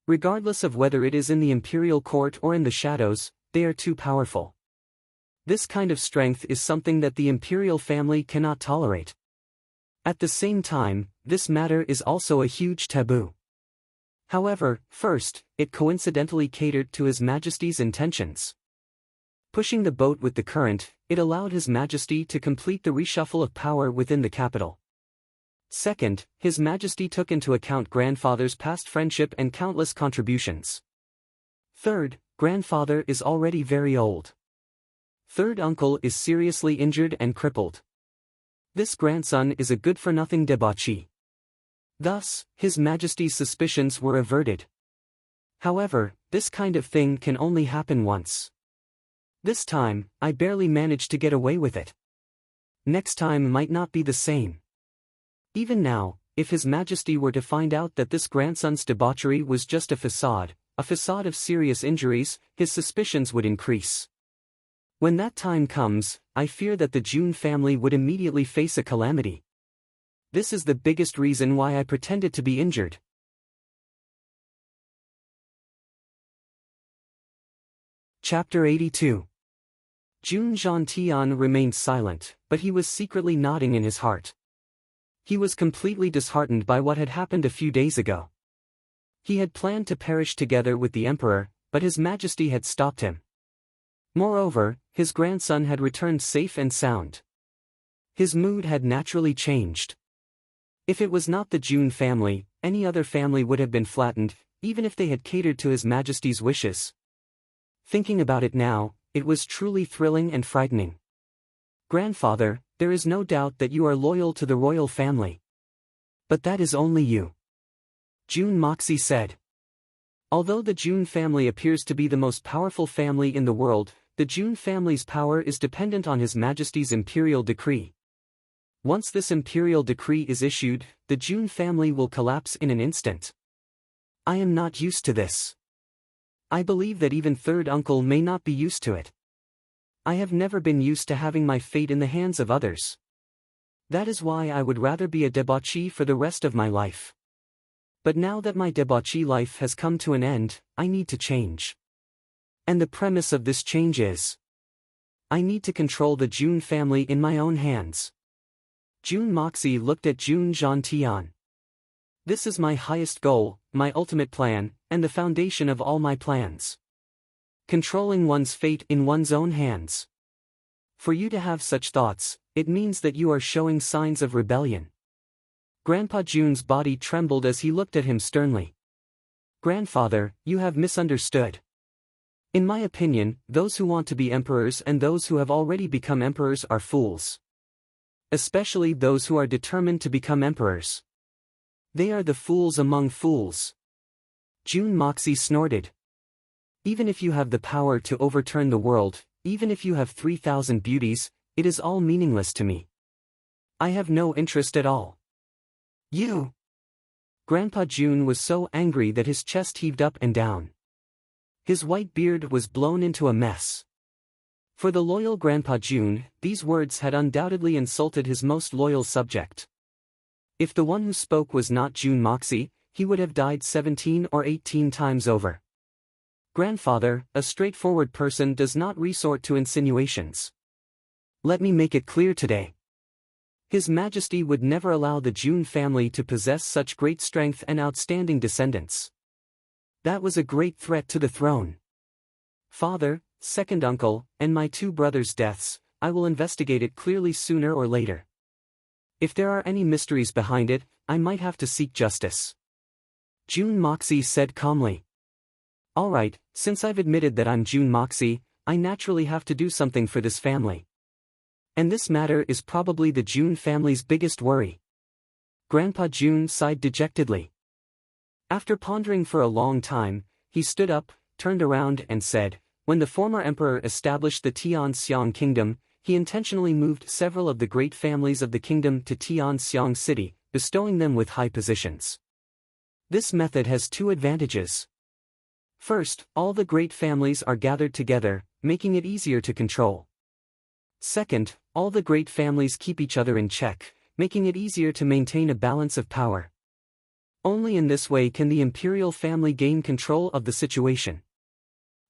Regardless of whether it is in the imperial court or in the shadows, they are too powerful. This kind of strength is something that the imperial family cannot tolerate. At the same time, this matter is also a huge taboo. However, first, it coincidentally catered to His Majesty's intentions. Pushing the boat with the current, it allowed His Majesty to complete the reshuffle of power within the capital. Second, His Majesty took into account grandfather's past friendship and countless contributions. Third, grandfather is already very old. Third uncle is seriously injured and crippled. This grandson is a good-for-nothing debauchee. Thus, His Majesty's suspicions were averted. However, this kind of thing can only happen once. This time, I barely managed to get away with it. Next time might not be the same. Even now, if His Majesty were to find out that this grandson's debauchery was just a facade of serious injuries, his suspicions would increase. When that time comes, I fear that the Jun family would immediately face a calamity. This is the biggest reason why I pretended to be injured. Chapter 82. Jun Zhantian remained silent, but he was secretly nodding in his heart. He was completely disheartened by what had happened a few days ago. He had planned to perish together with the emperor, but His Majesty had stopped him. Moreover, his grandson had returned safe and sound. His mood had naturally changed. If it was not the Jun family, any other family would have been flattened, even if they had catered to His Majesty's wishes. Thinking about it now, it was truly thrilling and frightening. Grandfather, there is no doubt that you are loyal to the royal family. But that is only you. Jun Moxie said. Although the Jun family appears to be the most powerful family in the world, the Jun family's power is dependent on His Majesty's imperial decree. Once this imperial decree is issued, the Jun family will collapse in an instant. I am not used to this. I believe that even third uncle may not be used to it. I have never been used to having my fate in the hands of others. That is why I would rather be a debauchee for the rest of my life. But now that my debauchee life has come to an end, I need to change. And the premise of this change is: I need to control the Jun family in my own hands. Jun Moxie looked at Jun Zhantian. This is my highest goal, my ultimate plan, and the foundation of all my plans. Controlling one's fate in one's own hands. For you to have such thoughts, it means that you are showing signs of rebellion. Grandpa Jun's body trembled as he looked at him sternly. Grandfather, you have misunderstood. In my opinion, those who want to be emperors and those who have already become emperors are fools. Especially those who are determined to become emperors. They are the fools among fools. Jun Moxie snorted. Even if you have the power to overturn the world, even if you have 3,000 beauties, it is all meaningless to me. I have no interest at all. You! Grandpa Jun was so angry that his chest heaved up and down. His white beard was blown into a mess. For the loyal Grandpa Jun, these words had undoubtedly insulted his most loyal subject. If the one who spoke was not Jun Moxie, he would have died 17 or 18 times over. Grandfather, a straightforward person does not resort to insinuations. Let me make it clear today. His Majesty would never allow the Jun family to possess such great strength and outstanding descendants. That was a great threat to the throne. Father, second uncle, and my two brothers' deaths, I will investigate it clearly sooner or later. If there are any mysteries behind it, I might have to seek justice. Jun Moxie said calmly. Alright, since I've admitted that I'm Jun Moxie, I naturally have to do something for this family. And this matter is probably the Jun family's biggest worry. Grandpa Jun sighed dejectedly. After pondering for a long time, he stood up, turned around and said, when the former emperor established the Tianxiang kingdom, he intentionally moved several of the great families of the kingdom to Tianxiang city, bestowing them with high positions. This method has two advantages. First, all the great families are gathered together, making it easier to control. Second, all the great families keep each other in check, making it easier to maintain a balance of power. Only in this way can the imperial family gain control of the situation.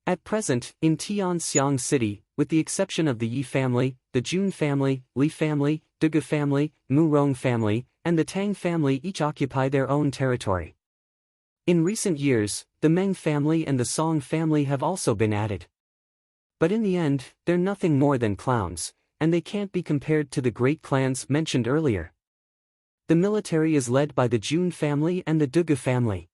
At present, in Tianxiang City, with the exception of the Yi family, the Jun family, Li family, Dugu family, Murong family, and the Tang family each occupy their own territory. In recent years, the Meng family and the Song family have also been added. But in the end, they're nothing more than clowns, and they can't be compared to the great clans mentioned earlier. The military is led by the Jun family and the Dugu family.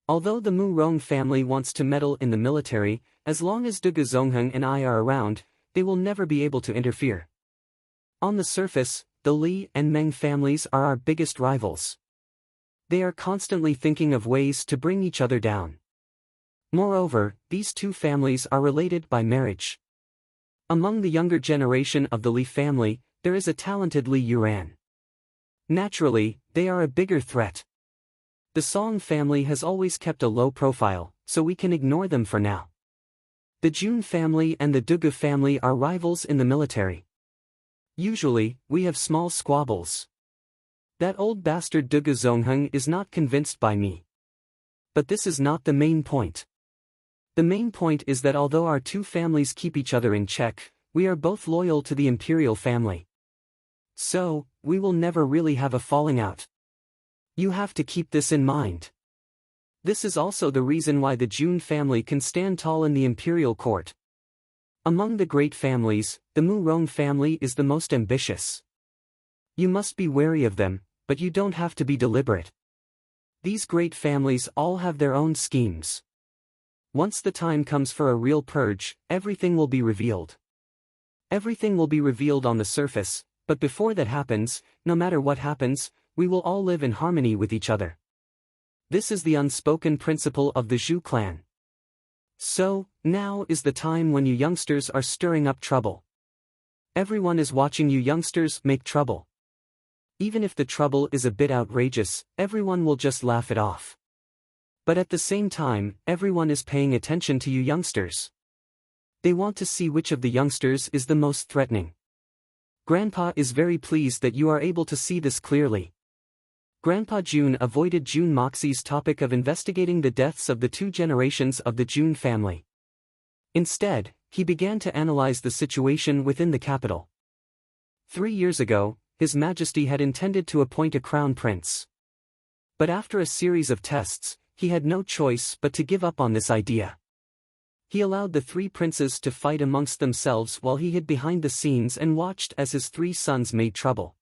Although the Murong family wants to meddle in the military, as long as Dugu Zongheng and I are around, they will never be able to interfere. On the surface, the Li and Meng families are our biggest rivals. They are constantly thinking of ways to bring each other down. Moreover, these two families are related by marriage. Among the younger generation of the Li family, there is a talented Li Yuan. Naturally, they are a bigger threat. The Song family has always kept a low profile, so we can ignore them for now. The Jun family and the Dugu family are rivals in the military. Usually, we have small squabbles. That old bastard Dugu Zongheng is not convinced by me. But this is not the main point. The main point is that although our two families keep each other in check, we are both loyal to the imperial family. So, we will never really have a falling out. You have to keep this in mind. This is also the reason why the Jun family can stand tall in the imperial court. Among the great families, the Murong family is the most ambitious. You must be wary of them, but you don't have to be deliberate. These great families all have their own schemes. Once the time comes for a real purge, everything will be revealed. Everything will be revealed on the surface, but before that happens, no matter what happens, we will all live in harmony with each other. This is the unspoken principle of the Zhu clan. So, now is the time when you youngsters are stirring up trouble. Everyone is watching you youngsters make trouble. Even if the trouble is a bit outrageous, everyone will just laugh it off. But at the same time, everyone is paying attention to you youngsters. They want to see which of the youngsters is the most threatening. Grandpa is very pleased that you are able to see this clearly. Grandpa June avoided June Moxie's topic of investigating the deaths of the 2 generations of the June family. Instead, he began to analyze the situation within the capital. 3 years ago, His Majesty had intended to appoint a crown prince. But after a series of tests, he had no choice but to give up on this idea. He allowed the 3 princes to fight amongst themselves while he hid behind the scenes and watched as his 3 sons made trouble.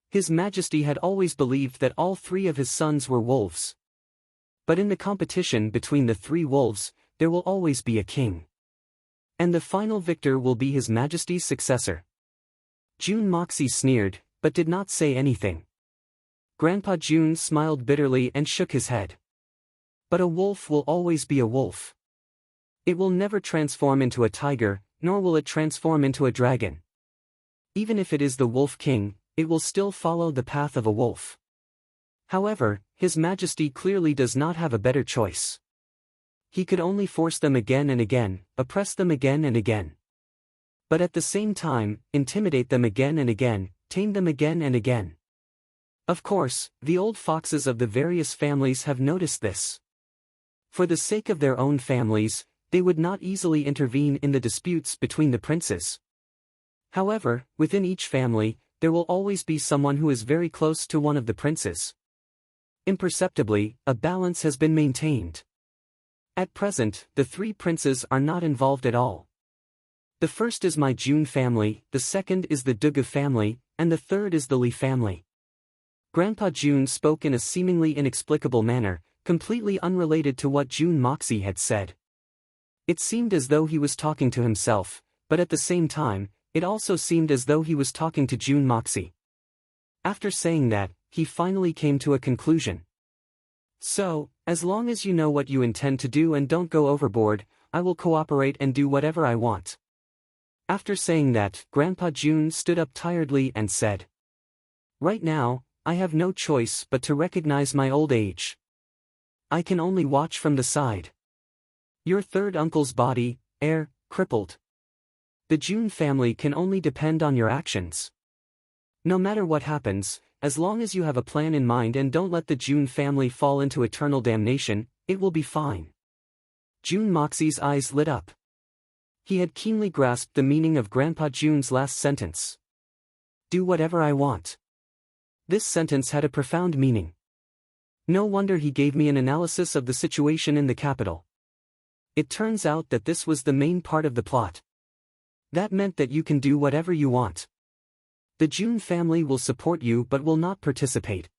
His Majesty had always believed that all 3 of his sons were wolves. But in the competition between the 3 wolves, there will always be a king. And the final victor will be His Majesty's successor. June Moxie sneered, but did not say anything. Grandpa June smiled bitterly and shook his head. But a wolf will always be a wolf. It will never transform into a tiger, nor will it transform into a dragon. Even if it is the Wolf King, it will still follow the path of a wolf. However, His Majesty clearly does not have a better choice. He could only force them again and again, oppress them again and again. But at the same time, intimidate them again and again, tame them again and again. Of course, the old foxes of the various families have noticed this. For the sake of their own families, they would not easily intervene in the disputes between the princes. However, within each family, there will always be someone who is very close to one of the princes. Imperceptibly, a balance has been maintained. At present, the 3 princes are not involved at all. The first is my June family, the second is the Dugu family, and the third is the Li family. Grandpa June spoke in a seemingly inexplicable manner, completely unrelated to what June Moxie had said. It seemed as though he was talking to himself, but at the same time, it also seemed as though he was talking to June Moxie. After saying that, he finally came to a conclusion. So, as long as you know what you intend to do and don't go overboard, I will cooperate and do whatever I want. After saying that, Grandpa June stood up tiredly and said, "Right now, I have no choice but to recognize my old age. I can only watch from the side. Your 3rd uncle's body, crippled. The June family can only depend on your actions. No matter what happens, as long as you have a plan in mind and don't let the June family fall into eternal damnation, it will be fine." June Moxie's eyes lit up. He had keenly grasped the meaning of Grandpa June's last sentence. Do whatever I want. This sentence had a profound meaning. No wonder he gave me an analysis of the situation in the capital. It turns out that this was the main part of the plot. That meant that you can do whatever you want. The June family will support you but will not participate.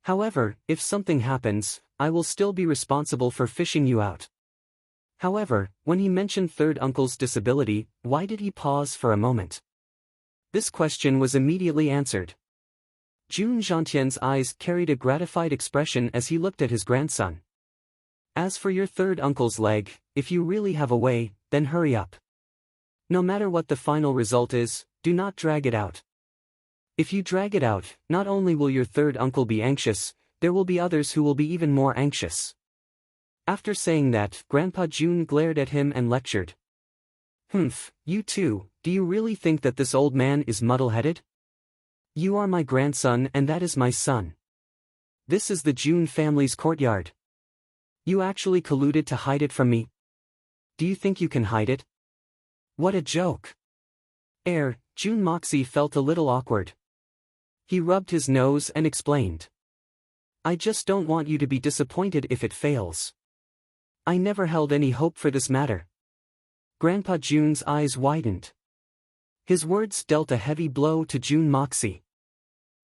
However, if something happens, I will still be responsible for fishing you out. However, when he mentioned 3rd uncle's disability, why did he pause for a moment? This question was immediately answered. June Gentien's eyes carried a gratified expression as he looked at his grandson. As for your 3rd uncle's leg, if you really have a way, then hurry up. No matter what the final result is, do not drag it out. If you drag it out, not only will your 3rd uncle be anxious, there will be others who will be even more anxious. After saying that, Grandpa June glared at him and lectured. You too, do you really think that this old man is muddle-headed? You are my grandson and that is my son. This is the June family's courtyard. You actually colluded to hide it from me? Do you think you can hide it? What a joke. June Moxie felt a little awkward. He rubbed his nose and explained. I just don't want you to be disappointed if it fails. I never held any hope for this matter. Grandpa June's eyes widened. His words dealt a heavy blow to June Moxie.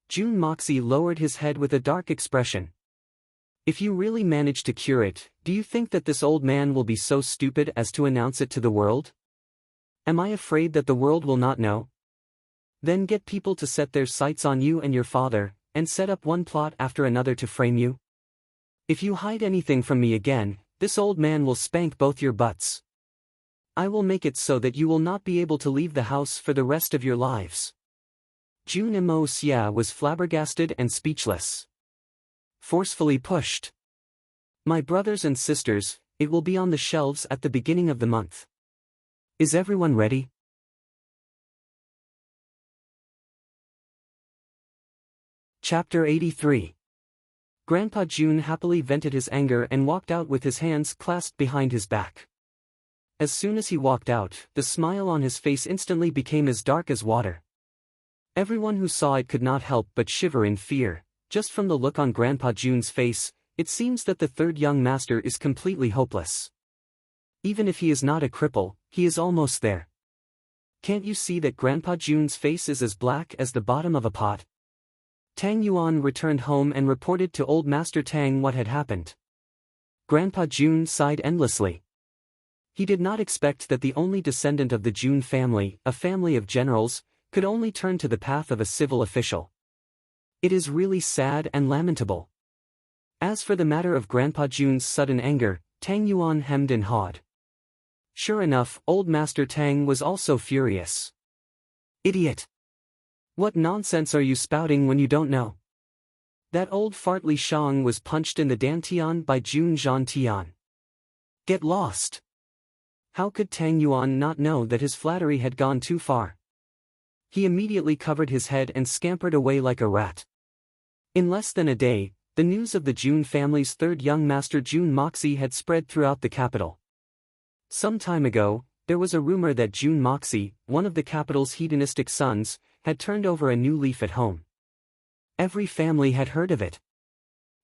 June Moxie lowered his head with a dark expression. If you really manage to cure it, do you think that this old man will be so stupid as to announce it to the world? Am I afraid that the world will not know? Then get people to set their sights on you and your father, and set up one plot after another to frame you? If you hide anything from me again, this old man will spank both your butts. I will make it so that you will not be able to leave the house for the rest of your lives. Jun Mo Xia was flabbergasted and speechless. Forcefully pushed. My brothers and sisters, it will be on the shelves at the beginning of the month. Is everyone ready? Chapter 83. Grandpa Jun happily vented his anger and walked out with his hands clasped behind his back. As soon as he walked out, the smile on his face instantly became as dark as water. Everyone who saw it could not help but shiver in fear. Just from the look on Grandpa Jun's face, it seems that the third young master is completely hopeless. Even if he is not a cripple, he is almost there. Can't you see that Grandpa Jun's face is as black as the bottom of a pot? Tang Yuan returned home and reported to old Master Tang what had happened. Grandpa Jun sighed endlessly. He did not expect that the only descendant of the Jun family, a family of generals, could only turn to the path of a civil official. It is really sad and lamentable. As for the matter of Grandpa Jun's sudden anger, Tang Yuan hemmed and hawed. Sure enough, old Master Tang was also furious. Idiot! What nonsense are you spouting when you don't know? That old fart Li Shang was punched in the dantian by Jun Zhantian. Get lost! How could Tang Yuan not know that his flattery had gone too far? He immediately covered his head and scampered away like a rat. In less than a day, the news of the Jun family's third young master Jun Moxie had spread throughout the capital. Some time ago, there was a rumor that Jun Moxie, one of the capital's hedonistic sons, had turned over a new leaf at home. Every family had heard of it.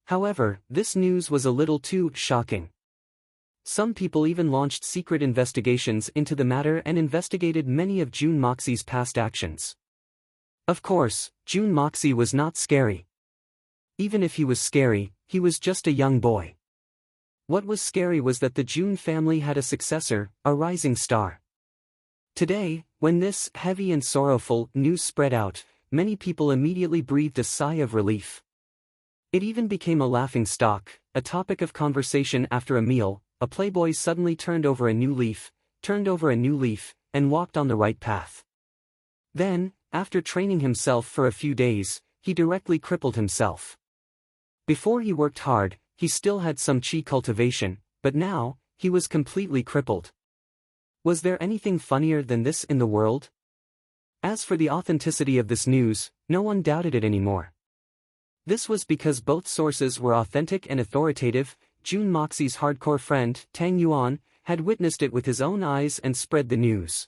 However, this news was a little too shocking. Some people even launched secret investigations into the matter and investigated many of Jun Moxie's past actions. Of course, Jun Moxie was not scary. Even if he was scary, he was just a young boy. What was scary was that the Jun family had a successor, a rising star. Today, when this heavy and sorrowful news spread out, many people immediately breathed a sigh of relief. It even became a laughing stock, a topic of conversation after a meal. A playboy suddenly turned over a new leaf, and walked on the right path. Then, after training himself for a few days, he directly crippled himself. Before he worked hard, he still had some chi cultivation, but now, he was completely crippled. Was there anything funnier than this in the world? As for the authenticity of this news, no one doubted it anymore. This was because both sources were authentic and authoritative. Jun Moxie's hardcore friend, Tang Yuan, had witnessed it with his own eyes and spread the news.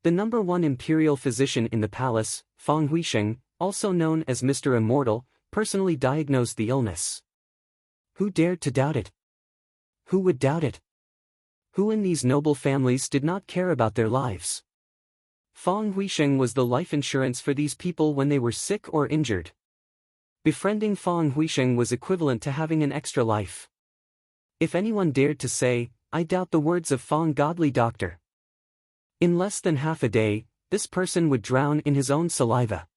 The #1 imperial physician in the palace, Fang Huisheng, also known as Mr. Immortal, personally diagnosed the illness. Who dared to doubt it? Who would doubt it? Who in these noble families did not care about their lives? Fang Huisheng was the life insurance for these people when they were sick or injured. Befriending Fang Huisheng was equivalent to having an extra life. If anyone dared to say, I doubt the words of Fang Godly Doctor. In less than half a day, this person would drown in his own saliva.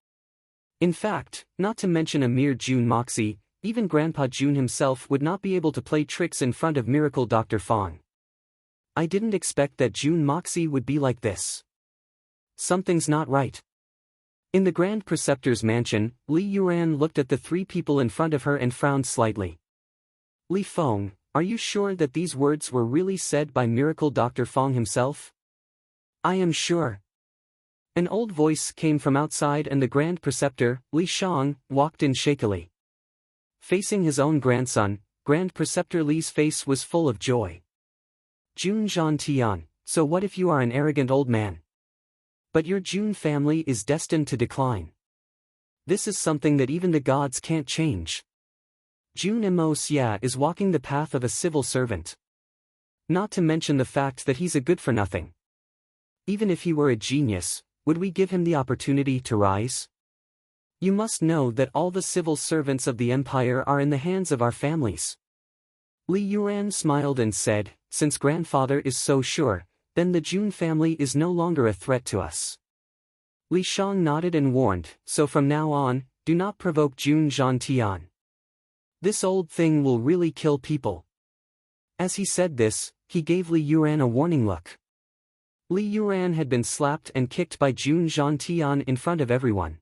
In fact, not to mention a mere Jun Moxie, even Grandpa Jun himself would not be able to play tricks in front of Miracle Dr. Fang. I didn't expect that Jun Moxie would be like this. Something's not right. In the Grand Preceptor's mansion, Li Yuran looked at the three people in front of her and frowned slightly. Li Feng, are you sure that these words were really said by Miracle Dr. Fang himself? I am sure. An old voice came from outside and the Grand Preceptor, Li Shang, walked in shakily. Facing his own grandson, Grand Preceptor Li's face was full of joy. Jun Zhantian, so what if you are an arrogant old man? But your Jun family is destined to decline. This is something that even the gods can't change. Jun Mo Xia is walking the path of a civil servant. Not to mention the fact that he's a good-for-nothing. Even if he were a genius, would we give him the opportunity to rise? You must know that all the civil servants of the empire are in the hands of our families. Li Yuran smiled and said, since grandfather is so sure, then the Jun family is no longer a threat to us. Li Shang nodded and warned, so from now on, do not provoke Jun Zhantian. This old thing will really kill people. As he said this, he gave Li Yuran a warning look. Li Yuran had been slapped and kicked by Jun Zhantian in front of everyone.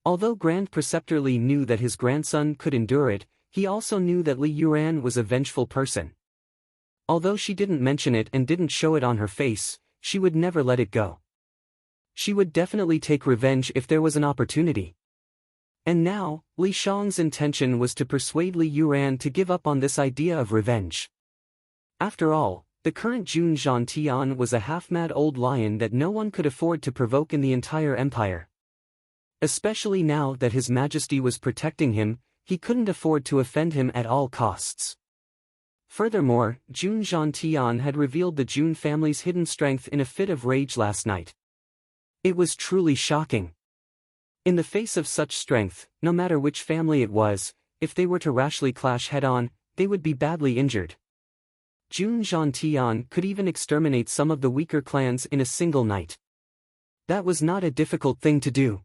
Although Grand Preceptor Li knew that his grandson could endure it, he also knew that Li Yuran was a vengeful person. Although she didn't mention it and didn't show it on her face, she would never let it go. She would definitely take revenge if there was an opportunity. And now, Li Shang's intention was to persuade Li Yuran to give up on this idea of revenge. After all, the current Jun Zhantian was a half-mad old lion that no one could afford to provoke in the entire empire. Especially now that His Majesty was protecting him, he couldn't afford to offend him at all costs. Furthermore, Jun Zhantian had revealed the Jun family's hidden strength in a fit of rage last night. It was truly shocking. In the face of such strength, no matter which family it was, if they were to rashly clash head-on, they would be badly injured. Jun Zhantian could even exterminate some of the weaker clans in a single night. That was not a difficult thing to do.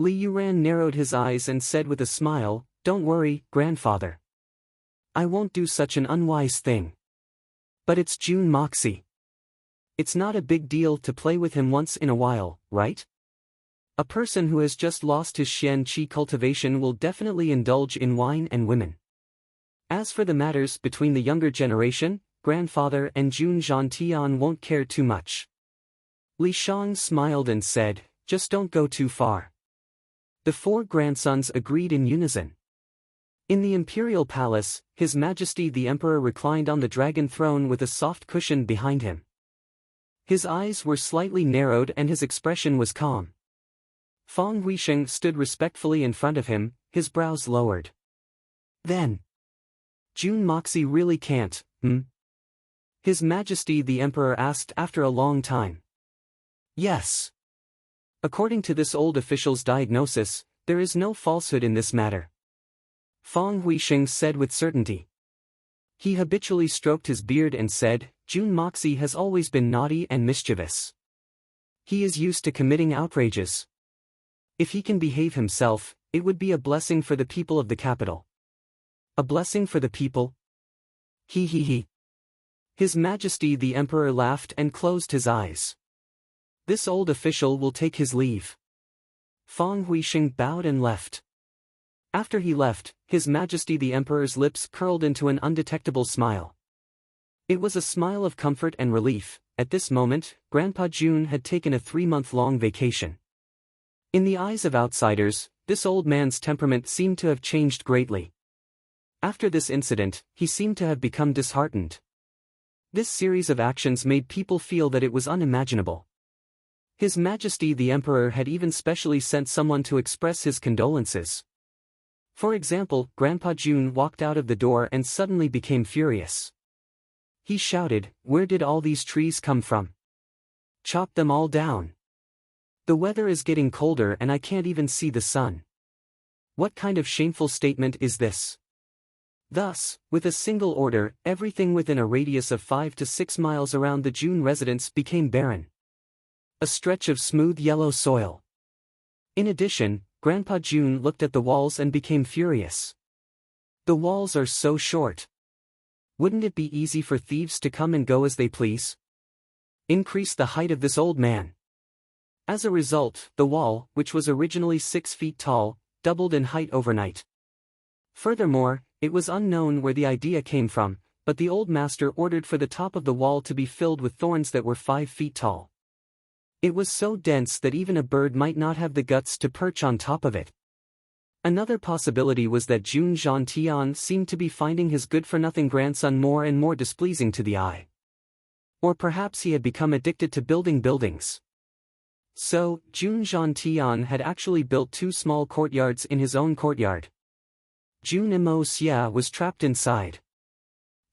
Li Yuran narrowed his eyes and said with a smile, "Don't worry, grandfather. I won't do such an unwise thing. But it's Jun Moxie. It's not a big deal to play with him once in a while, right? A person who has just lost his Xian Qi cultivation will definitely indulge in wine and women. As for the matters between the younger generation, grandfather and Jun Zhantian won't care too much." Li Shang smiled and said, "Just don't go too far." The four grandsons agreed in unison. In the imperial palace, His Majesty the Emperor reclined on the dragon throne with a soft cushion behind him. His eyes were slightly narrowed and his expression was calm. Feng Huisheng stood respectfully in front of him, his brows lowered. "Then, Jun Moxie really can't, His Majesty the Emperor asked after a long time. "Yes. According to this old official's diagnosis, there is no falsehood in this matter," Feng Huisheng said with certainty. He habitually stroked his beard and said, "Jun Moxie has always been naughty and mischievous. He is used to committing outrages. If he can behave himself, it would be a blessing for the people of the capital." "A blessing for the people?" He. His Majesty the Emperor laughed and closed his eyes. "This old official will take his leave." Feng Huisheng bowed and left. After he left, His Majesty the Emperor's lips curled into an undetectable smile. It was a smile of comfort and relief. At this moment, Grandpa Jun had taken a 3-month-long vacation. In the eyes of outsiders, this old man's temperament seemed to have changed greatly. After this incident, he seemed to have become disheartened. This series of actions made people feel that it was unimaginable. His Majesty the Emperor had even specially sent someone to express his condolences. For example, Grandpa Jun walked out of the door and suddenly became furious. He shouted, "Where did all these trees come from? Chop them all down. The weather is getting colder and I can't even see the sun. What kind of shameful statement is this?" Thus, with a single order, everything within a radius of 5 to 6 miles around the Jun residence became barren. A stretch of smooth yellow soil. In addition, Grandpa Jun looked at the walls and became furious. The walls are so short. Wouldn't it be easy for thieves to come and go as they please? Increase the height of this old man. As a result, the wall, which was originally 6 feet tall, doubled in height overnight. Furthermore, it was unknown where the idea came from, but the old master ordered for the top of the wall to be filled with thorns that were 5 feet tall. It was so dense that even a bird might not have the guts to perch on top of it. Another possibility was that Jun Zhantian seemed to be finding his good-for-nothing grandson more and more displeasing to the eye. Or perhaps he had become addicted to building buildings. So, Jun Zhantian had actually built 2 small courtyards in his own courtyard. Jun Imo Xia was trapped inside.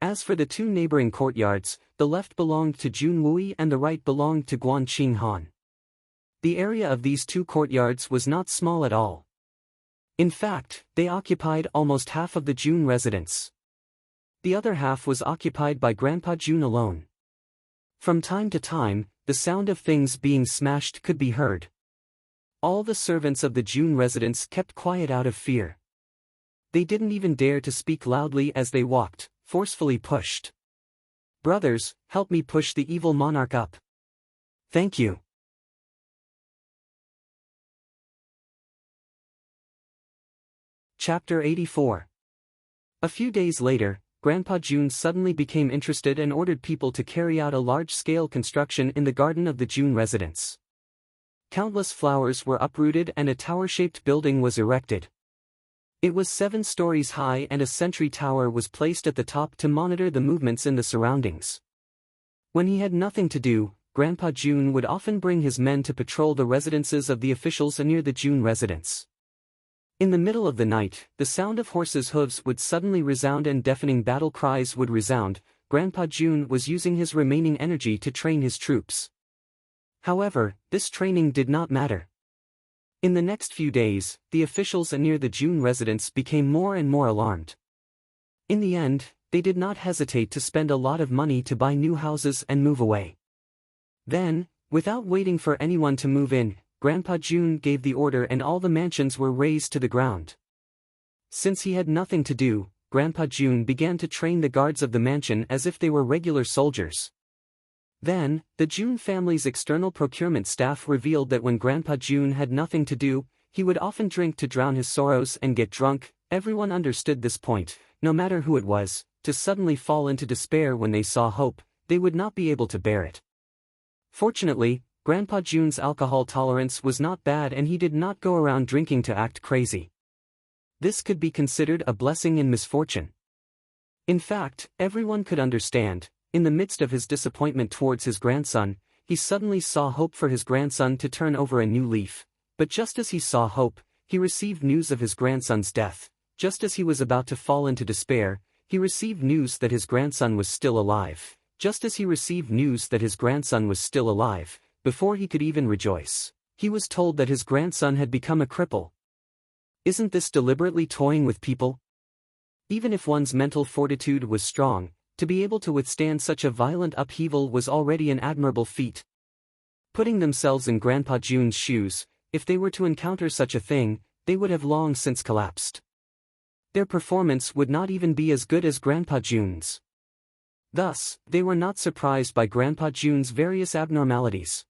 As for the 2 neighboring courtyards, the left belonged to Jun Wui and the right belonged to Guan Qing Han. The area of these 2 courtyards was not small at all. In fact, they occupied almost half of the Jun residence. The other half was occupied by Grandpa Jun alone. From time to time, the sound of things being smashed could be heard. All the servants of the Jun residence kept quiet out of fear. They didn't even dare to speak loudly as they walked, forcefully pushed. "Brothers, help me push the evil monarch up." "Thank you." Chapter 84. A few days later, Grandpa June suddenly became interested and ordered people to carry out a large-scale construction in the garden of the June residence. Countless flowers were uprooted and a tower-shaped building was erected. It was 7 stories high and a sentry tower was placed at the top to monitor the movements in the surroundings. When he had nothing to do, Grandpa June would often bring his men to patrol the residences of the officials near the June residence. In the middle of the night, the sound of horses' hooves would suddenly resound and deafening battle cries would resound. Grandpa June was using his remaining energy to train his troops. However, this training did not matter. In the next few days, the officials near the June residence became more and more alarmed. In the end, they did not hesitate to spend a lot of money to buy new houses and move away. Then, without waiting for anyone to move in, Grandpa June gave the order and all the mansions were razed to the ground. Since he had nothing to do, Grandpa June began to train the guards of the mansion as if they were regular soldiers. Then, the June family's external procurement staff revealed that when Grandpa June had nothing to do, he would often drink to drown his sorrows and get drunk. Everyone understood this point, no matter who it was, to suddenly fall into despair when they saw hope, they would not be able to bear it. Fortunately, Grandpa June's alcohol tolerance was not bad and he did not go around drinking to act crazy. This could be considered a blessing in misfortune. In fact, everyone could understand, in the midst of his disappointment towards his grandson, he suddenly saw hope for his grandson to turn over a new leaf. But just as he saw hope, he received news of his grandson's death. Just as he was about to fall into despair, he received news that his grandson was still alive. Just as he received news that his grandson was still alive, before he could even rejoice, he was told that his grandson had become a cripple. Isn't this deliberately toying with people? Even if one's mental fortitude was strong, to be able to withstand such a violent upheaval was already an admirable feat. Putting themselves in Grandpa June's shoes, if they were to encounter such a thing, they would have long since collapsed. Their performance would not even be as good as Grandpa June's. Thus, they were not surprised by Grandpa June's various abnormalities.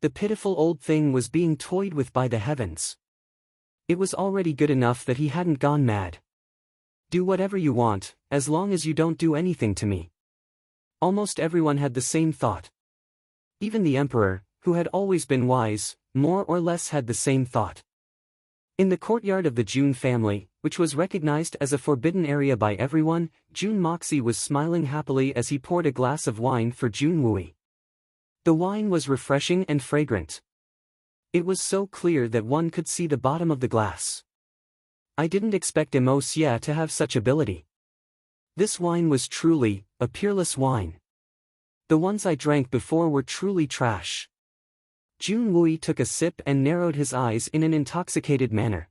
The pitiful old thing was being toyed with by the heavens. It was already good enough that he hadn't gone mad. Do whatever you want, as long as you don't do anything to me. Almost everyone had the same thought. Even the emperor, who had always been wise, more or less had the same thought. In the courtyard of the June family, which was recognized as a forbidden area by everyone, June Moxie was smiling happily as he poured a glass of wine for June Wooey. The wine was refreshing and fragrant. It was so clear that one could see the bottom of the glass. I didn't expect Emosia to have such ability. This wine was truly a peerless wine. The ones I drank before were truly trash. June Wooey took a sip and narrowed his eyes in an intoxicated manner.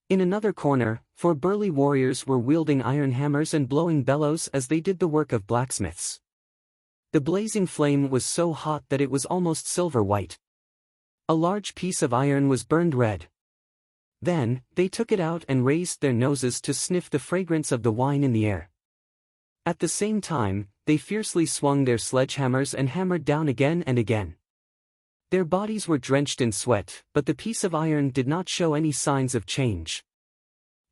In another corner, 4 burly warriors were wielding iron hammers and blowing bellows as they did the work of blacksmiths. The blazing flame was so hot that it was almost silver white. A large piece of iron was burned red. Then, they took it out and raised their noses to sniff the fragrance of the wine in the air. At the same time, they fiercely swung their sledgehammers and hammered down again and again. Their bodies were drenched in sweat, but the piece of iron did not show any signs of change.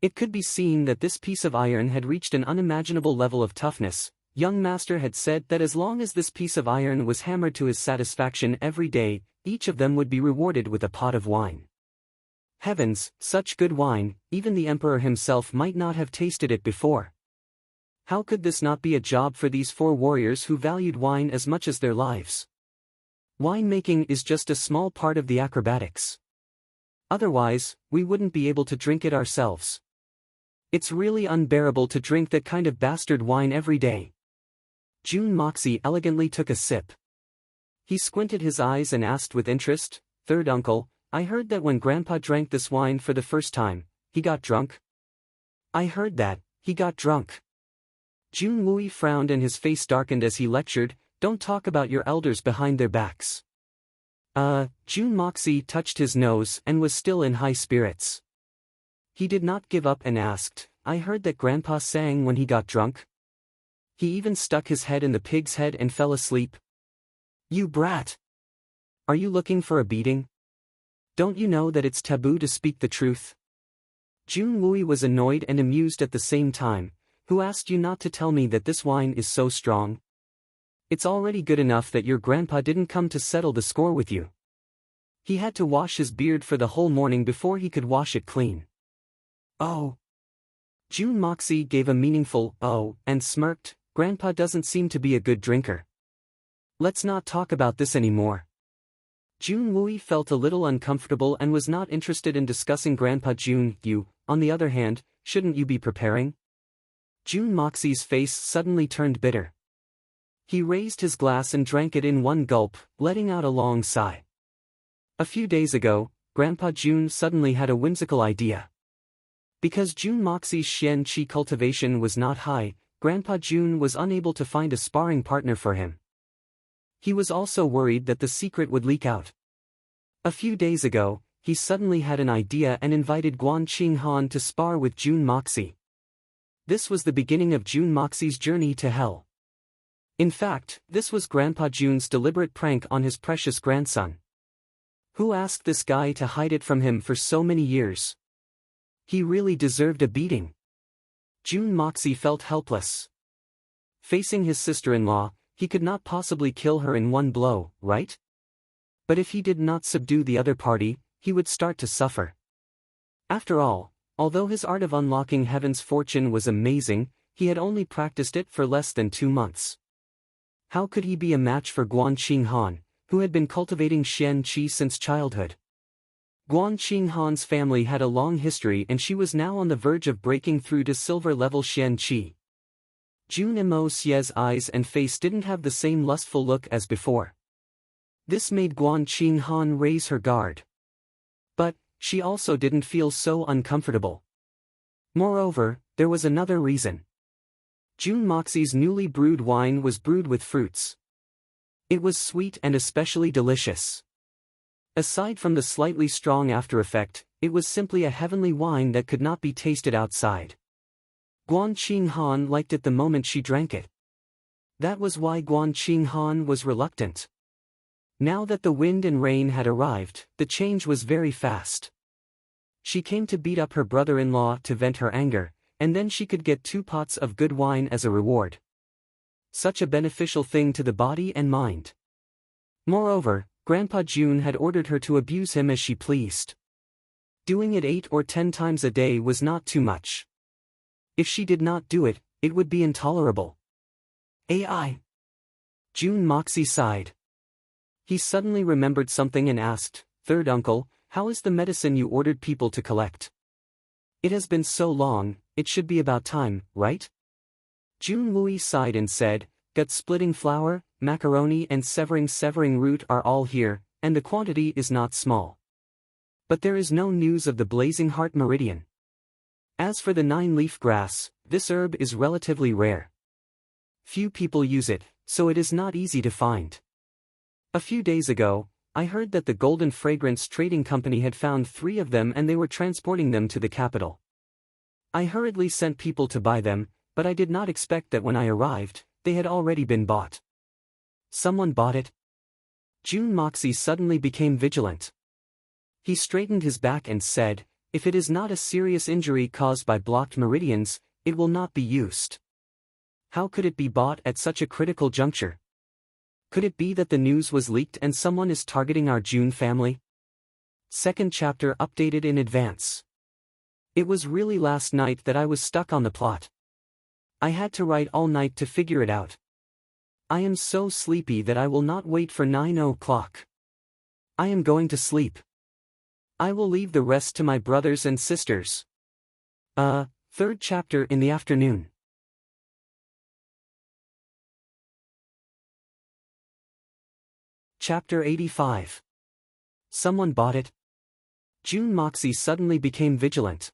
It could be seen that this piece of iron had reached an unimaginable level of toughness. Young Master had said that as long as this piece of iron was hammered to his satisfaction every day, each of them would be rewarded with a pot of wine. Heavens, such good wine, even the emperor himself might not have tasted it before. How could this not be a job for these 4 warriors who valued wine as much as their lives? Winemaking is just a small part of the acrobatics. Otherwise, we wouldn't be able to drink it ourselves. It's really unbearable to drink that kind of bastard wine every day. June Moxie elegantly took a sip. He squinted his eyes and asked with interest, "Third uncle, I heard that when Grandpa drank this wine for the first time, he got drunk?" "I heard that, he got drunk." June Wooey frowned and his face darkened as he lectured, "Don't talk about your elders behind their backs." June Moxie touched his nose and was still in high spirits. He did not give up and asked, "I heard that Grandpa sang when he got drunk?" "He even stuck his head in the pig's head and fell asleep." "You brat! Are you looking for a beating? Don't you know that it's taboo to speak the truth?" Jun Wui was annoyed and amused at the same time. Who asked you not to tell me that this wine is so strong? It's already good enough that your grandpa didn't come to settle the score with you. He had to wash his beard for the whole morning before he could wash it clean. Oh. Jun Moxie gave a meaningful oh and smirked. Grandpa doesn't seem to be a good drinker. Let's not talk about this anymore. Jun Wui felt a little uncomfortable and was not interested in discussing Grandpa Jun. You, on the other hand, shouldn't you be preparing? Jun Moxie's face suddenly turned bitter. He raised his glass and drank it in one gulp, letting out a long sigh. A few days ago, Grandpa Jun suddenly had a whimsical idea. Because Jun Moxie's Xian Qi cultivation was not high, Grandpa Jun was unable to find a sparring partner for him. He was also worried that the secret would leak out. A few days ago, he suddenly had an idea and invited Guan Qinghan to spar with Jun Moxie. This was the beginning of Jun Moxie's journey to hell. In fact, this was Grandpa Jun's deliberate prank on his precious grandson. Who asked this guy to hide it from him for so many years? He really deserved a beating. Jun Moxie felt helpless. Facing his sister-in-law, he could not possibly kill her in one blow, right? But if he did not subdue the other party, he would start to suffer. After all, although his art of unlocking heaven's fortune was amazing, he had only practiced it for less than 2 months. How could he be a match for Guan Qinghan, who had been cultivating Xian Qi since childhood? Guan Qinghan's family had a long history and she was now on the verge of breaking through to silver-level Xian Qi. Jun Mo Xie's eyes and face didn't have the same lustful look as before. This made Guan Qinghan raise her guard. But she also didn't feel so uncomfortable. Moreover, there was another reason. Jun Moxie's newly brewed wine was brewed with fruits. It was sweet and especially delicious. Aside from the slightly strong after-effect, it was simply a heavenly wine that could not be tasted outside. Guan Qinghan liked it the moment she drank it. That was why Guan Qinghan was reluctant. Now that the wind and rain had arrived, the change was very fast. She came to beat up her brother-in-law to vent her anger, and then she could get 2 pots of good wine as a reward. Such a beneficial thing to the body and mind. Moreover, Grandpa Jun had ordered her to abuse him as she pleased. Doing it 8 or 10 times a day was not too much. If she did not do it, it would be intolerable. AI. Jun Moxie sighed. He suddenly remembered something and asked, "Third uncle, how is the medicine you ordered people to collect? It has been so long, it should be about time, right?" Jun Wui sighed and said, "Gut-splitting flour, macaroni and severing root are all here, and the quantity is not small. But there is no news of the blazing heart meridian. As for the 9-leaf grass, this herb is relatively rare. Few people use it, so it is not easy to find. A few days ago, I heard that the Golden Fragrance Trading Company had found 3 of them and they were transporting them to the capital. I hurriedly sent people to buy them, but I did not expect that when I arrived, they had already been bought." Someone bought it? Jun Moxie suddenly became vigilant. He straightened his back and said, "If it is not a serious injury caused by blocked meridians, it will not be used. How could it be bought at such a critical juncture? Could it be that the news was leaked and someone is targeting our Jun family?" Second chapter updated in advance. It was really last night that I was stuck on the plot. I had to write all night to figure it out. I am so sleepy that I will not wait for 9 o'clock. I am going to sleep. I will leave the rest to my brothers and sisters. Third chapter in the afternoon. Chapter 85. Someone bought it? Jun Moxie suddenly became vigilant.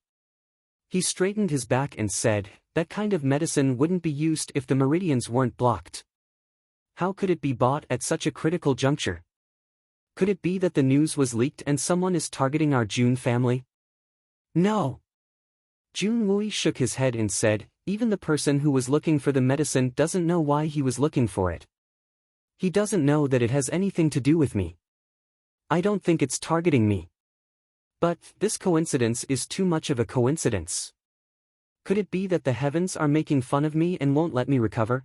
He straightened his back and said, "That kind of medicine wouldn't be used if the meridians weren't blocked. How could it be bought at such a critical juncture? Could it be that the news was leaked and someone is targeting our Jun family?" No. Jun Wui shook his head and said, "Even the person who was looking for the medicine doesn't know why he was looking for it. He doesn't know that it has anything to do with me. I don't think it's targeting me. But this coincidence is too much of a coincidence. Could it be that the heavens are making fun of me and won't let me recover?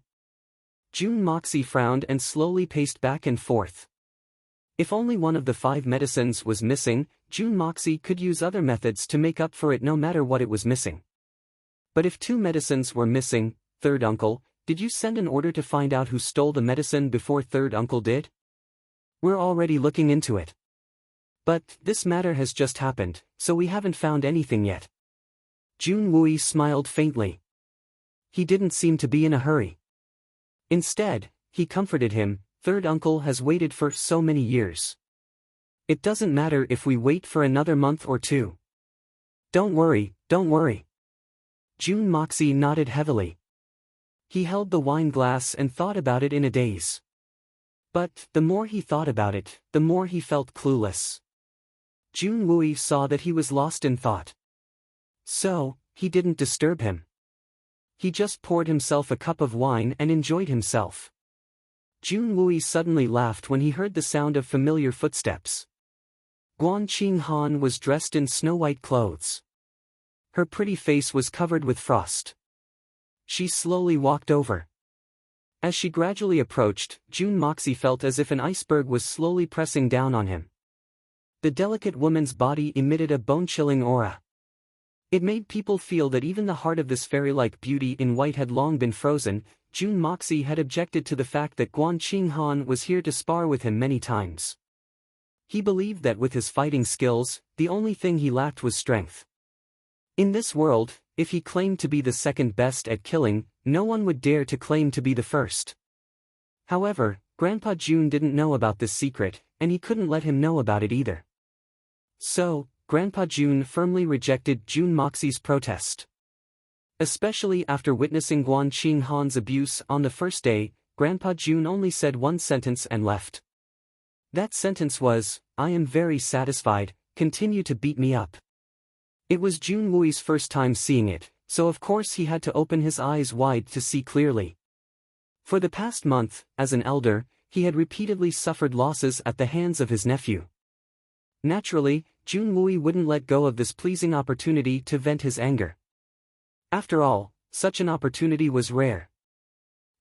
June Moxie frowned and slowly paced back and forth. If only one of the 5 medicines was missing, June Moxie could use other methods to make up for it no matter what it was missing. But if 2 medicines were missing, Third Uncle, did you send an order to find out who stole the medicine before Third Uncle did? We're already looking into it. But this matter has just happened, so we haven't found anything yet. Jun Wui smiled faintly. He didn't seem to be in a hurry. Instead, he comforted him, Third Uncle has waited for so many years. It doesn't matter if we wait for another month or 2. Don't worry, don't worry. Jun Moxie nodded heavily. He held the wine glass and thought about it in a daze. But the more he thought about it, the more he felt clueless. Jun Wui saw that he was lost in thought. So, he didn't disturb him. He just poured himself a cup of wine and enjoyed himself. Jun Wui suddenly laughed when he heard the sound of familiar footsteps. Guan Qinghan was dressed in snow-white clothes. Her pretty face was covered with frost. She slowly walked over. As she gradually approached, Jun Moxie felt as if an iceberg was slowly pressing down on him. The delicate woman's body emitted a bone-chilling aura. It made people feel that even the heart of this fairy-like beauty in white had long been frozen. Jun Moxie had objected to the fact that Guan Qinghan was here to spar with him many times. He believed that with his fighting skills, the only thing he lacked was strength. In this world, if he claimed to be the second best at killing, no one would dare to claim to be the first. However, Grandpa Jun didn't know about this secret, and he couldn't let him know about it either. So, Grandpa Jun firmly rejected Jun Moxie's protest. Especially after witnessing Guan Qinghan's abuse on the first day, Grandpa Jun only said one sentence and left. That sentence was, "I am very satisfied, continue to beat me up." It was Jun Wui's first time seeing it, so of course he had to open his eyes wide to see clearly. For the past month, as an elder, he had repeatedly suffered losses at the hands of his nephew. Naturally, Jun Wui wouldn't let go of this pleasing opportunity to vent his anger. After all, such an opportunity was rare.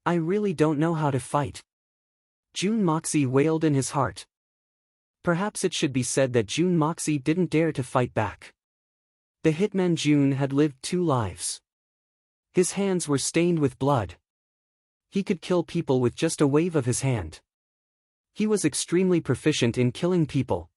I really don't know how to fight. Jun Moxie wailed in his heart. Perhaps it should be said that Jun Moxie didn't dare to fight back. The hitman Jun had lived 2 lives. His hands were stained with blood. He could kill people with just a wave of his hand. He was extremely proficient in killing people.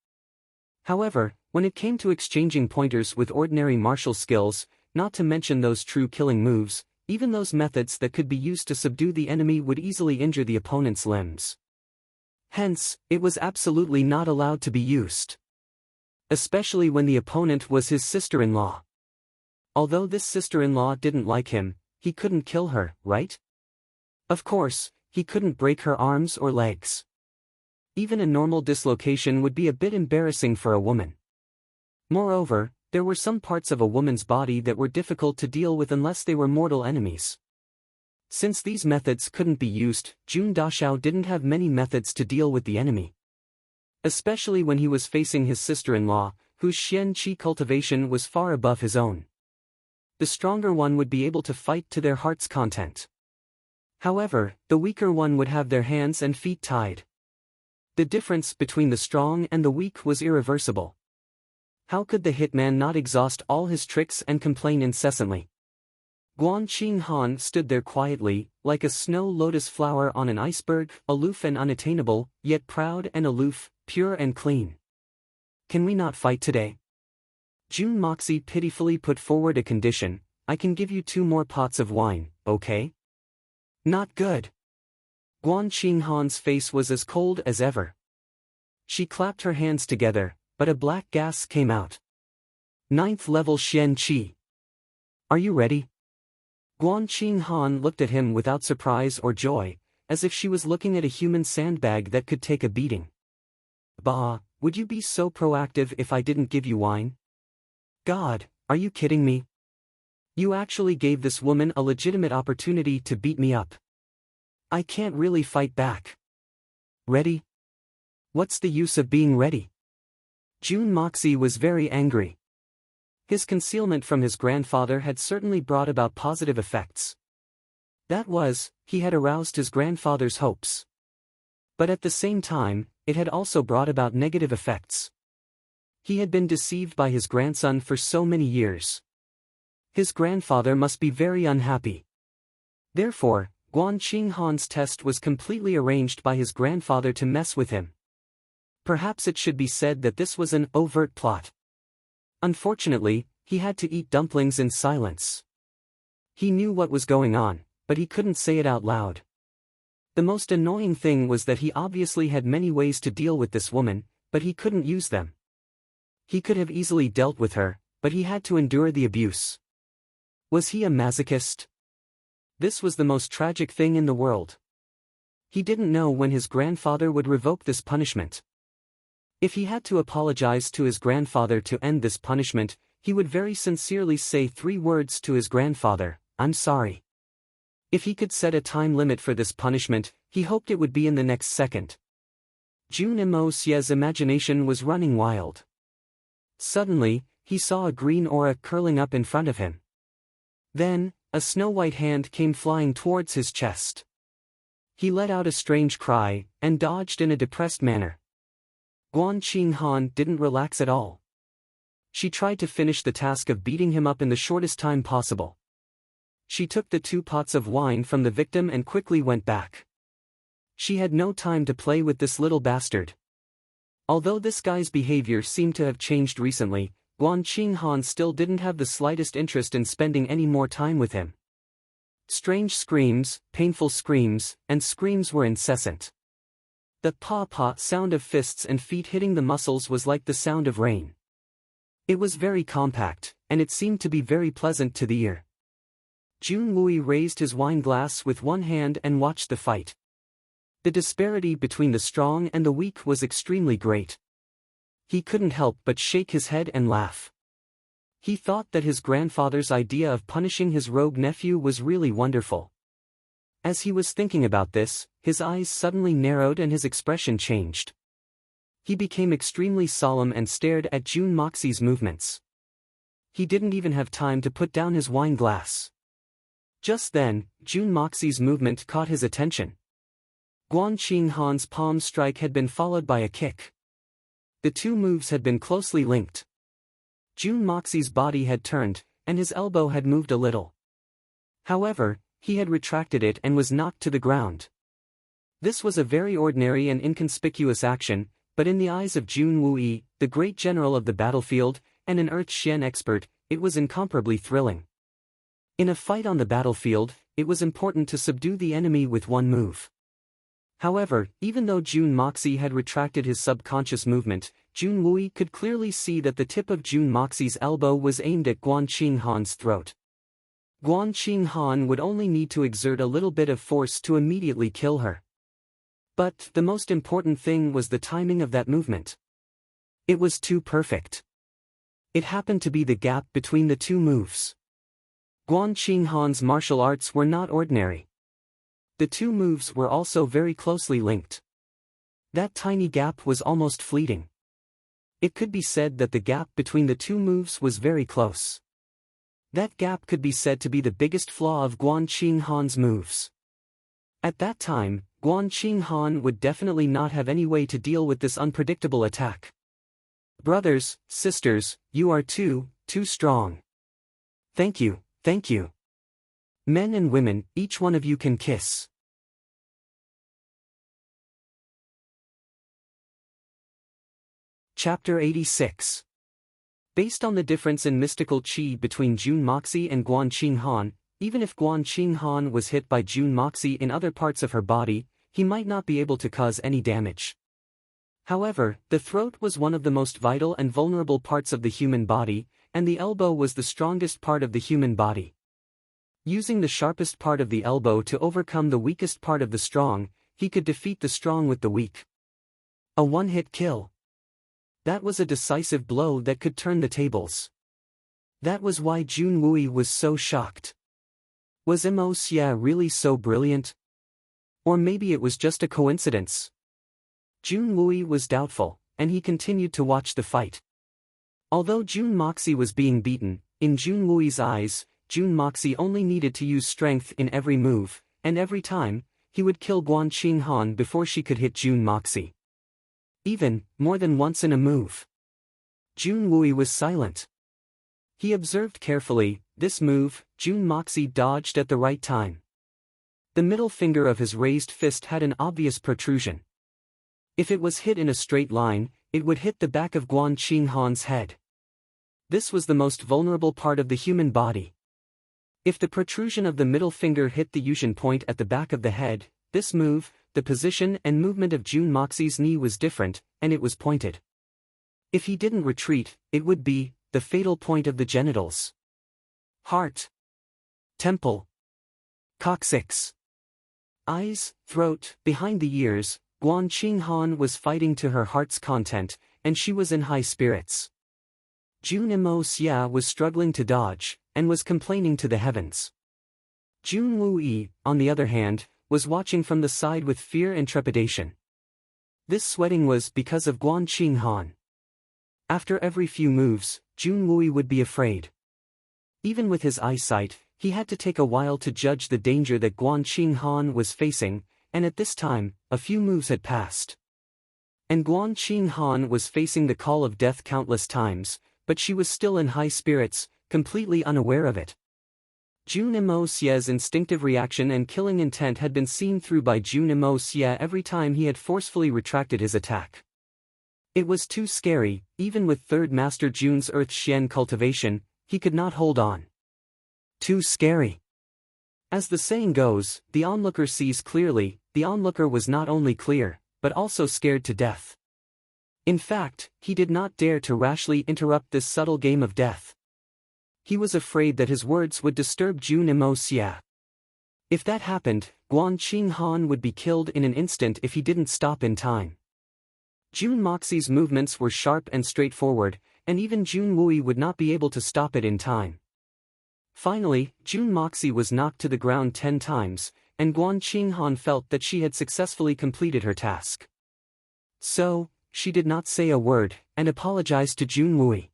However, when it came to exchanging pointers with ordinary martial skills, not to mention those true killing moves, even those methods that could be used to subdue the enemy would easily injure the opponent's limbs. Hence, it was absolutely not allowed to be used. Especially when the opponent was his sister-in-law. Although this sister-in-law didn't like him, he couldn't kill her, right? Of course, he couldn't break her arms or legs. Even a normal dislocation would be a bit embarrassing for a woman. Moreover, there were some parts of a woman's body that were difficult to deal with unless they were mortal enemies. Since these methods couldn't be used, Jun Dashao didn't have many methods to deal with the enemy. Especially when he was facing his sister-in-law, whose Xian Qi cultivation was far above his own. The stronger one would be able to fight to their heart's content. However, the weaker one would have their hands and feet tied. The difference between the strong and the weak was irreversible. How could the hitman not exhaust all his tricks and complain incessantly? Guan Qinghan stood there quietly, like a snow lotus flower on an iceberg, aloof and unattainable, yet proud and aloof, pure and clean. Can we not fight today? Jun Moxie pitifully put forward a condition, I can give you 2 more pots of wine, okay? Not good. Guan Qinghan's face was as cold as ever. She clapped her hands together, but a black gas came out. 9th level Xian Qi. Are you ready? Guan Qinghan looked at him without surprise or joy, as if she was looking at a human sandbag that could take a beating. Bah, would you be so proactive if I didn't give you wine? God, are you kidding me? You actually gave this woman a legitimate opportunity to beat me up. I can't really fight back. Ready? What's the use of being ready? Jun Moxie was very angry. His concealment from his grandfather had certainly brought about positive effects. That was, he had aroused his grandfather's hopes. But at the same time, it had also brought about negative effects. He had been deceived by his grandson for so many years. His grandfather must be very unhappy. Therefore, Guan Qinghan's test was completely arranged by his grandfather to mess with him. Perhaps it should be said that this was an overt plot. Unfortunately, he had to eat dumplings in silence. He knew what was going on, but he couldn't say it out loud. The most annoying thing was that he obviously had many ways to deal with this woman, but he couldn't use them. He could have easily dealt with her, but he had to endure the abuse. Was he a masochist? This was the most tragic thing in the world. He didn't know when his grandfather would revoke this punishment. If he had to apologize to his grandfather to end this punishment, he would very sincerely say 3 words to his grandfather, "I'm sorry." If he could set a time limit for this punishment, he hoped it would be in the next second. Jun Imosie's imagination was running wild. Suddenly, he saw a green aura curling up in front of him. Then, a snow-white hand came flying towards his chest. He let out a strange cry, and dodged in a depressed manner. Guan Qinghan didn't relax at all. She tried to finish the task of beating him up in the shortest time possible. She took the 2 pots of wine from the victim and quickly went back. She had no time to play with this little bastard. Although this guy's behavior seemed to have changed recently, Guan Qinghan still didn't have the slightest interest in spending any more time with him. Strange screams, painful screams, and screams were incessant. The pa-pa sound of fists and feet hitting the muscles was like the sound of rain. It was very compact, and it seemed to be very pleasant to the ear. Jun Wui raised his wine glass with one hand and watched the fight. The disparity between the strong and the weak was extremely great. He couldn't help but shake his head and laugh. He thought that his grandfather's idea of punishing his rogue nephew was really wonderful. As he was thinking about this, his eyes suddenly narrowed and his expression changed. He became extremely solemn and stared at Jun Moxie's movements. He didn't even have time to put down his wine glass. Just then, Jun Moxie's movement caught his attention. Guan Qinghan's palm strike had been followed by a kick. The 2 moves had been closely linked. Jun Moxie's body had turned, and his elbow had moved a little. However, he had retracted it and was knocked to the ground. This was a very ordinary and inconspicuous action, but in the eyes of Jun Wui, the great general of the battlefield, and an Earth Xian expert, it was incomparably thrilling. In a fight on the battlefield, it was important to subdue the enemy with 1 move. However, even though Jun Moxie had retracted his subconscious movement, Jun Wui could clearly see that the tip of Jun Moxie's elbow was aimed at Guan Qinghan's throat. Guan Qinghan would only need to exert a little bit of force to immediately kill her. But the most important thing was the timing of that movement. It was too perfect. It happened to be the gap between the 2 moves. Guan Qinghan's martial arts were not ordinary. The 2 moves were also very closely linked. That tiny gap was almost fleeting. It could be said that the gap between the 2 moves was very close. That gap could be said to be the biggest flaw of Guan Qinghan's moves. At that time, Guan Qinghan would definitely not have any way to deal with this unpredictable attack. Brothers, sisters, you are too strong. Thank you, thank you. Men and women, each one of you can kiss. Chapter 86. Based on the difference in mystical qi between Jun Moxie and Guan Qinghan, even if Guan Qinghan was hit by Jun Moxie in other parts of her body, he might not be able to cause any damage. However, the throat was one of the most vital and vulnerable parts of the human body, and the elbow was the strongest part of the human body. Using the sharpest part of the elbow to overcome the weakest part of the strong, he could defeat the strong with the weak. A one-hit kill. That was a decisive blow that could turn the tables. That was why Jun Wui was so shocked. Was Mo Xia really so brilliant? Or maybe it was just a coincidence? Jun Wui was doubtful, and he continued to watch the fight. Although Jun Moxie was being beaten, in Jun Wui's eyes, Jun Moxie only needed to use strength in every move, and every time, he would kill Guan Qinghan before she could hit Jun Moxie. Even, more than once in a move. Jun Wui was silent. He observed carefully. This move, Jun Moxie dodged at the right time. The middle finger of his raised fist had an obvious protrusion. If it was hit in a straight line, it would hit the back of Guan Qinghan's head. This was the most vulnerable part of the human body. If the protrusion of the middle finger hit the Yushin point at the back of the head, this move, the position and movement of Jun Moxie's knee was different, and it was pointed. If he didn't retreat, it would be the fatal point of the genitals. Heart. Temple. Coccyx. Eyes, throat, behind the ears. Guan Qinghan was fighting to her heart's content, and she was in high spirits. Jun Imo Xia was struggling to dodge, and was complaining to the heavens. Jun Wui, on the other hand, was watching from the side with fear and trepidation. This sweating was because of Guan Qinghan. After every few moves, Jun Wui would be afraid. Even with his eyesight, he had to take a while to judge the danger that Guan Qinghan was facing, and at this time, a few moves had passed. And Guan Qinghan was facing the call of death countless times, but she was still in high spirits, completely unaware of it. Jun Imo Xia's instinctive reaction and killing intent had been seen through by Jun Imo Xia every time he had forcefully retracted his attack. It was too scary. Even with Third Master Jun's Earth Xian cultivation, he could not hold on. Too scary. As the saying goes, the onlooker sees clearly. The onlooker was not only clear, but also scared to death. In fact, he did not dare to rashly interrupt this subtle game of death. He was afraid that his words would disturb Jun Imo Xia. If that happened, Guan Qinghan would be killed in an instant if he didn't stop in time. Jun Moxie's movements were sharp and straightforward, and even Jun Wui would not be able to stop it in time. Finally, Jun Moxie was knocked to the ground 10 times, and Guan Qinghan felt that she had successfully completed her task. So, she did not say a word, and apologized to Jun Wui.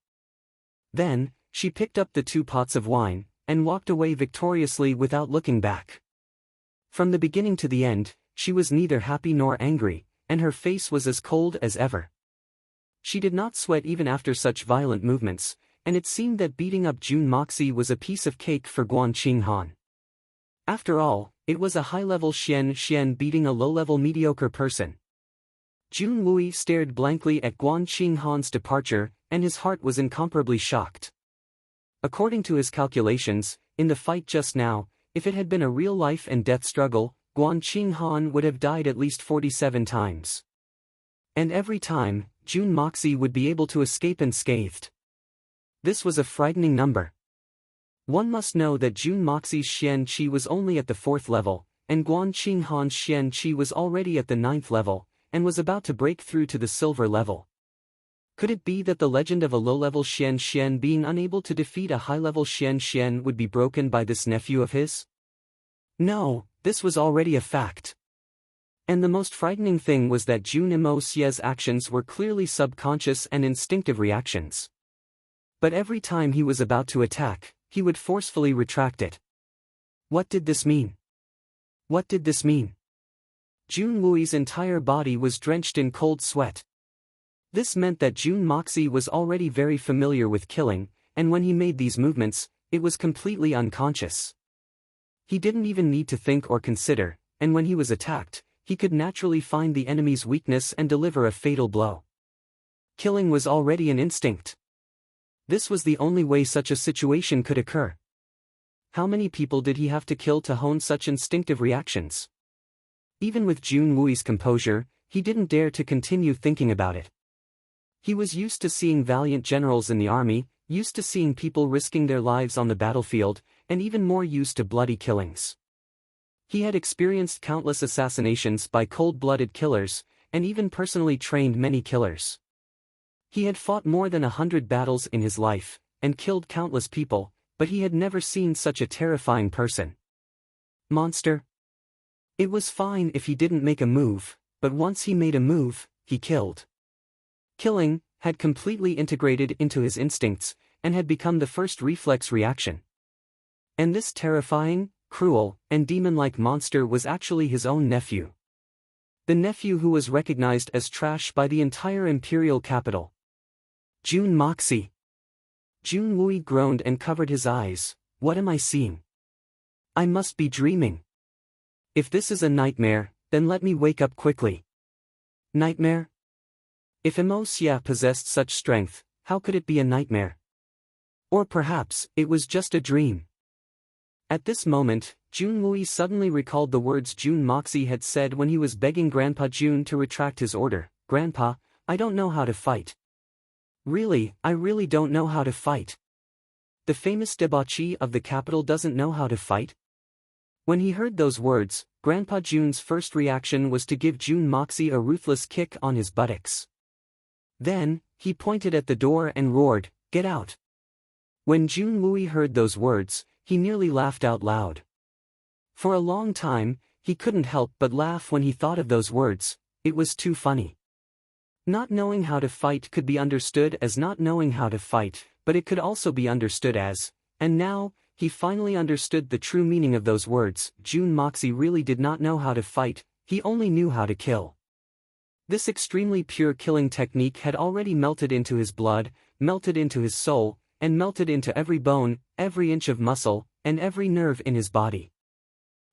Then, she picked up the 2 pots of wine, and walked away victoriously without looking back. From the beginning to the end, she was neither happy nor angry, and her face was as cold as ever. She did not sweat even after such violent movements, and it seemed that beating up Jun Moxie was a piece of cake for Guan Qinghan. After all, it was a high-level Xian beating a low-level mediocre person. Jun Wui stared blankly at Guan Qinghan's departure, and his heart was incomparably shocked. According to his calculations, in the fight just now, if it had been a real life and death struggle, Guan Qinghan would have died at least 47 times. And every time, Jun Moxie would be able to escape unscathed. This was a frightening number. One must know that Jun Moxie's Xian Qi was only at the 4th level, and Guan Qinghan's Xian Qi was already at the 9th level, and was about to break through to the silver level. Could it be that the legend of a low-level Xian being unable to defeat a high-level Xian would be broken by this nephew of his? No, this was already a fact. And the most frightening thing was that Jun Imo Xia's actions were clearly subconscious and instinctive reactions. But every time he was about to attack, he would forcefully retract it. What did this mean? What did this mean? Jun Wui's entire body was drenched in cold sweat. This meant that Jun Moxie was already very familiar with killing, and when he made these movements, it was completely unconscious. He didn't even need to think or consider, and when he was attacked, he could naturally find the enemy's weakness and deliver a fatal blow. Killing was already an instinct. This was the only way such a situation could occur. How many people did he have to kill to hone such instinctive reactions? Even with Jun Wui's composure, he didn't dare to continue thinking about it. He was used to seeing valiant generals in the army, used to seeing people risking their lives on the battlefield, and even more used to bloody killings. He had experienced countless assassinations by cold-blooded killers, and even personally trained many killers. He had fought more than 100 battles in his life, and killed countless people, but he had never seen such a terrifying person. Monster. It was fine if he didn't make a move, but once he made a move, he killed. Killing had completely integrated into his instincts, and had become the first reflex reaction. And this terrifying, cruel, and demon-like monster was actually his own nephew. The nephew who was recognized as trash by the entire imperial capital. Jun Moxie. Jun Wui groaned and covered his eyes. What am I seeing? I must be dreaming. If this is a nightmare, then let me wake up quickly. Nightmare? If Emo Xia possessed such strength, how could it be a nightmare? Or perhaps, it was just a dream. At this moment, Jun Wui suddenly recalled the words Jun Moxie had said when he was begging Grandpa Jun to retract his order. Grandpa, I don't know how to fight. Really, I really don't know how to fight. The famous debauchee of the capital doesn't know how to fight? When he heard those words, Grandpa Jun's first reaction was to give Jun Moxie a ruthless kick on his buttocks. Then, he pointed at the door and roared, "Get out!" When Jun Wui heard those words, he nearly laughed out loud. For a long time, he couldn't help but laugh when he thought of those words. It was too funny. Not knowing how to fight could be understood as not knowing how to fight, but it could also be understood as, and now, he finally understood the true meaning of those words. Jun Moxie really did not know how to fight, he only knew how to kill. This extremely pure killing technique had already melted into his blood, melted into his soul, and melted into every bone, every inch of muscle, and every nerve in his body.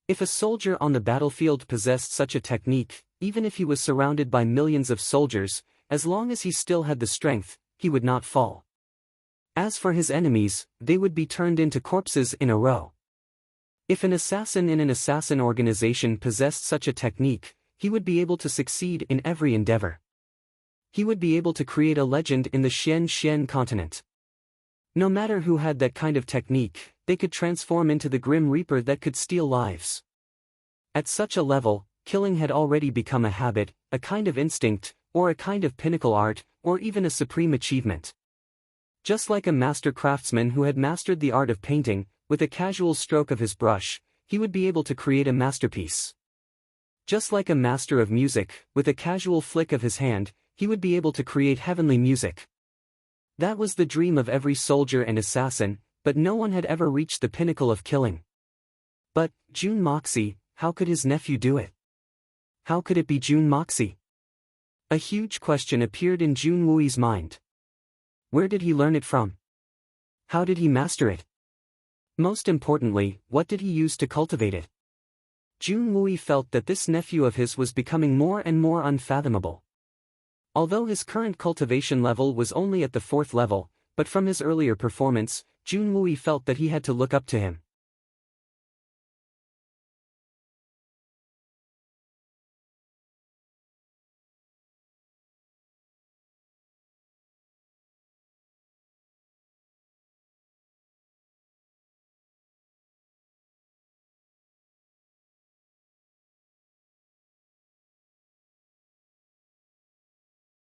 If a soldier on the battlefield possessed such a technique, even if he was surrounded by millions of soldiers, as long as he still had the strength, he would not fall. As for his enemies, they would be turned into corpses in a row. If an assassin in an assassin organization possessed such a technique, he would be able to succeed in every endeavor. He would be able to create a legend in the Xian continent. No matter who had that kind of technique, they could transform into the Grim Reaper that could steal lives. At such a level, killing had already become a habit, a kind of instinct, or a kind of pinnacle art, or even a supreme achievement. Just like a master craftsman who had mastered the art of painting, with a casual stroke of his brush, he would be able to create a masterpiece. Just like a master of music, with a casual flick of his hand, he would be able to create heavenly music. That was the dream of every soldier and assassin, but no one had ever reached the pinnacle of killing. But, Jun Moxie, how could his nephew do it? How could it be Jun Moxie? A huge question appeared in Jun Wui's mind. Where did he learn it from? How did he master it? Most importantly, what did he use to cultivate it? Jun Wui felt that this nephew of his was becoming more and more unfathomable. Although his current cultivation level was only at the 4th level, but from his earlier performance, Jun Wui felt that he had to look up to him.